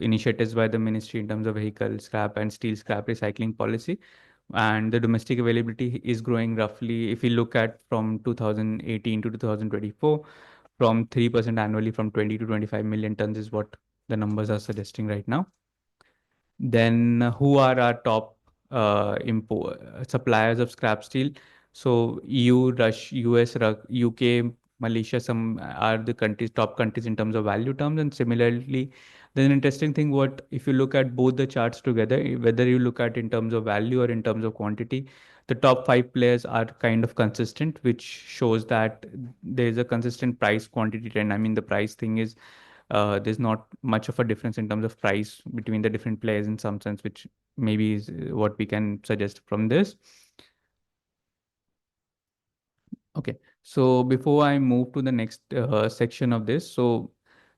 initiatives by the ministry in terms of vehicle scrap and steel scrap recycling policy. And the domestic availability is growing roughly, if we look at from 2018 to 2024, from 3% annually, from 20 to 25 million tons is what the numbers are suggesting right now. Then who are our top suppliers of scrap steel? So EU, Russia, US, UK, Malaysia, some are the top countries in terms of value terms. And similarly, there's an interesting thing, what if you look at both the charts together, whether you look at in terms of value or in terms of quantity, the top five players are kind of consistent, which shows that there is a consistent price quantity trend. I mean, the price thing is there's not much of a difference in terms of price between the different players in some sense, which maybe is what we can suggest from this. Okay, so before I move to the next section of this, so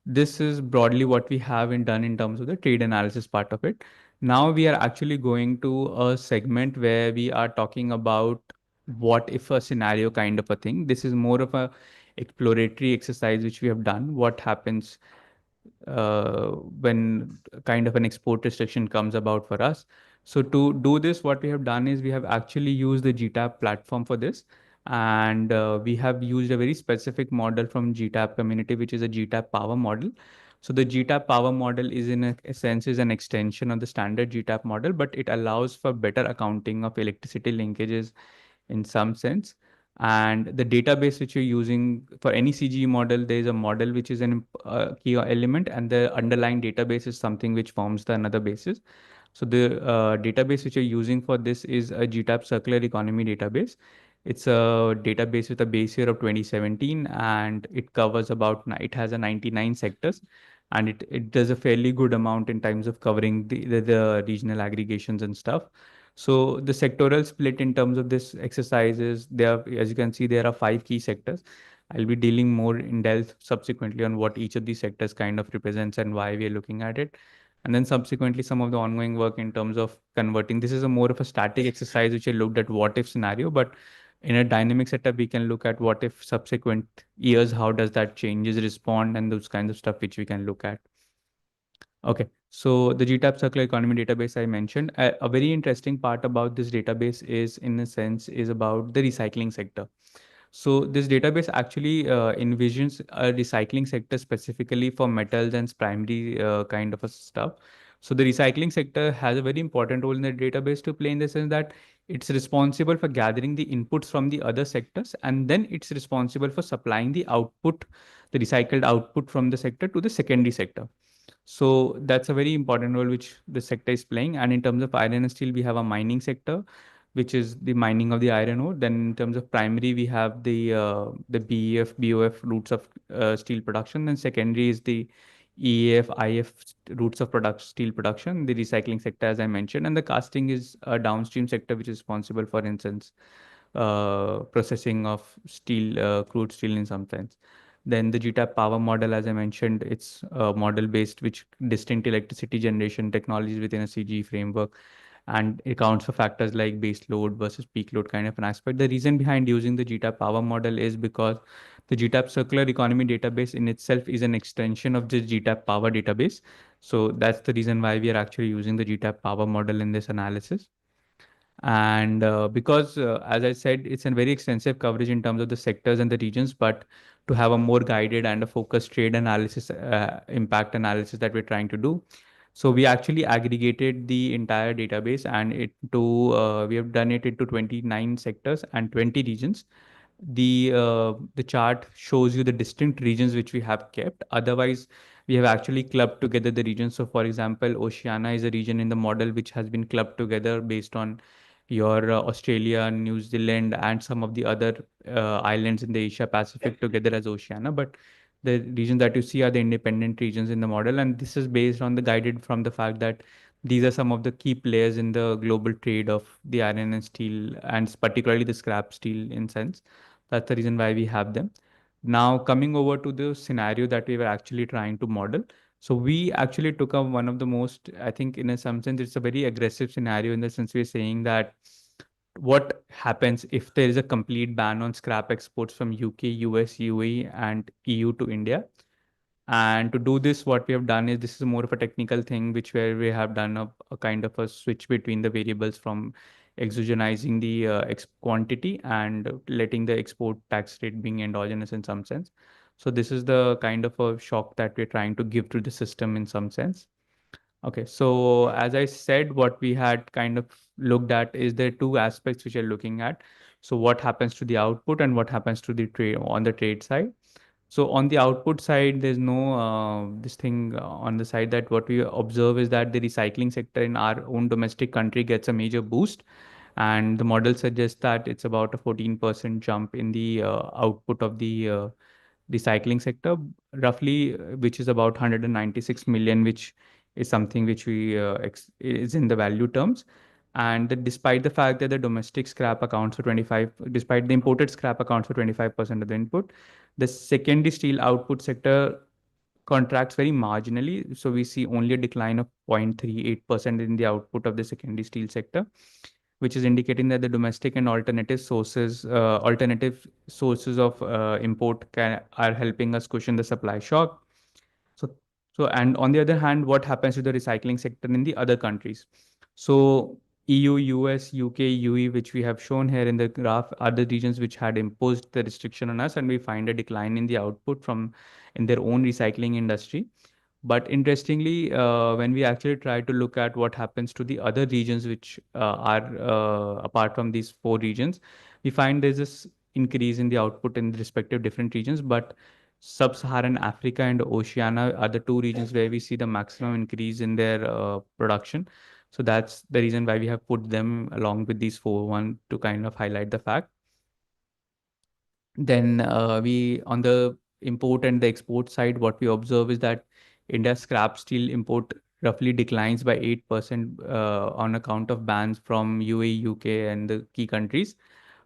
this is broadly what we have done in terms of the trade analysis part of it. Now we are actually going to a segment where we are talking about what if a scenario kind of a thing. This is more of a exploratory exercise which we have done. What happens when kind of an export restriction comes about for us. So to do this, what we have done is we have actually used the GTAP platform for this. And we have used a very specific model from GTAP community, which is a GTAP power model. So the GTAP power model is in a sense is an extension of the standard GTAP model, but it allows for better accounting of electricity linkages in some sense. And the database which you're using for any CGE model, there is a model which is an key element, and the underlying database is something which forms the another basis. So the database which you're using for this is a GTAP circular economy database. It's a database with a base year of 2017, and it covers about, it has a 99 sectors, and it does a fairly good amount in terms of covering the regional aggregations and stuff. So the sectoral split in terms of this exercise is there, as you can see, there are 5 key sectors. I'll be dealing more in depth subsequently on what each of these sectors kind of represents and why we are looking at it. And then subsequently some of the ongoing work in terms of converting. This is a more of a static exercise which I looked at what if scenario, but in a dynamic setup, we can look at what if subsequent years, how does that changes respond, and those kinds of stuff which we can look at. Okay, so the GTAP Circular Economy database I mentioned, a very interesting part about this database is, in a sense, is about the recycling sector. So this database actually envisions a recycling sector specifically for metals and primary kind of a stuff. So the recycling sector has a very important role in the database to play, in the sense that it's responsible for gathering the inputs from the other sectors, and then it's responsible for supplying the output, the recycled output from the sector to the secondary sector. So that's a very important role which the sector is playing. And in terms of iron and steel, we have a mining sector, which is the mining of the iron ore. Then in terms of primary, we have the BEF, BOF routes of steel production. Then secondary is the EAF, IF routes of steel production, the recycling sector, as I mentioned. And the casting is a downstream sector, which is responsible, for instance, processing of steel, crude steel in some sense. Then the GTAP power model, as I mentioned, it's a model based which distinct electricity generation technologies within a CG framework, and it accounts for factors like base load versus peak load kind of an aspect. The reason behind using the GTAP power model is because the GTAP circular economy database in itself is an extension of the GTAP power database. So that's the reason why we are actually using the GTAP power model in this analysis. And because, as I said, it's a very extensive coverage in terms of the sectors and the regions, but to have a more guided and a focused trade analysis, impact analysis that we're trying to do. So we actually aggregated the entire database, and we have done it into 29 sectors and 20 regions. The chart shows you the distinct regions which we have kept. Otherwise, we have actually clubbed together the regions. So for example, Oceania is a region in the model which has been clubbed together based on your Australia, New Zealand, and some of the other islands in the Asia Pacific together as Oceania. But the regions that you see are the independent regions in the model, and this is based on the guided from the fact that these are some of the key players in the global trade of the iron and steel, and particularly the scrap steel in sense. That's the reason why we have them. Now coming over to the scenario that we were actually trying to model. So we actually took up one of the most, I think in some sense, it's a very aggressive scenario, in the sense we're saying that what happens if there is a complete ban on scrap exports from UK, US, UAE, and EU to India. And to do this, what we have done is, this is more of a technical thing, which where we have done a kind of a switch between the variables from exogenizing the quantity and letting the export tax rate being endogenous in some sense. So this is the kind of a shock that we're trying to give to the system in some sense. Okay, so as I said, what we had kind of looked at is there two aspects which are looking at. So what happens to the output and what happens to the trade on the trade side. So on the output side, there's no this thing on the side that what we observe is that the recycling sector in our own domestic country gets a major boost. And the model suggests that it's about a 14% jump in the output of the recycling sector, roughly, which is about 196 million, which is something which we is in the value terms. And despite the fact that the domestic scrap accounts for 25, despite the imported scrap accounts for 25% of the input, the secondary steel output sector contracts very marginally. So we see only a decline of 0.38% in the output of the secondary steel sector, which is indicating that the domestic and alternative sources of import are helping us cushion the supply shock. So, and on the other hand, what happens to the recycling sector in the other countries? So EU, US, UK, UE, which we have shown here in the graph, are the regions which had imposed the restriction on us, and we find a decline in the output from in their own recycling industry. But interestingly, when we actually try to look at what happens to the other regions which are apart from these four regions, we find there's this increase in the output in the respective different regions. But Sub-Saharan Africa and Oceania are the two regions where we see the maximum increase in their production. So that's the reason why we have put them along with these four one to kind of highlight the fact. Then we on the import and the export side, what we observe is that India's scrap steel import roughly declines by 8% on account of bans from UAE, UK, and the key countries.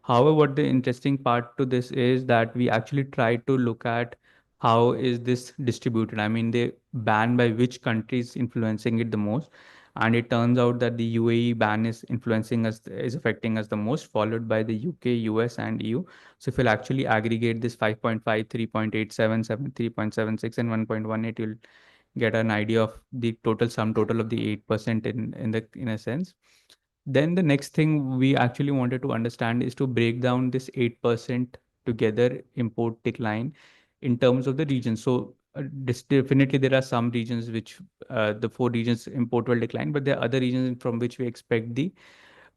However, what the interesting part to this is that we actually try to look at how is this distributed. I mean, the ban by which countries influencing it the most, and it turns out that the UAE ban is influencing us, is affecting us the most, followed by the UK, US, and EU. So if you'll actually aggregate this 5.5, 3.87, 3.76, and 1.18, you'll get an idea of the total sum total of the 8% in a sense. Then the next thing we actually wanted to understand is to break down this 8% together import decline in terms of the region. So definitely there are some regions which the four regions import will decline, but there are other regions from which we expect the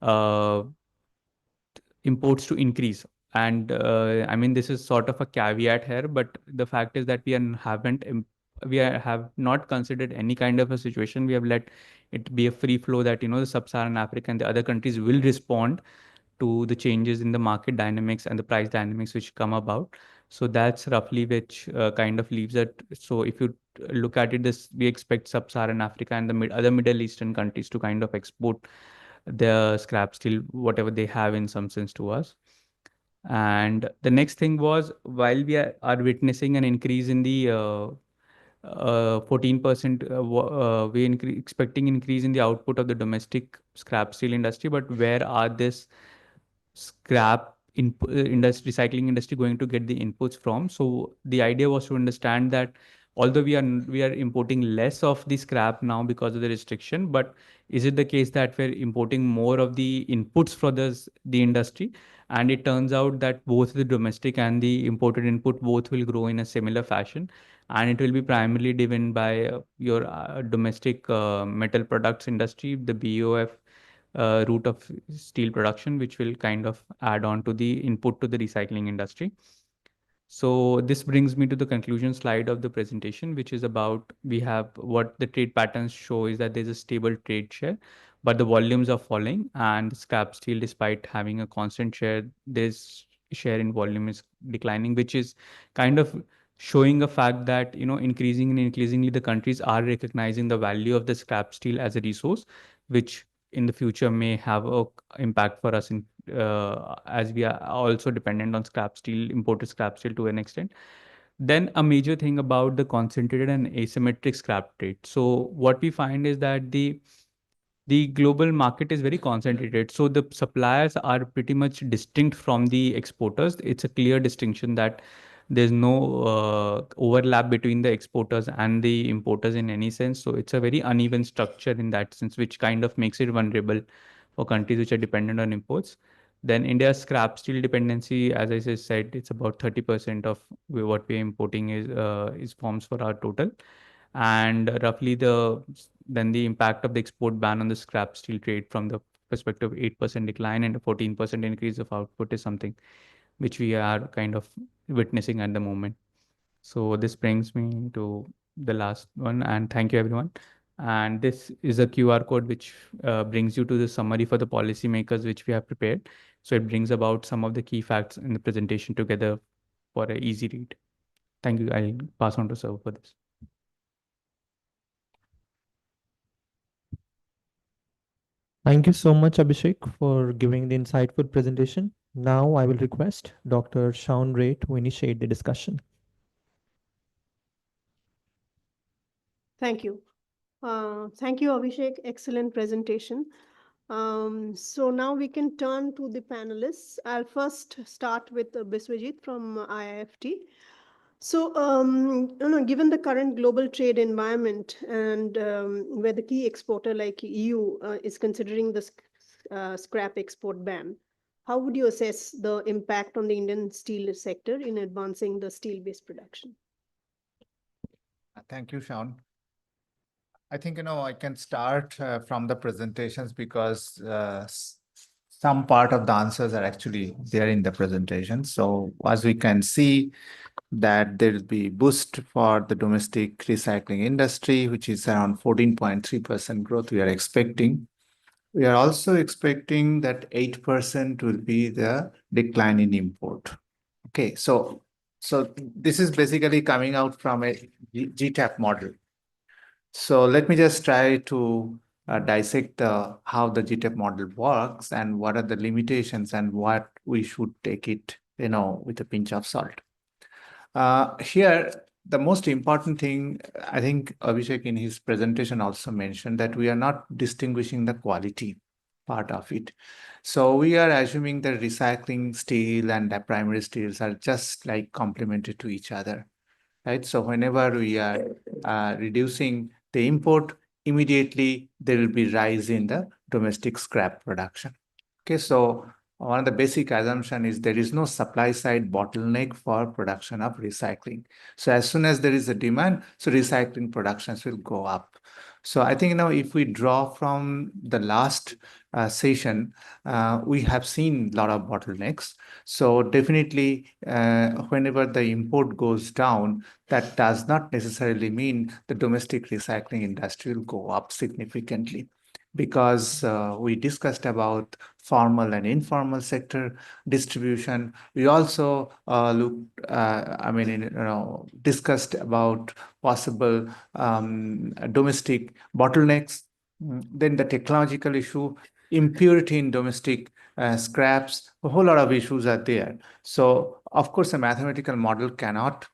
uh, imports to increase. And I mean, this is sort of a caveat here, but the fact is that have not considered any kind of a situation. We have let it be a free flow that, the Sub-Saharan Africa and the other countries will respond to the changes in the market dynamics and the price dynamics which come about. So that's roughly which kind of leaves it. So if you look at it, this we expect Sub-Saharan Africa and the other Middle Eastern countries to kind of export the scrap steel, whatever they have in some sense to us. And the next thing was, while we are witnessing an increase in the 14%, we expecting increase in the output of the domestic scrap steel industry, but where are this scrap industry, recycling industry going to get the inputs from? So the idea was to understand that although we are importing less of the scrap now because of the restriction, but is it the case that we're importing more of the inputs for the industry? And it turns out that both the domestic and the imported input both will grow in a similar fashion, and it will be primarily driven by your domestic metal products industry, the BOF route of steel production, which will kind of add on to the input to the recycling industry. So this brings me to the conclusion slide of the presentation, which is about we have what the trade patterns show is that there's a stable trade share, but the volumes are falling, and scrap steel, despite having a constant share, this share in volume is declining, which is kind of showing a fact that, increasingly the countries are recognizing the value of the scrap steel as a resource, which in the future may have a impact for us in as we are also dependent on scrap steel, imported scrap steel to an extent. Then a major thing about the concentrated and asymmetric scrap trade. So what we find is that the global market is very concentrated. So the suppliers are pretty much distinct from the exporters. It's a clear distinction that there's no overlap between the exporters and the importers in any sense. So it's a very uneven structure in that sense, which kind of makes it vulnerable for countries which are dependent on imports. Then India's scrap steel dependency, as I just said, it's about 30% of what we're importing is forms for our total. And roughly then the impact of the export ban on the scrap steel trade from the perspective of 8% decline and a 14% increase of output is something which we are kind of witnessing at the moment. So this brings me to the last one, and thank you everyone. And this is a QR code which brings you to the summary for the policymakers which we have prepared. So it brings about some of the key facts in the presentation together for an easy read. Thank you. I'll pass on to Sir for this. Thank you so much, Abhishek, for giving the insightful presentation. Now I will request Dr. Shaun Ray to initiate the discussion. Thank you. Thank you, Abhishek. Excellent presentation. So now we can turn to the panelists. I'll first start with Biswajit from IIFT. So, given the current global trade environment and where the key exporter like EU is considering the scrap export ban, how would you assess the impact on the Indian steel sector in advancing the steel-based production? Thank you, Sean. I think, I can start from the presentations because some part of the answers are actually there in the presentation. So as we can see that there will be boost for the domestic recycling industry, which is around 14.3% growth we are expecting. We are also expecting that 8% will be the decline in import. Okay, so this is basically coming out from a GTAP model. So let me just try to dissect how the GTAP model works and what are the limitations and what we should take it, with a pinch of salt. Here, the most important thing, I think Abhishek in his presentation also mentioned that we are not distinguishing the quality part of it. So we are assuming that recycling steel and the primary steels are just like complementary to each other, right? So whenever we are reducing the import, immediately there will be rise in the domestic scrap production. Okay, so one of the basic assumption is there is no supply side bottleneck for production of recycling. So as soon as there is a demand, so recycling productions will go up. So I think if we draw from the last session, we have seen a lot of bottlenecks. So definitely, whenever the import goes down, that does not necessarily mean the domestic recycling industry will go up significantly, because we discussed about formal and informal sector distribution. We also discussed about possible domestic bottlenecks. Then the technological issue, impurity in domestic scraps, a whole lot of issues are there. So of course, a mathematical model cannot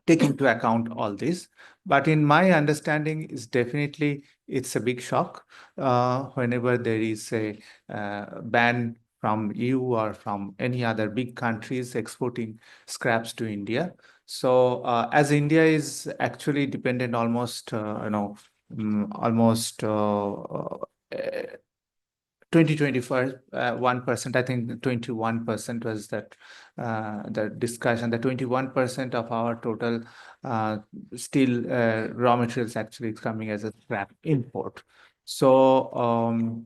take into account all this. But in my understanding, is definitely it's a big shock whenever there is a ban from EU or from any other big countries exporting scraps to India. So as India is actually dependent almost, almost 1%, I think 21% was that the discussion, that 21% of our total steel raw materials actually is coming as a scrap import. So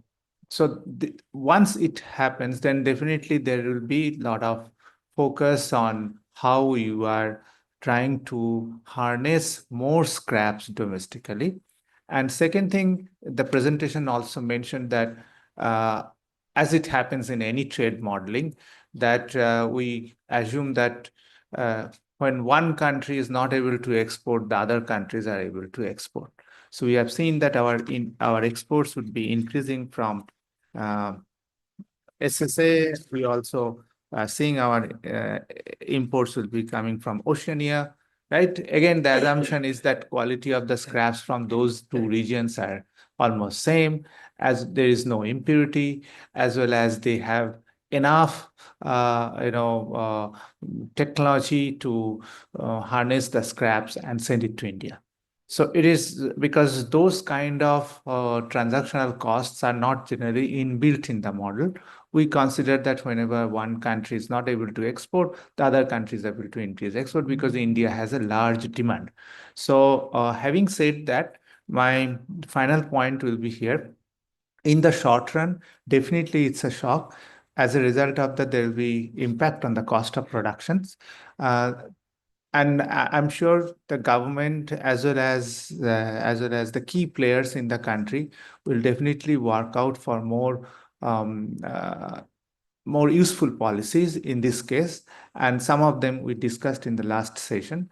once it happens, then definitely there will be a lot of focus on how you are trying to harness more scraps domestically. And second thing, the presentation also mentioned that as it happens in any trade modeling, that we assume that when one country is not able to export, the other countries are able to export. So we have seen that our exports would be increasing from SSA. We also seeing our imports will be coming from Oceania, right? Again, the assumption is that quality of the scraps from those two regions are almost same, as there is no impurity, as well as they have enough technology to harness the scraps and send it to India. So it is because those kind of transactional costs are not generally inbuilt in the model. We consider that whenever one country is not able to export, the other country is able to increase export because India has a large demand. So having said that, my final point will be here. In the short run, definitely it's a shock. As a result of that, there will be impact on the cost of productions. And I'm sure the government, as well as the key players in the country, will definitely work out for more more useful policies in this case, and some of them we discussed in the last session.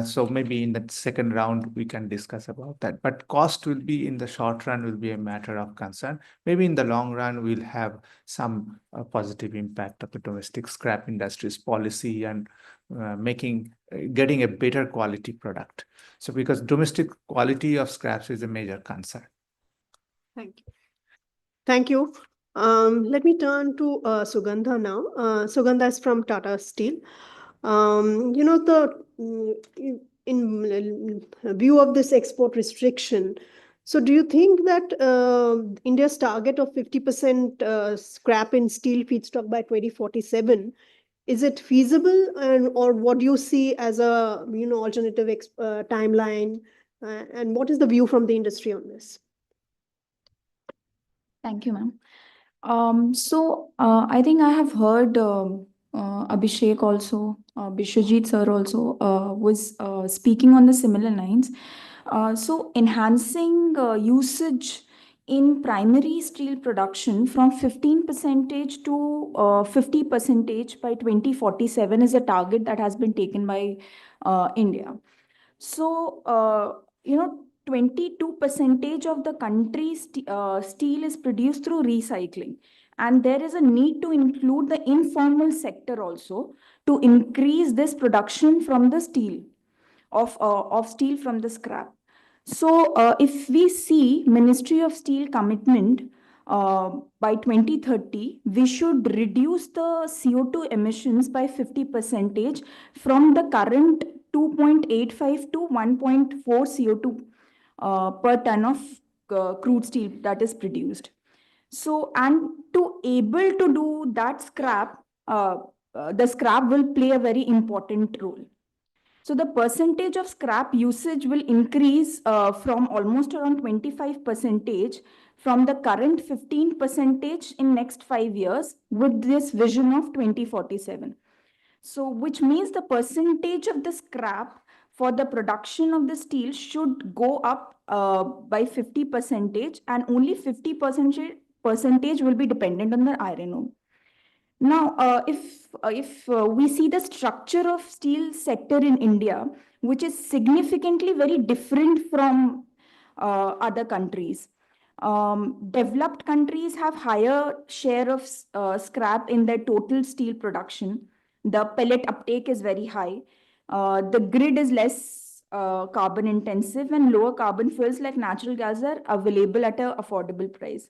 So maybe in the second round we can discuss about that. But cost will be in the short run will be a matter of concern. Maybe in the long run we'll have some positive impact of the domestic scrap industry's policy and getting a better quality product. So because domestic quality of scraps is a major concern. Thank you. Thank you. Let me turn to Sugandha now. Sugandha is from Tata Steel. In view of this export restriction, so do you think that India's target of 50% scrap in steel feedstock by 2047, is it feasible, or what do you see as a alternative timeline, and what is the view from the industry on this? Thank you, ma'am. I think I have heard Abhishek also, Bishwajit sir also was speaking on the similar lines. So enhancing usage in primary steel production from 15 percentage to 50 percentage by 2047 is a target that has been taken by India. So, 22 percentage of the country's steel is produced through recycling. And there is a need to include the informal sector also to increase this production from the steel, of steel from the scrap. So, if we see Ministry of Steel commitment, by 2030, we should reduce the CO2 emissions by 50 percentage from the current 2.85 to 1.4 CO2 per ton of crude steel that is produced. So, and to able to do that scrap, the scrap will play a very important role. So the percentage of scrap usage will increase from almost around 25 percentage from the current 15 percentage in next 5 years with this vision of 2047. So which means the percentage of the scrap for the production of the steel should go up by 50 percentage, and only 50 percentage will be dependent on the iron ore. Now, if we see the structure of steel sector in India, which is significantly very different from other countries. Developed countries have higher share of scrap in their total steel production. The pellet uptake is very high. The grid is less carbon intensive, and lower carbon fuels like natural gas are available at an affordable price.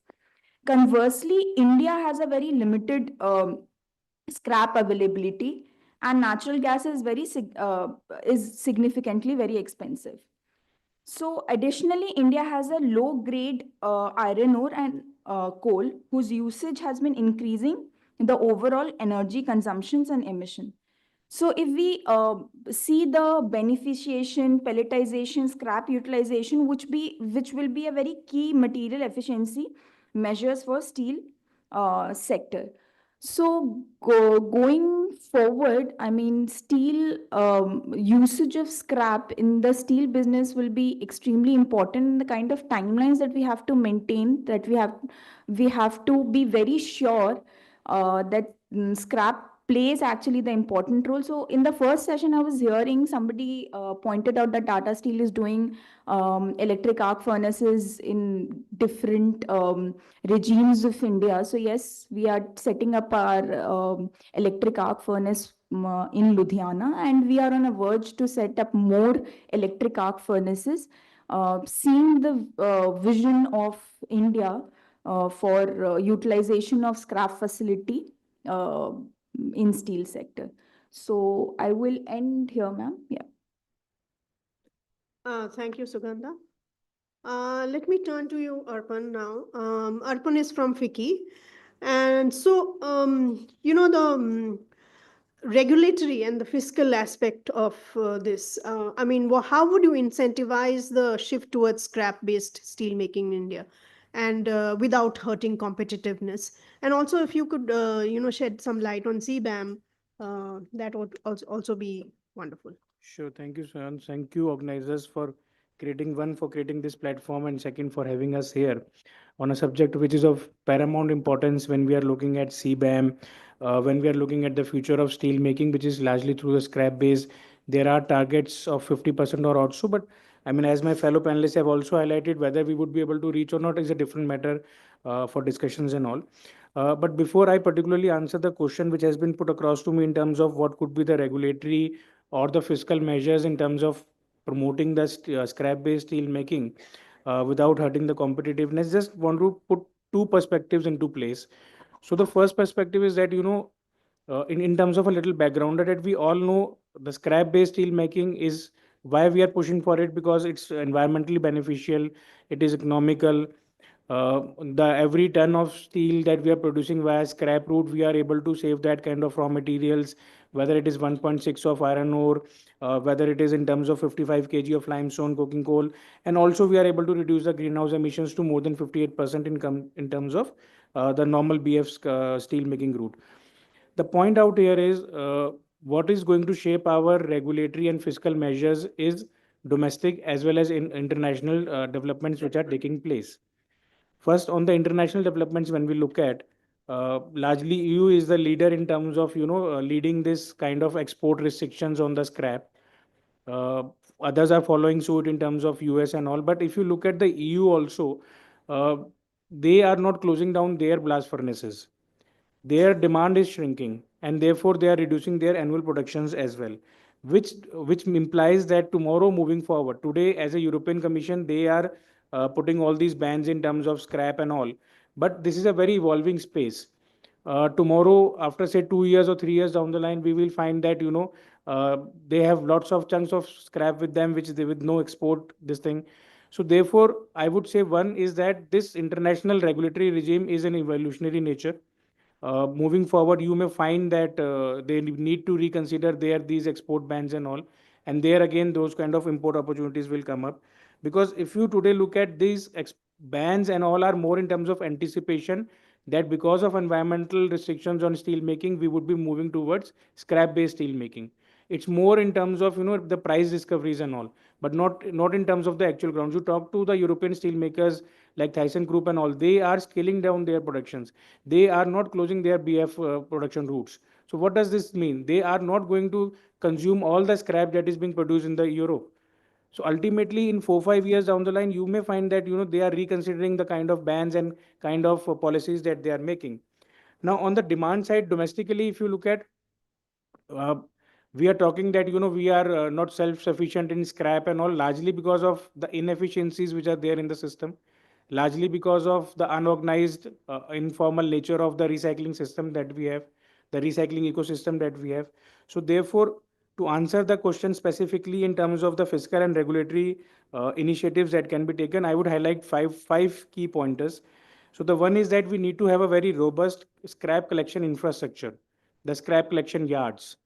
Conversely, India has a very limited scrap availability, and natural gas is is significantly very expensive. So additionally, India has a low grade iron ore and coal whose usage has been increasing the overall energy consumptions and emission. So if we see the beneficiation, pelletization, scrap utilization, which will be a very key material efficiency measures for steel sector. So going forward, I mean, steel usage of scrap in the steel business will be extremely important. The kind of timelines that we have to maintain, that we have to be very sure that scrap plays actually the important role. So in the first session, I was hearing somebody pointed out that Tata Steel is doing electric arc furnaces in different regimes of India. So yes, we are setting up our electric arc furnace in Ludhiana, and we are on a verge to set up more electric arc furnaces, seeing the vision of India for utilization of scrap facility in steel sector. So I will end here, ma'am. Yeah. Thank you, Sugandha. Let me turn to you, Arpan, now. Arpan is from FICCI. And so, the regulatory and the fiscal aspect of this, I mean, how would you incentivize the shift towards scrap-based steelmaking in India, and without hurting competitiveness? And also, if you could, shed some light on CBAM, that would also be wonderful. Sure. Thank you, Sir. Thank you, organizers, for creating this platform, and second for having us here. on a subject which is of paramount importance when we are looking at CBAM, when we are looking at the future of steel making, which is largely through the scrap base. There are targets of 50% or also, but I mean, as my fellow panelists have also highlighted, whether we would be able to reach or not is a different matter for discussions and all. But before I particularly answer the question which has been put across to me in terms of what could be the regulatory or the fiscal measures in terms of promoting the scrap-based steel making without hurting the competitiveness, just want to put two perspectives into place. So the first perspective is that, in terms of a little background, that we all know the scrap-based steel making is why we are pushing for it, because it's environmentally beneficial, it is economical. The every ton of steel that we are producing via scrap route, we are able to save that kind of raw materials, whether it is 1.6 of iron ore, whether it is in terms of 55 kg of limestone coking coal, and also we are able to reduce the greenhouse emissions to more than 58% in terms of the normal BF steel making route. The point out here is what is going to shape our regulatory and fiscal measures is domestic as well as in international developments which are taking place. First, on the international developments, when we look at largely EU is the leader in terms of leading this kind of export restrictions on the scrap. Uh, Others are following suit in terms of US and all. But if you look at the EU also, uh, they are not closing down their blast furnaces. Their demand is shrinking, and therefore they are reducing their annual productions as well, which implies that tomorrow moving forward, today as a European Commission, they are putting all these bans in terms of scrap and all, but this is a very evolving space. Tomorrow, after say 2 years or 3 years down the line, we will find that they have lots of chunks of scrap with them, which they with no export this thing. So therefore, I would say one is that this international regulatory regime is an evolutionary nature. Moving forward, you may find that they need to reconsider their these export bans and all, and there again those kind of import opportunities will come up, because if you today look at these bans and all are more in terms of anticipation that because of environmental restrictions on steel making we would be moving towards scrap based steel making. It's more in terms of the price discoveries and all, but not in terms of the actual grounds. You talk to the European steel makers like Thyssen Group and all, they are scaling down their productions. They are not closing their BF production routes. So what does this mean? They are not going to consume all the scrap that is being produced in the Europe. So ultimately, in 4 5 years down the line, you may find that they are reconsidering the kind of bans and kind of policies that they are making. Now, on the demand side, domestically, if you look at, uh, we are talking that we are not self-sufficient in scrap and all, largely because of the inefficiencies which are there in the system, largely because of the unorganized, informal nature of the recycling system that we have, the recycling ecosystem that we have. So therefore, to answer the question specifically in terms of the fiscal and regulatory initiatives that can be taken, I would highlight five key pointers. So the one is that we need to have a very robust scrap collection infrastructure, the scrap collection yards.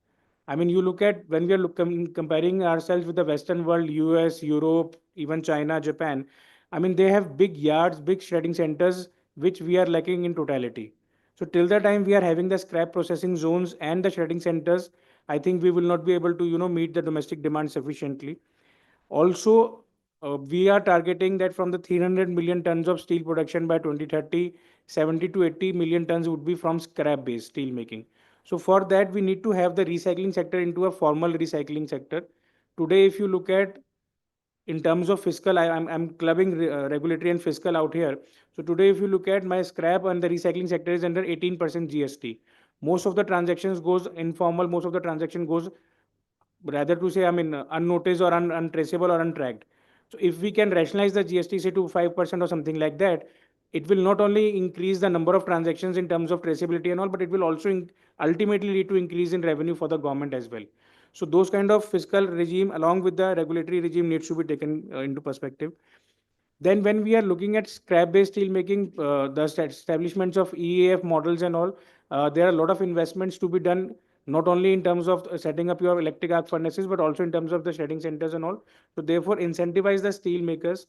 I mean, you look at when we are comparing ourselves with the Western world, US, Europe, even China, Japan. I mean, they have big yards, big shredding centers, which we are lacking in totality. So till the time we are having the scrap processing zones and the shredding centers, I think we will not be able to meet the domestic demand sufficiently. Also, we are targeting that from the 300 million tons of steel production by 2030, 70 to 80 million tons would be from scrap-based steel making. So for that, we need to have the recycling sector into a formal recycling sector. Today, if you look at in terms of fiscal, I'm clubbing regulatory and fiscal out here. So today, if you look at my scrap and the recycling sector is under 18% GST. Most of the transactions goes informal. Most of the transaction goes rather to say, I mean, unnoticed or untraceable or untracked. So if we can rationalize the GST say to 5% or something like that, it will not only increase the number of transactions in terms of traceability and all, but it will also ultimately lead to increase in revenue for the government as well. So those kind of fiscal regime along with the regulatory regime needs to be taken into perspective. Then when we are looking at scrap-based steel making, the establishments of EAF models and all, there are a lot of investments to be done, not only in terms of setting up your electric arc furnaces, but also in terms of the shredding centers and all. So therefore, incentivize the steel makers.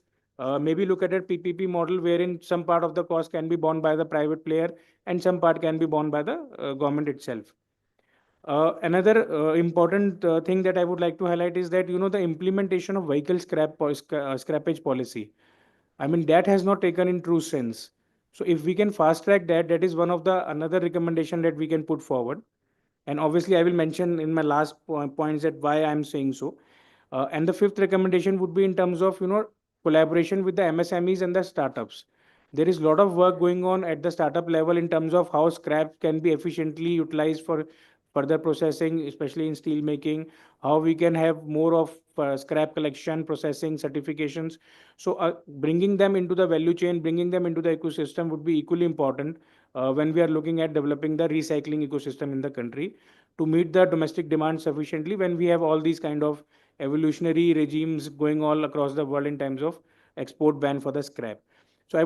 Maybe look at a PPP model wherein some part of the cost can be borne by the private player and some part can be borne by the government itself. Another important thing that I would like to highlight is that the implementation of vehicle scrappage policy. I mean, that has not taken in true sense. So if we can fast track that, that is one of the another recommendation that we can put forward. And obviously, I will mention in my last points that why I'm saying so. And the fifth recommendation would be in terms of collaboration with the MSMEs and the startups. There is a lot of work going on at the startup level in terms of how scrap can be efficiently utilized for further processing, especially in steel making, how we can have more of scrap collection, processing, certifications. So bringing them into the value chain, bringing them into the ecosystem would be equally important when we are looking at developing the recycling ecosystem in the country to meet the domestic demand sufficiently when we have all these kind of evolutionary regimes going all across the world in terms of export ban for the scrap. So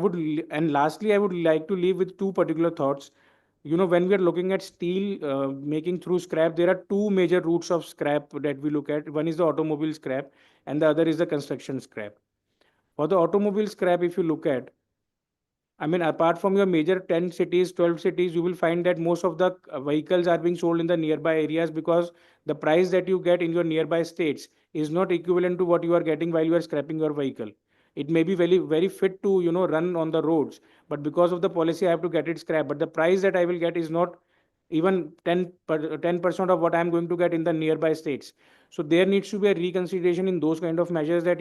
and lastly, I would like to leave with two particular thoughts. When we are looking at steel making through scrap, there are two major routes of scrap that we look at. One is the automobile scrap, and the other is the construction scrap. For the automobile scrap, if you look at, I mean, apart from your major 10 cities, 12 cities, you will find that most of the vehicles are being sold in the nearby areas because the price that you get in your nearby states is not equivalent to what you are getting while you are scrapping your vehicle. It may be very, very fit to, run on the roads, but because of the policy, I have to get it scrapped. But the price that I will get is not even 10% of what I'm going to get in the nearby states. So there needs to be a reconsideration in those kind of measures that,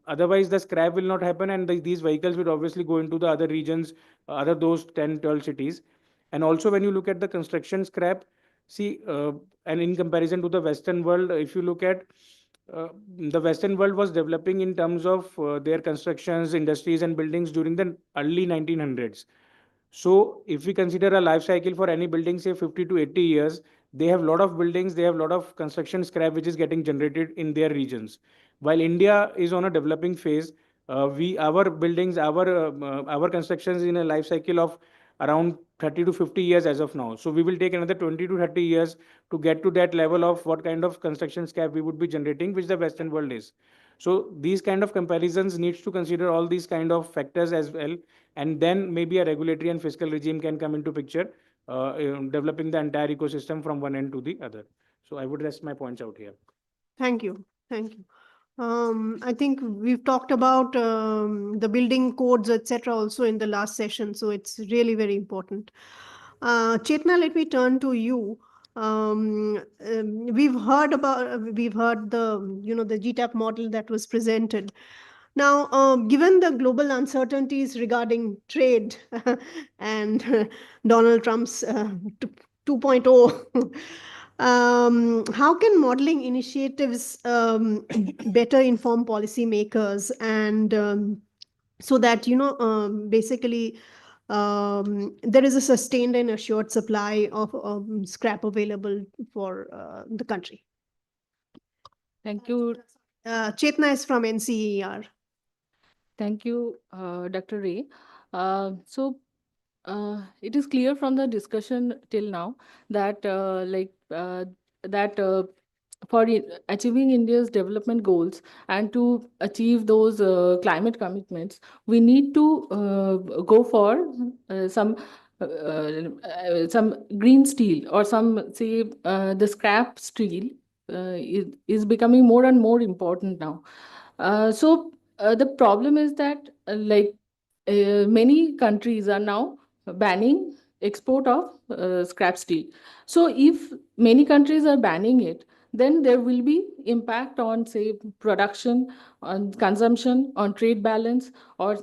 otherwise the scrap will not happen and these vehicles will obviously go into the other regions, other those 10, 12 cities. And also when you look at the construction scrap, see, and in comparison to the Western world, if you look at the Western world was developing in terms of their constructions, industries and buildings during the early 1900s. So if we consider a life cycle for any building, say 50 to 80 years, they have a lot of buildings, they have a lot of construction scrap which is getting generated in their regions. While India is on a developing phase, our buildings, our constructions in a life cycle of around 30 to 50 years as of now. So we will take another 20 to 30 years to get to that level of what kind of construction scrap we would be generating, which the Western world is. So these kind of comparisons needs to consider all these kind of factors as well, and then maybe a regulatory and fiscal regime can come into picture, developing the entire ecosystem from one end to the other. So I would rest my points out here. Thank you. Thank you. I think we've talked about the building codes, etc., also in the last session. So it's really very important. Chetna, let me turn to you. We've heard the GTAP model that was presented. Now, given the global uncertainties regarding trade and Donald Trump's 2.0, how can modeling initiatives better inform policymakers and so that basically there is a sustained and assured supply of scrap available for the country? Thank you. Chetna is from NCER. Thank you, Dr. Ray. It is clear from the discussion till now that for achieving India's development goals and to achieve those climate commitments, we need to go for some green steel or some say the scrap steel is becoming more and more important now. The problem is that many countries are now banning export of scrap steel. So if many countries are banning it, then there will be impact on, say, production, on consumption, on trade balance, or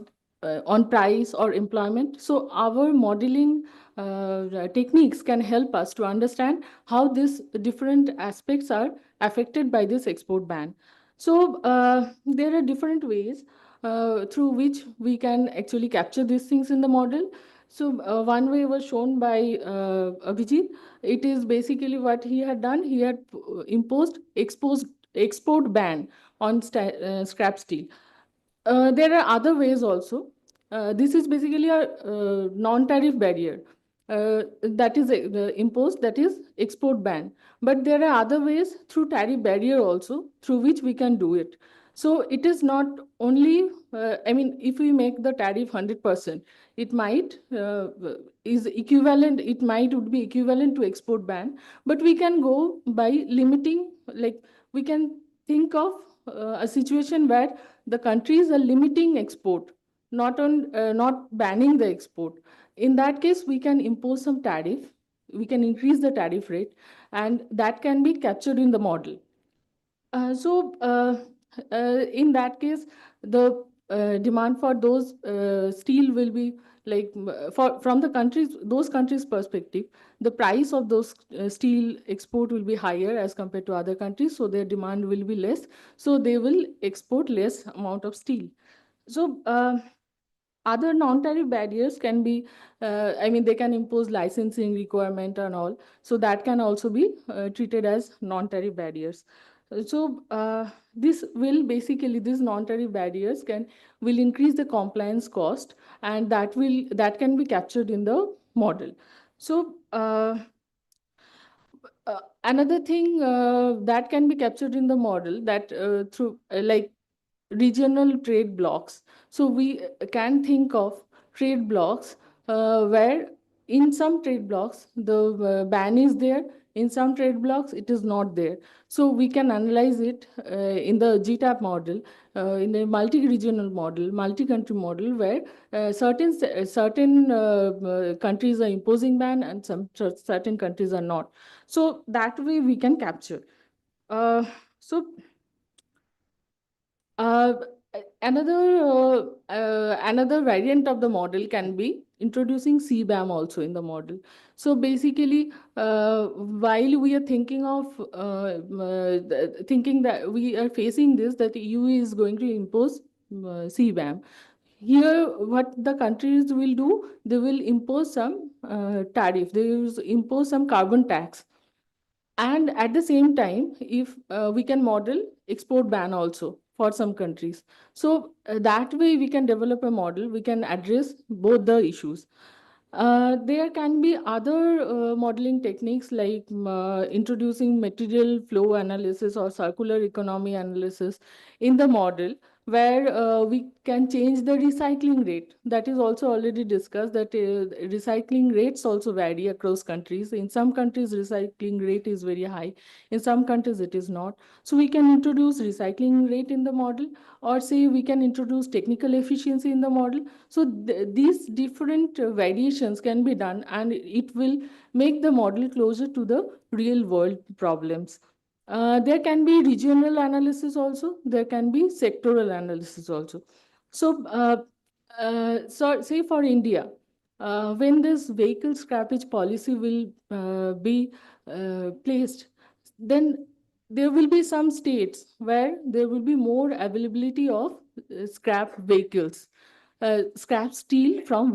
on price or employment. So our modeling techniques can help us to understand how these different aspects are affected by this export ban. So there are different ways through which we can actually capture these things in the model. So one way was shown by Abhijit. It is basically what he had done. He had imposed export ban on scrap steel. There are other ways also. This is basically a non-tariff barrier that is imposed, that is export ban. But there are other ways through tariff barrier also through which we can do it. So it is not only, if we make the tariff 100%, it might is equivalent, it might would be equivalent to export ban, but we can go by limiting, like we can think of a situation where the countries are limiting export, not banning the export. In that case, we can impose some tariff, we can increase the tariff rate, and that can be captured in the model. In that case, the demand for those steel will be like from the countries, those countries' perspective, the price of those steel export will be higher as compared to other countries, so their demand will be less, so they will export less amount of steel. So other non-tariff barriers can be, they can impose licensing requirement and all. So that can also be treated as non-tariff barriers. This will basically, these non-tariff barriers will increase the compliance cost, and that can be captured in the model. So another thing that can be captured in the model that through like regional trade blocks. So we can think of trade blocks where in some trade blocks the ban is there, in some trade blocks it is not there. So we can analyze it in the GTAP model, in a multi-regional model, multi-country model, where certain countries are imposing ban and some certain countries are not. So that way we can capture. Uh, so uh, another variant of the model can be introducing CBAM also in the model. So basically, while we are thinking of thinking that we are facing this, that EU is going to impose CBAM. Here, what the countries will do, they will impose some tariff. They will impose some carbon tax. And at the same time, if we can model export ban also for some countries. So that way we can develop a model, we can address both the issues. There can be other modeling techniques like introducing material flow analysis or circular economy analysis in the model, where we can change the recycling rate. That is also already discussed, that recycling rates also vary across countries. In some countries, recycling rate is very high. In some countries, it is not. So we can introduce recycling rate in the model, or say we can introduce technical efficiency in the model. So these different variations can be done, and it will make the model closer to the real world problems. There can be regional analysis also. There can be sectoral analysis also. So say for India, when this vehicle scrappage policy will be placed, then there will be some states where there will be more availability of scrap vehicles, scrap steel from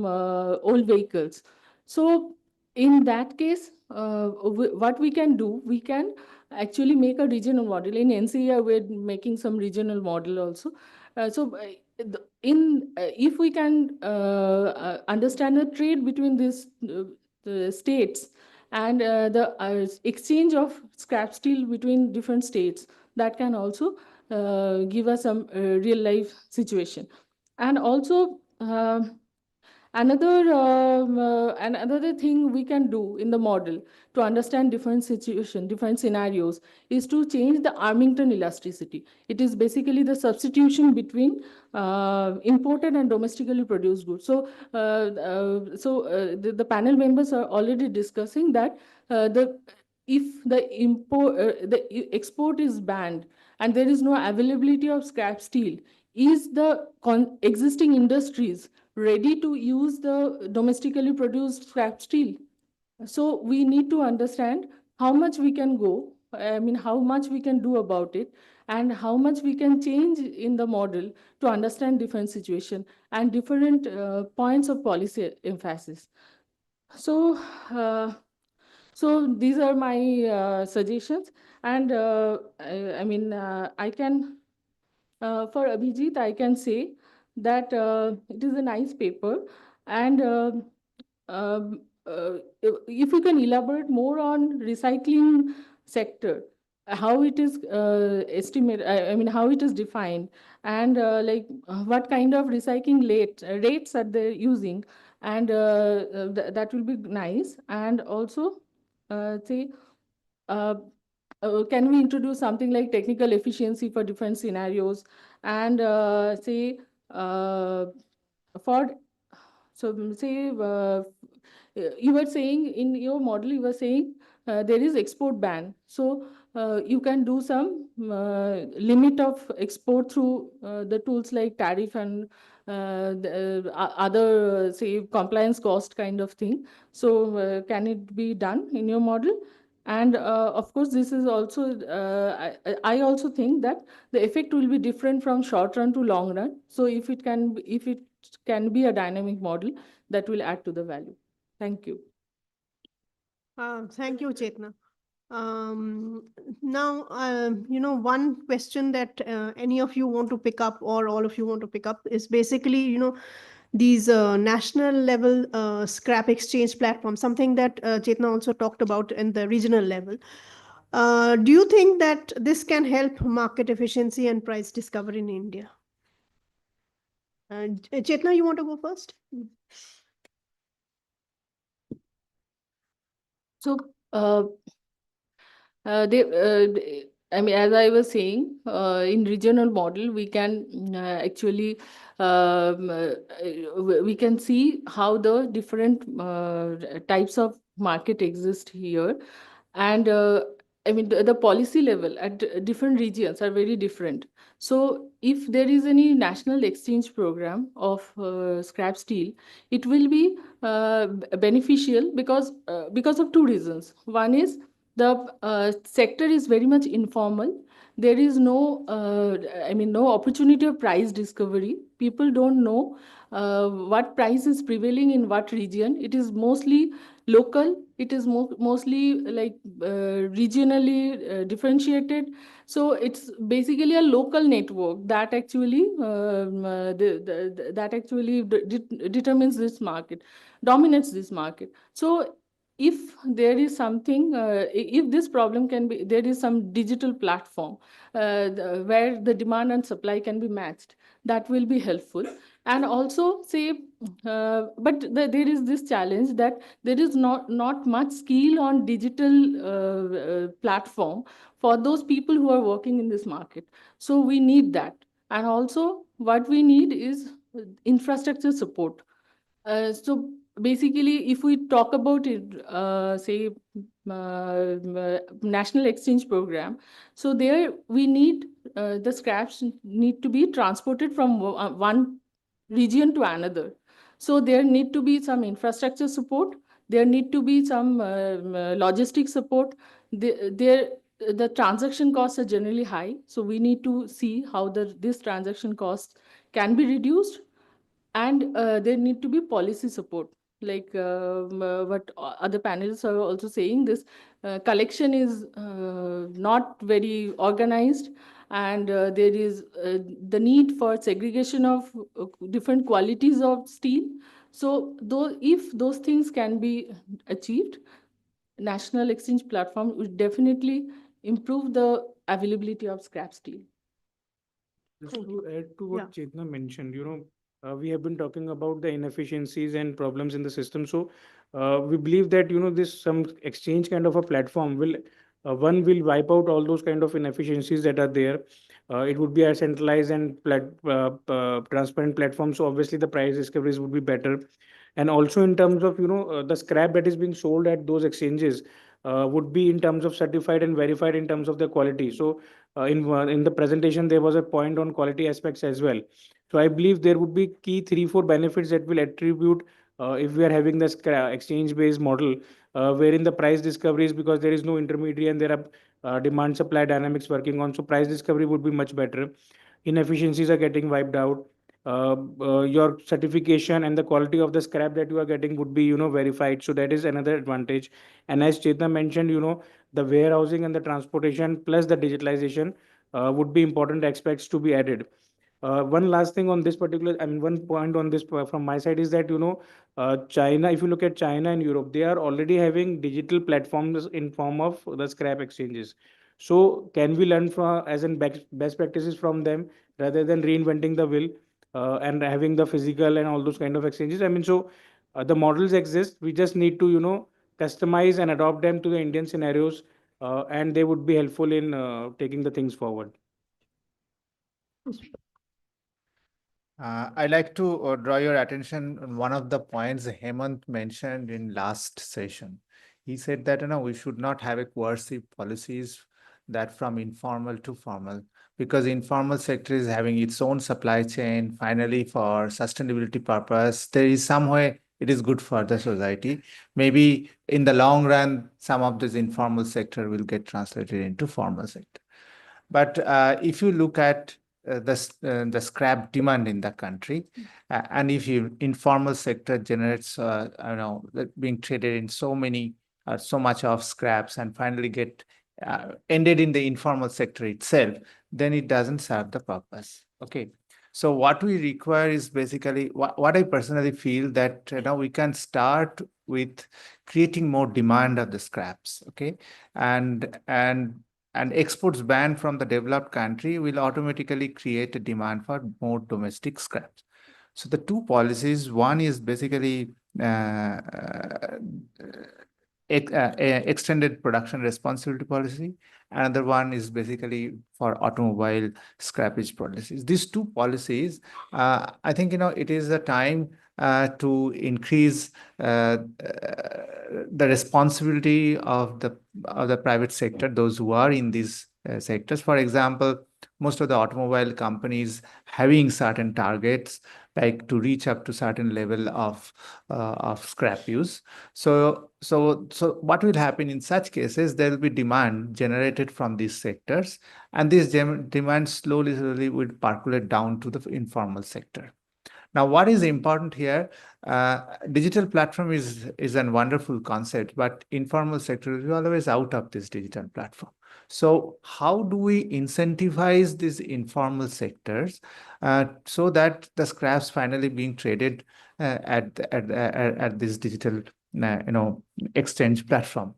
old vehicles. So in that case, what we can do, we can actually make a regional model. In NCR, we're making some regional model also. If we can understand the trade between these the states and the exchange of scrap steel between different states, that can also give us some real life situation. And also another thing we can do in the model to understand different situation, different scenarios, is to change the Armington elasticity. It is basically the substitution between imported and domestically produced goods. So the panel members are already discussing that if the export is banned and there is no availability of scrap steel, is the existing industries ready to use the domestically produced scrap steel? So we need to understand how much we can go, how much we can do about it, and how much we can change in the model to understand different situation and different points of policy emphasis. So, these are my suggestions, and I can, for Abhijit, I can say that it is a nice paper, and if you can elaborate more on recycling sector, how it is estimated, how it is defined, and what kind of recycling rates are they using, and that will be nice. And also say can we introduce something like technical efficiency for different scenarios, and say for say you were saying in your model, you were saying there is export ban, so you can do some limit of export through the tools like tariff and other say compliance cost kind of thing. So can it be done in your model? And of course, this is also, I also think that the effect will be different from short run to long run. So if it can be a dynamic model, that will add to the value. Thank you. Thank you, Chetna. Now, one question that any of you want to pick up or all of you want to pick up is basically, these national level scrap exchange platforms, something that Chetna also talked about in the regional level. Do you think that this can help market efficiency and price discovery in India? Chetna, you want to go first? So, I mean, as I was saying, in regional model, we can actually we can see how the different types of market exist here, and I mean the policy level at different regions are very different. So, if there is any national exchange program of scrap steel, it will be beneficial because of two reasons. One is the sector is very much informal. There is no I mean no opportunity of price discovery. People don't know what price is prevailing in what region. It is mostly local. It is mostly like regionally differentiated. So it's basically a local network that actually that actually determines this market, dominates this market. So if there is something, if this problem can be, there is some digital platform where the demand and supply can be matched, that will be helpful. And also say, but there is this challenge that there is not much skill on digital platform for those people who are working in this market. So we need that. And also what we need is infrastructure support. So basically, if we talk about it, say, national exchange program, so there we need the scraps need to be transported from one region to another. So there need to be some infrastructure support. There need to be some logistic support. The transaction costs are generally high. So we need to see how this transaction cost can be reduced, and there need to be policy support, like what other panelists are also saying. This collection is not very organized, and there is the need for segregation of different qualities of steel. So though if those things can be achieved, national exchange platform would definitely improve the availability of scrap steel. Just to add to what Chetna mentioned, we have been talking about the inefficiencies and problems in the system. So we believe that this some exchange kind of a platform will one will wipe out all those kind of inefficiencies that are there. It would be a centralized and transparent platform. So obviously the price discoveries would be better. And also in terms of the scrap that is being sold at those exchanges would be in terms of certified and verified in terms of the quality. So in the presentation there was a point on quality aspects as well. So I believe there would be key 3 4 benefits that will attribute if we are having this exchange based model wherein the price discoveries, because there is no intermediary and there are demand supply dynamics working on, so price discovery would be much better. Inefficiencies are getting wiped out. Your certification and the quality of the scrap that you are getting would be verified, so that is another advantage. And as Chetna mentioned, the warehousing and the transportation plus the digitalization would be important aspects to be added. One last thing on this particular, I mean, one point on this from my side is that, China, if you look at China and Europe, they are already having digital platforms in form of the scrap exchanges. So can we learn from, as in best practices from them rather than reinventing the wheel and having the physical and all those kind of exchanges? I mean, so the models exist. We just need to, customize and adopt them to the Indian scenarios and they would be helpful in taking the things forward. I'd like to draw your attention on one of the points Hemant mentioned in last session. He said that we should not have a coercive policies that from informal to formal, because informal sector is having its own supply chain. Finally, for sustainability purpose, there is some way it is good for the society. Maybe in the long run, some of this informal sector will get translated into formal sector. But if you look at the scrap demand in the country, and if you informal sector generates, being traded in so much of scraps and finally get ended in the informal sector itself, then it doesn't serve the purpose. Okay. So what we require is basically what I personally feel that now we can start with creating more demand of the scraps. Okay. And exports banned from the developed country will automatically create a demand for more domestic scraps. So the two policies, one is basically extended production responsibility policy. Another one is basically for automobile scrappage policies. These two policies, I think, it is the time to increase the responsibility of the private sector, those who are in these sectors. For example, most of the automobile companies having certain targets, like to reach up to certain level of scrap use. So what will happen in such cases? There will be demand generated from these sectors, and this demand slowly will percolate down to the informal sector. Now, what is important here? Digital platform is a wonderful concept, but informal sector is always out of this digital platform. So how do we incentivize these informal sectors so that the scraps finally being traded at this digital exchange platform?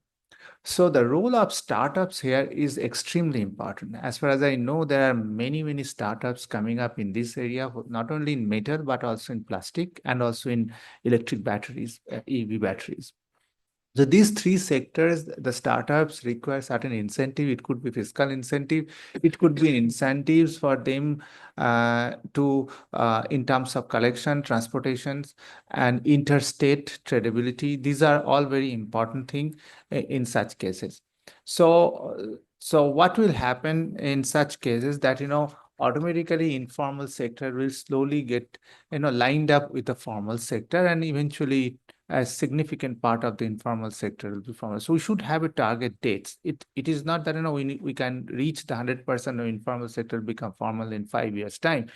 So the role of startups here is extremely important. As far as I know, there are many startups coming up in this area, not only in metal, but also in plastic and also in electric batteries, EV batteries. So these three sectors, the startups require certain incentive. It could be fiscal incentive. It could be incentives for them in terms of collection, transportations, and interstate tradability. These are all very important things in such cases. So what will happen in such cases that, automatically informal sector will slowly get, lined up with the formal sector, and eventually a significant part of the informal sector will be formal. So we should have a target dates. It is not that we can reach the 100% of informal sector become formal in 5 years' time,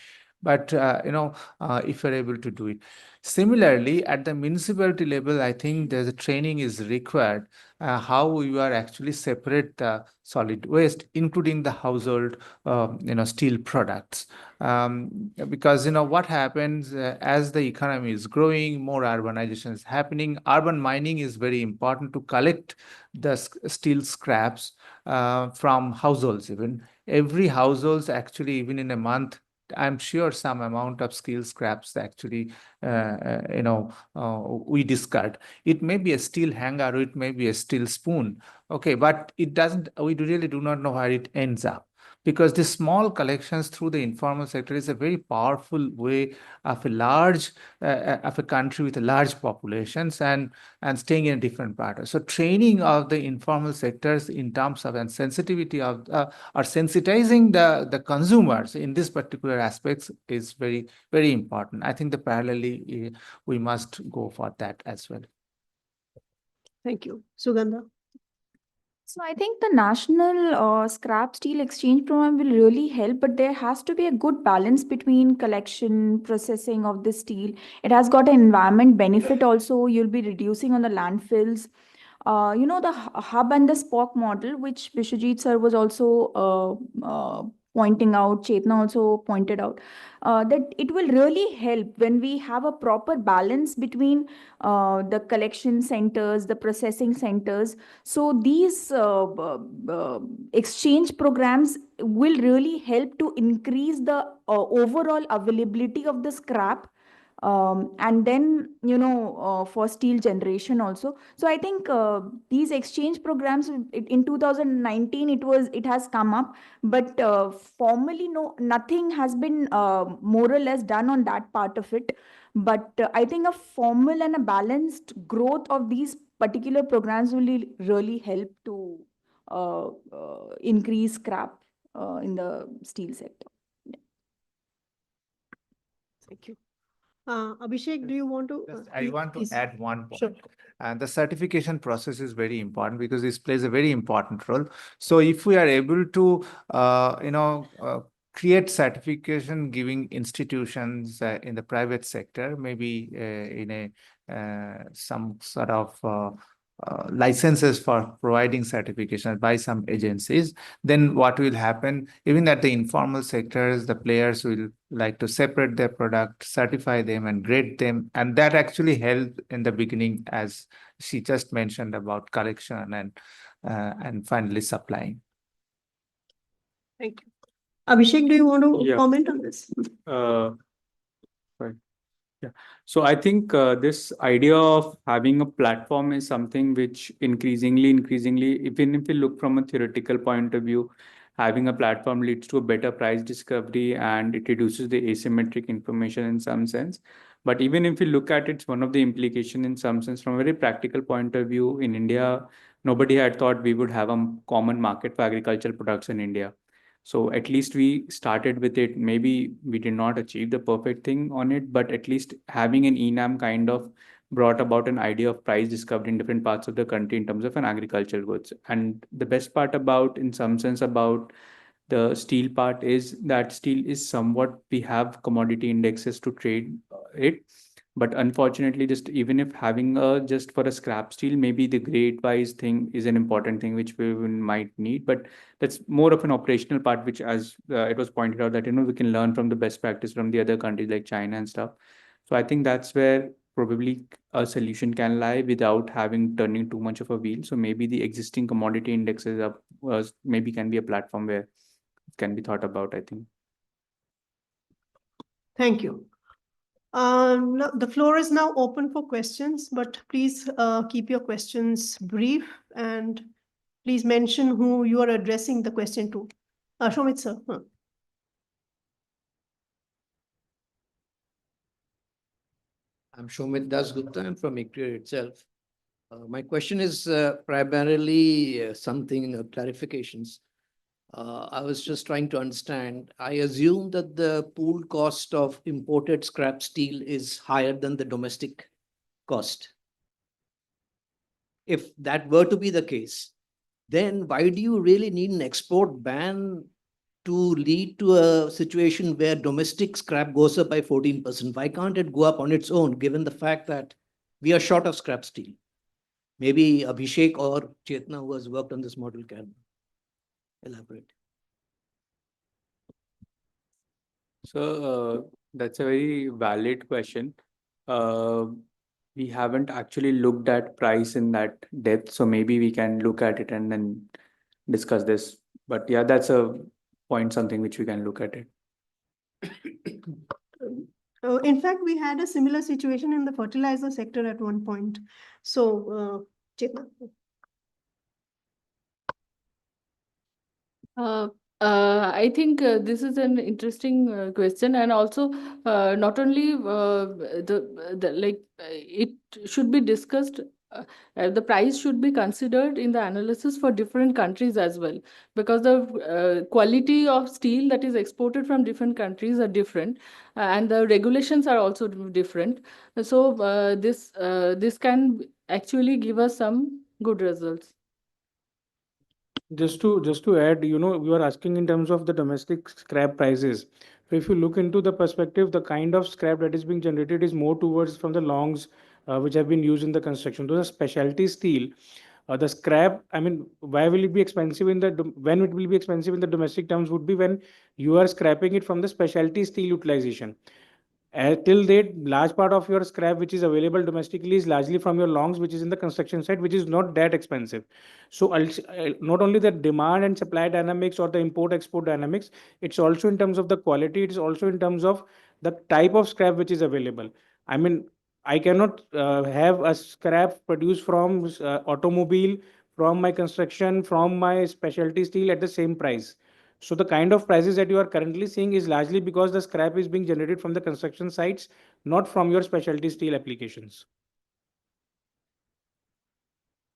but if you're able to do it. Similarly, at the municipality level, I think there's a training is required how you are actually separate the solid waste, including the household steel products. Because what happens as the economy is growing, more urbanization is happening. Urban mining is very important to collect the steel scraps from households. Even every households actually, even in a month, I'm sure some amount of steel scraps actually we discard. It may be a steel hanger, or it may be a steel spoon. Okay, but it doesn't. We really do not know where it ends up, because the small collections through the informal sector is a very powerful way of a country with a large populations and staying in a different pattern. So training of the informal sectors in terms of and sensitivity of or sensitizing the consumers in this particular aspects is very, very important. I think the parallelly we must go for that as well. Thank you. Sugandha. So I think the national scrap steel exchange program will really help, but there has to be a good balance between collection, processing of the steel. It has got an environment benefit also. You'll be reducing on the landfills. The hub and the spoke model, which Vishwajit sir was also pointing out, Chetna also pointed out, that it will really help when we have a proper balance between the collection centers, the processing centers. So these exchange programs will really help to increase the overall availability of the scrap and then for steel generation also. So I think these exchange programs in 2019 it has come up, but formally nothing has been more or less done on that part of it. But I think a formal and a balanced growth of these particular programs will really help to increase scrap in the steel sector. Thank you. Abhishek, do you want to? I want to please. add one point. Sure. And the certification process is very important because this plays a very important role. So if we are able to, create certification giving institutions in the private sector, maybe in a some sort of licenses for providing certification by some agencies, then what will happen, even at the informal sectors, the players will like to separate their product, certify them and grade them. And that actually helped in the beginning, as she just mentioned about collection and finally supplying. Thank you. Abhishek, do you want to Yeah. comment on this? Right. Yeah. So I think this idea of having a platform is something which increasingly, even if you look from a theoretical point of view, having a platform leads to a better price discovery and it reduces the asymmetric information in some sense. But even if you look at it, it's one of the implication in some sense from a very practical point of view. In India, nobody had thought we would have a common market for agricultural products in India. So at least we started with it. Maybe we did not achieve the perfect thing on it, but at least having an ENAM kind of brought about an idea of price discovery in different parts of the country in terms of an agricultural goods. And the best part about, in some sense, about the steel part is that steel is somewhat, we have commodity indexes to trade it. But unfortunately, just even if having just for a scrap steel, maybe the grade wise thing is an important thing which we might need. But that's more of an operational part, which, as it was pointed out, that we can learn from the best practice from the other countries like China and stuff. So I think that's where probably a solution can lie without having turning too much of a wheel. So maybe the existing commodity indexes maybe can be a platform where it can be thought about, I think. Thank you. The floor is now open for questions, but please keep your questions brief and please mention who you are addressing the question to. Shomit sir. I'm Shomit Dasgupta. I'm from ICRIER itself. My question is primarily something clarifications. I was just trying to understand. I assume that the pool cost of imported scrap steel is higher than the domestic cost. If that were to be the case, then why do you really need an export ban to lead to a situation where domestic scrap goes up by 14%? Why can't it go up on its own, given the fact that we are short of scrap steel? Maybe Abhishek or Chetna, who has worked on this model, can elaborate. So that's a very valid question. We haven't actually looked at price in that depth, so maybe we can look at it and then discuss this. But yeah, that's a point, something which we can look at it. In fact, we had a similar situation in the fertilizer sector at one point. So, Chetna. I think this is an interesting question, and also not only it should be discussed. The price should be considered in the analysis for different countries as well, because the quality of steel that is exported from different countries are different, and the regulations are also different. So this can actually give us some good results. Just to add, you are asking in terms of the domestic scrap prices. So if you look into the perspective, the kind of scrap that is being generated is more towards from the longs, which have been used in the construction. Those are specialty steel. The scrap, I mean, why will it be expensive when it will be expensive in the domestic terms would be when you are scrapping it from the specialty steel utilization. Till date, large part of your scrap which is available domestically is largely from your longs, which is in the construction side, which is not that expensive. So not only the demand and supply dynamics or the import-export dynamics, it's also in terms of the quality, it's also in terms of the type of scrap which is available. I mean, I cannot have a scrap produced from automobile, from my construction, from my specialty steel at the same price. So the kind of prices that you are currently seeing is largely because the scrap is being generated from the construction sites, not from your specialty steel applications.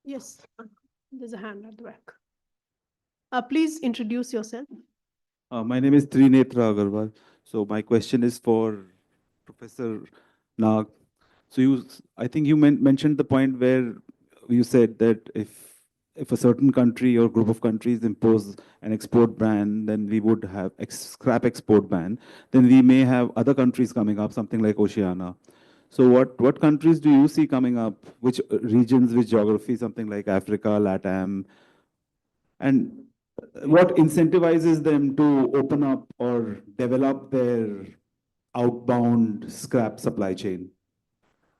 Yes, there's a hand at the back. Please introduce yourself. My name is Trinetra Agarwal. So my question is for Professor Nag. So I think you mentioned the point where you said that if a certain country or group of countries impose an export ban, then we would have scrap export ban. Then we may have other countries coming up, something like Oceania. So what countries do you see coming up? Which regions, which geography, something like Africa, LATAM, and what incentivizes them to open up or develop their outbound scrap supply chain?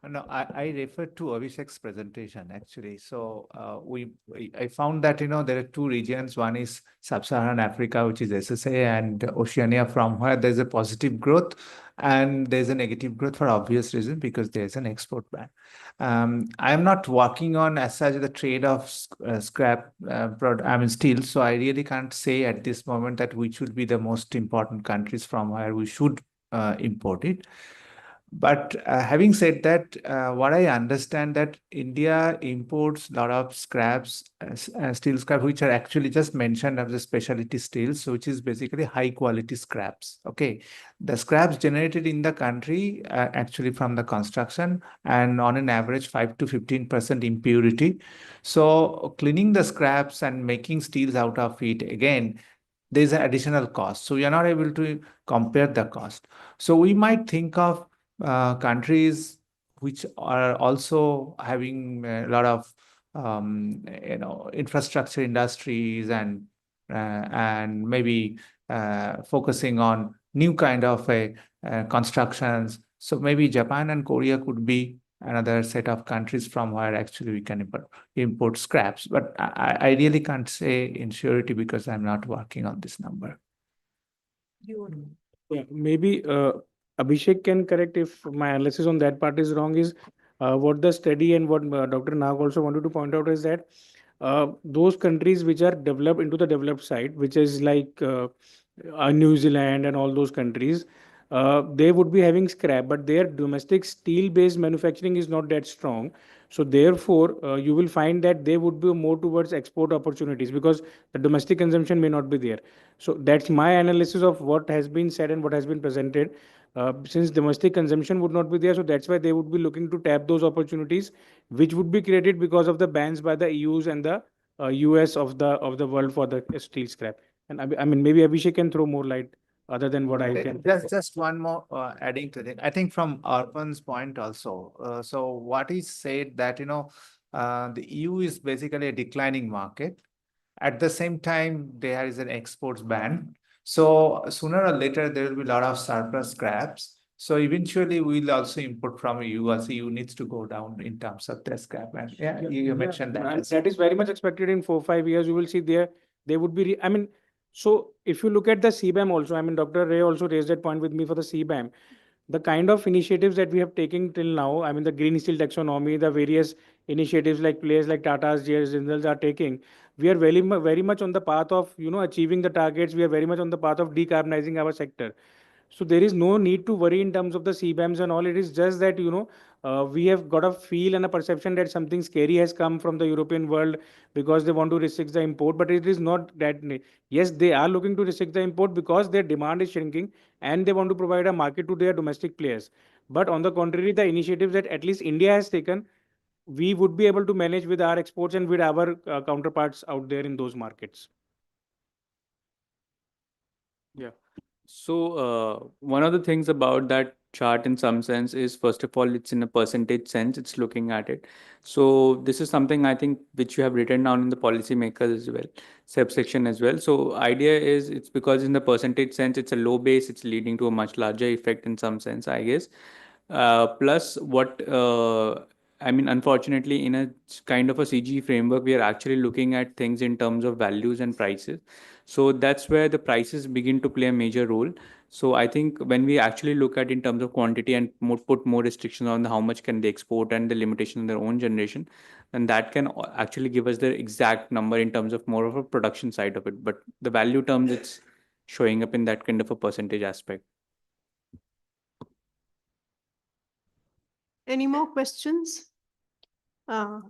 No, I refer to Abhishek's presentation actually. So I found that there are two regions. One is Sub-Saharan Africa, which is SSA, and Oceania, from where there's a positive growth, and there's a negative growth for obvious reason because there's an export ban. I am not working on as such the trade of scrap steel. So I really can't say at this moment that which would be the most important countries from where we should import it. But having said that, what I understand that India imports a lot of scraps, steel scrap, which are actually just mentioned as the specialty steels, which is basically high quality scraps. Okay, the scraps generated in the country actually from the construction, and on an average 5 to 15% impurity. So cleaning the scraps and making steels out of it, again, there's an additional cost. So we are not able to compare the cost. So we might think of countries which are also having a lot of infrastructure industries and maybe focusing on new kind of constructions. So maybe Japan and Korea could be another set of countries from where actually we can import scraps. But I really can't say in surety because I'm not working on this number. Yeah, maybe Abhishek can correct if my analysis on that part is wrong. Is what the study and what Dr. Nag also wanted to point out is that those countries which are developed into the developed side, which is like New Zealand and all those countries, they would be having scrap, but their domestic steel-based manufacturing is not that strong. So therefore, you will find that they would be more towards export opportunities because the domestic consumption may not be there. So that's my analysis of what has been said and what has been presented. Since domestic consumption would not be there, so that's why they would be looking to tap those opportunities, which would be created because of the bans by the EU's and the US of the world for the steel scrap. And I mean, maybe Abhishek can throw more light other than what I can. Just one more adding to it. I think from Arpan's point also. So what is said that the EU is basically a declining market. At the same time, there is an exports ban. So sooner or later, there will be a lot of surplus scraps. So eventually, we'll also import from EU. Also, EU needs to go down in terms of their scrap. And you mentioned that. And that is very much expected in 4-5 years. You will see they would be. I mean, so if you look at the CBAM also, I mean, Dr. Ray also raised that point with me for the CBAM. The kind of initiatives that we have taken till now, I mean, the green steel taxonomy, the various initiatives like players like Tata's, JS Jindals are taking, we are very much on the path of achieving the targets. We are very much on the path of decarbonizing our sector. So there is no need to worry in terms of the CBAMs and all. It is just that we have got a feel and a perception that something scary has come from the European world because they want to restrict the import. But it is not that. Yes, they are looking to restrict the import because their demand is shrinking and they want to provide a market to their domestic players. But on the contrary, the initiatives that at least India has taken, we would be able to manage with our exports and with our counterparts out there in those markets. Yeah. So one of the things about that chart in some sense is, first of all, it's in a percentage sense, it's looking at it. So this is something I think which you have written down in the policymakers as well, subsection as well. So idea is it's because in the percentage sense, it's a low base, it's leading to a much larger effect in some sense, I guess. Plus what I mean, unfortunately, in a kind of a CG framework, we are actually looking at things in terms of values and prices. So that's where the prices begin to play a major role. So I think when we actually look at in terms of quantity and put more restrictions on how much can they export and the limitation in their own generation, then that can actually give us the exact number in terms of more of a production side of it. But the value terms, it's showing up in that kind of a percentage aspect. Any more questions? There's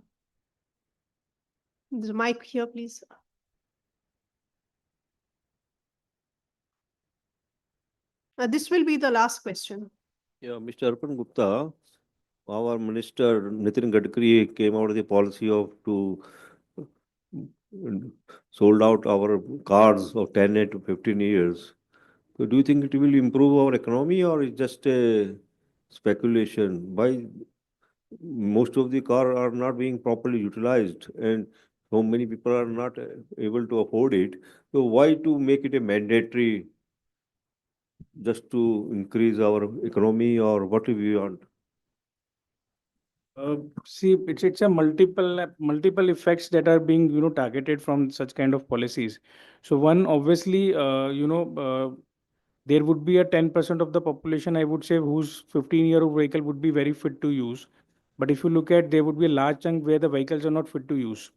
a mic here, please. This will be the last question. Yeah, Mr. Arpan Gupta, our minister Nitin Gadkari came out with a policy of to sold out our cars of 10 to 15 years. So do you think it will improve our economy or it's just a speculation? Why most of the car are not being properly utilized and so many people are not able to afford it. So why to make it a mandatory just to increase our economy or what do we want? See, it's a multiple effects that are being targeted from such kind of policies. So one obviously there would be a 10% of the population, I would say, whose 15-year-old vehicle would be very fit to use. But if you look at, there would be a large chunk where the vehicles are not fit to use.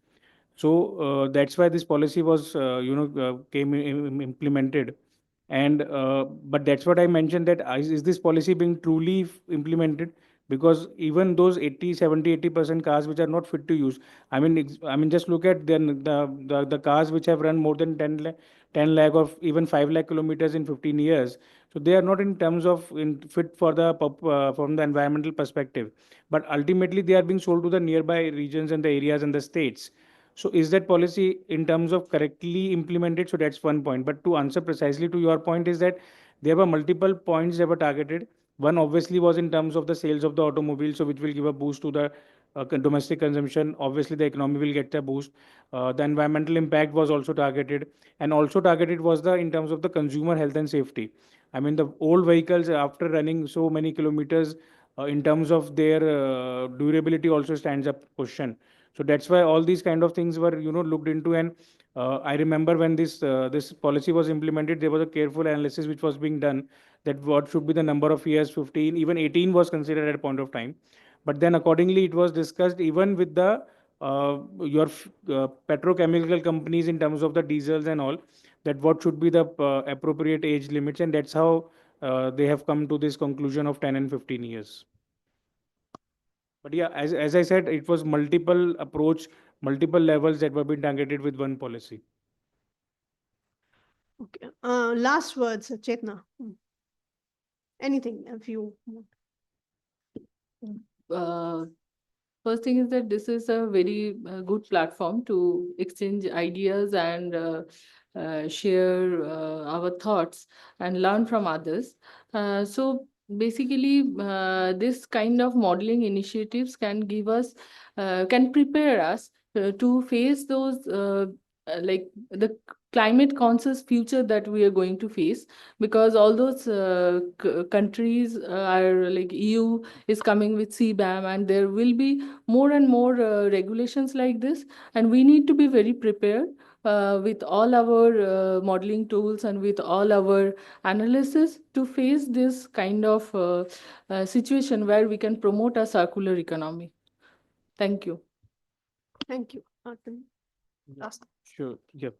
So that's why this policy was implemented. And but that's what I mentioned, that is this policy being truly implemented? Because even those 80% cars which are not fit to use, I mean just look at the cars which have run more than 10 lakh or even 5 lakh kilometers in 15 years. So they are not in terms of fit for the from the environmental perspective, but ultimately they are being sold to the nearby regions and the areas and the states. So is that policy in terms of correctly implemented? So that's one point. But to answer precisely to your point is that there were multiple points that were targeted. One obviously was in terms of the sales of the automobile, so which will give a boost to the domestic consumption. Obviously, the economy will get a boost. The environmental impact was also targeted, and also targeted was the in terms of the consumer health and safety. I mean, the old vehicles after running so many kilometers, in terms of their durability also stands up question. So that's why all these kind of things were looked into. And I remember when this policy was implemented, there was a careful analysis which was being done, that what should be the number of years. 15, even 18 was considered at a point of time. But then accordingly it was discussed even with the your petrochemical companies in terms of the diesels and all, that what should be the appropriate age limits, and that's how they have come to this conclusion of 10 and 15 years. But yeah, as I said, it was multiple approach, multiple levels that were being targeted with one policy. Okay. Last words, Chetna. Anything if you want. First thing is that this is a very good platform to exchange ideas and share our thoughts and learn from others. So basically, this kind of modeling initiatives can give us, can prepare us to face those like the climate conscious future that we are going to face, because all those countries are like EU is coming with CBAM, and there will be more and more regulations like this, and we need to be very prepared with all our modeling tools and with all our analysis to face this kind of situation where we can promote a circular economy. Thank you. Thank you. Last. Sure. Yep.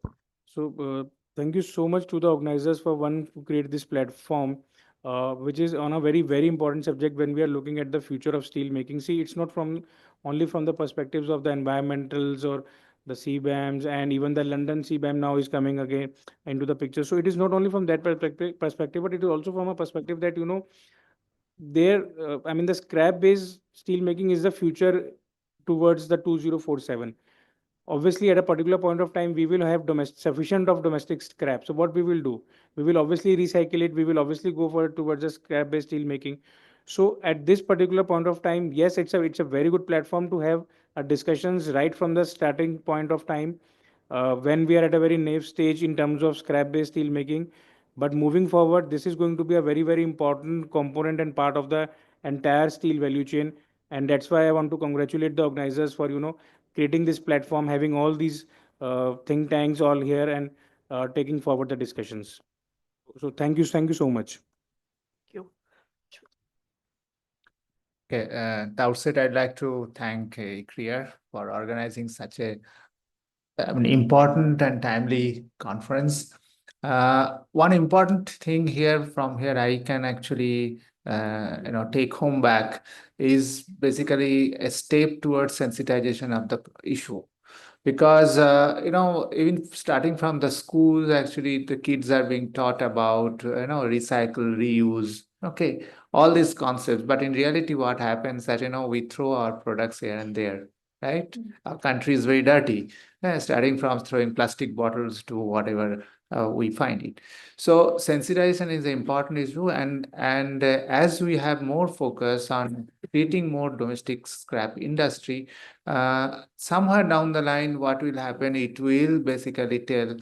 So thank you so much to the organizers for one to create this platform, which is on a very important subject when we are looking at the future of steel making. See, it's not from only from the perspectives of the environmentals or the CBAMs, and even the London CBAM now is coming again into the picture. So it is not only from that perspective, but it is also from a perspective that there. I mean, the scrap-based steel making is the future towards the 2047. Obviously at a particular point of time we will have sufficient of domestic scrap. So what we will do, we will obviously recycle it, we will obviously go for towards the scrap based steel making. So at this particular point of time, yes, it's a very good platform to have discussions right from the starting point of time, when we are at a very naive stage in terms of scrap based steel making. But moving forward, this is going to be a very important component and part of the entire steel value chain. And that's why I want to congratulate the organizers for creating this platform, having all these think tanks all here, and taking forward the discussions. So thank you so much. Thank you. Okay, at the outset, I'd like to thank ICRIER for organizing such a important and timely conference. One important thing from here I can actually take home back is basically a step towards sensitization of the issue. Because even starting from the schools, actually the kids are being taught about recycle, reuse, okay, all these concepts. But in reality, what happens that we throw our products here and there, right? Our country is very dirty, starting from throwing plastic bottles to whatever we find it. So sensitization is an important issue, and as we have more focus on creating more domestic scrap industry, somewhere down the line, what will happen? It will basically tell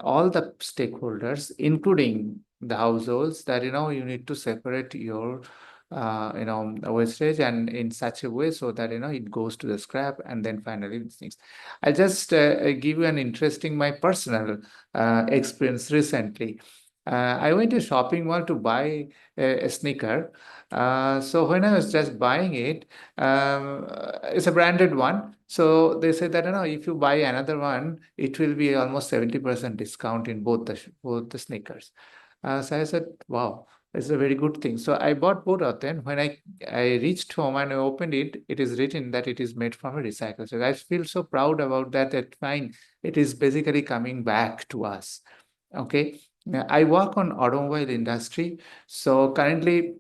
all the stakeholders, including the households, that you need to separate your wastage and in such a way so that it goes to the scrap and then finally things. I'll just give you an interesting my personal experience recently. I went to a shopping mall to buy a sneaker. So when I was just buying it, it's a branded one. So they said that if you buy another one, it will be almost 70% discount in both the sneakers. So I said, wow, it's a very good thing. So I bought both of them. When I reached home and I opened it, it is written that it is made from a recycle. So I feel so proud about that. That fine, it is basically coming back to us. Okay. Now, I work on automobile industry. So currently,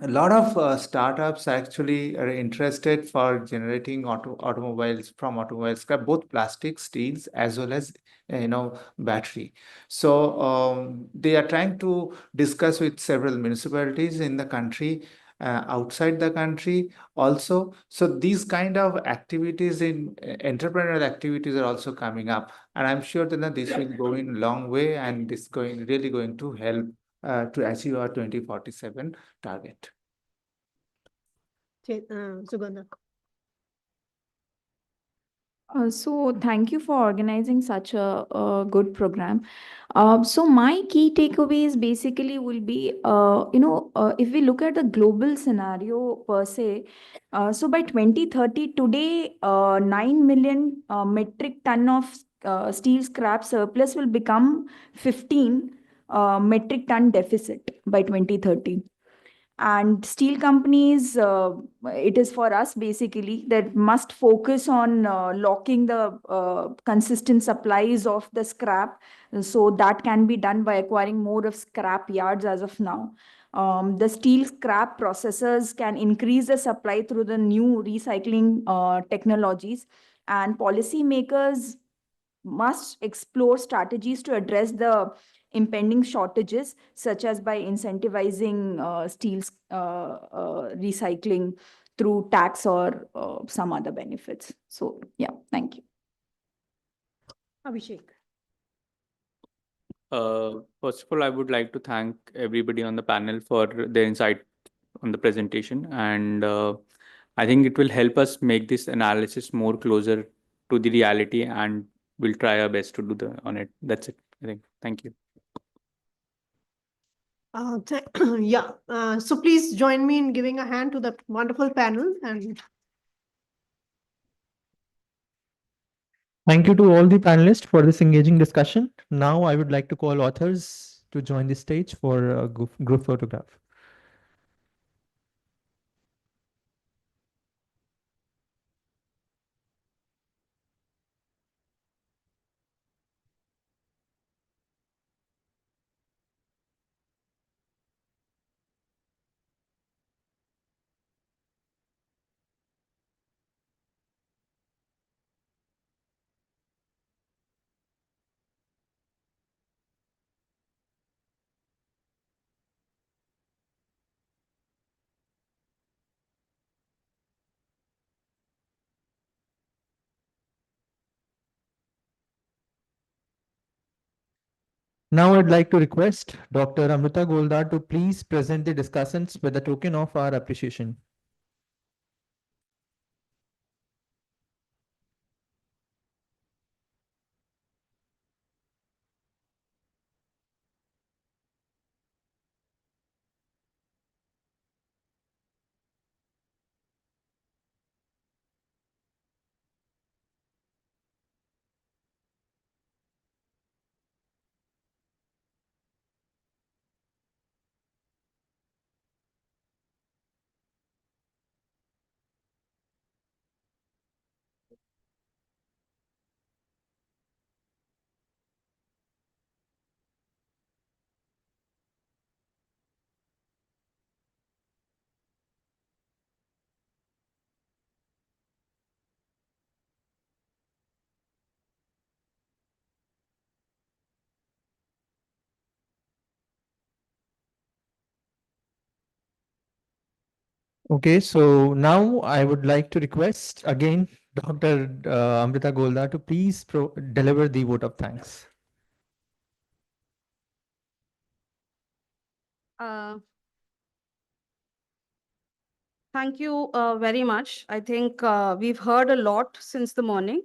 a lot of startups actually are interested for generating automobiles from automobile scrap, both plastic, steels, as well as battery. So they are trying to discuss with several municipalities in the country, outside the country also. So these kind of activities in entrepreneurial activities are also coming up, and I'm sure that this will go in a long way, and this really going to help to achieve our 2047 target. Sugandha. So thank you for organizing such a good program. So my key takeaways basically will be, if we look at the global scenario per se, so by 2030, today, 9 million metric ton of steel scrap surplus will become 15 metric ton deficit by 2030. And steel companies, it is for us basically that must focus on locking the consistent supplies of the scrap. So that can be done by acquiring more of scrap yards as of now. The steel scrap processors can increase the supply through the new recycling technologies, and policymakers must explore strategies to address the impending shortages, such as by incentivizing steel recycling through tax or some other benefits. So, yeah, thank you. Abhishek. First of all, I would like to thank everybody on the panel for their insight on the presentation, and I think it will help us make this analysis more closer to the reality, and we'll try our best to do on it. That's it, I think. Thank you. Yeah. So please join me in giving a hand to the wonderful panel. And Thank you to all the panelists for this engaging discussion. Now I would like to call authors to join the stage for a group photograph. Now I'd like to request Dr. Amrita Goldar to please present the discussants with a token of our appreciation. Okay, so now I would like to request again Dr. Amrita Golda to please deliver the vote of thanks. Uh, Thank you very much. I think we've heard a lot since the morning.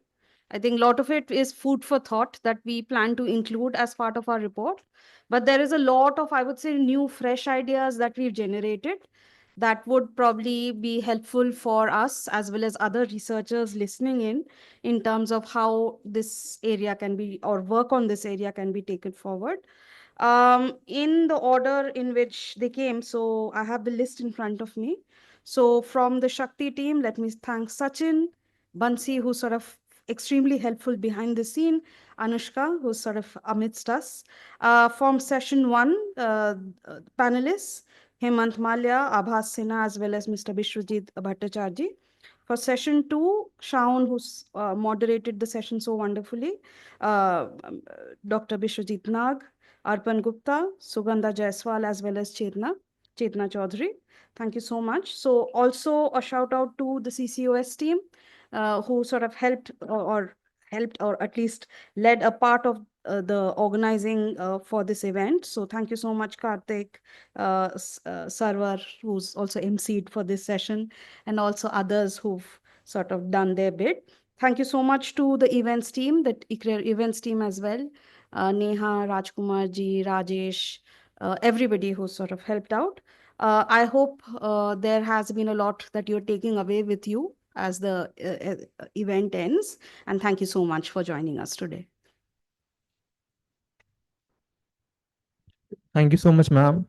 I think a lot of it is food for thought that we plan to include as part of our report. But there is a lot of, I would say, new, fresh ideas that we've generated that would probably be helpful for us as well as other researchers listening in terms of how this area can be, or work on this area can be taken forward. In the order in which they came, so I have the list in front of me. So from the Shakti team, let me thank Sachin, Bansi, who's sort of extremely helpful behind the scene, Anushka, who's sort of amidst us. From session one, panelists, Hemant Malia, Abhas Sinha, as well as Mr. Bishwajit Bhattacharjee. For session two, Shaun, who's moderated the session so wonderfully, Dr. Bishwajit Nag, Arpan Gupta, Sugandha Jaiswal, as well as Chetna Chaudhary. Thank you so much. So also a shout out to the CCOS team who sort of helped or at least led a part of the organizing for this event. So thank you so much, Karthik, Sarwar, who's also emceed for this session, and also others who've sort of done their bit. Thank you so much to the events team, the ICRER events team as well. Neha, Rajkumar ji, Rajesh, everybody who sort of helped out. I hope there has been a lot that you're taking away with you as the event ends. And thank you so much for joining us today. Thank you so much, ma'am.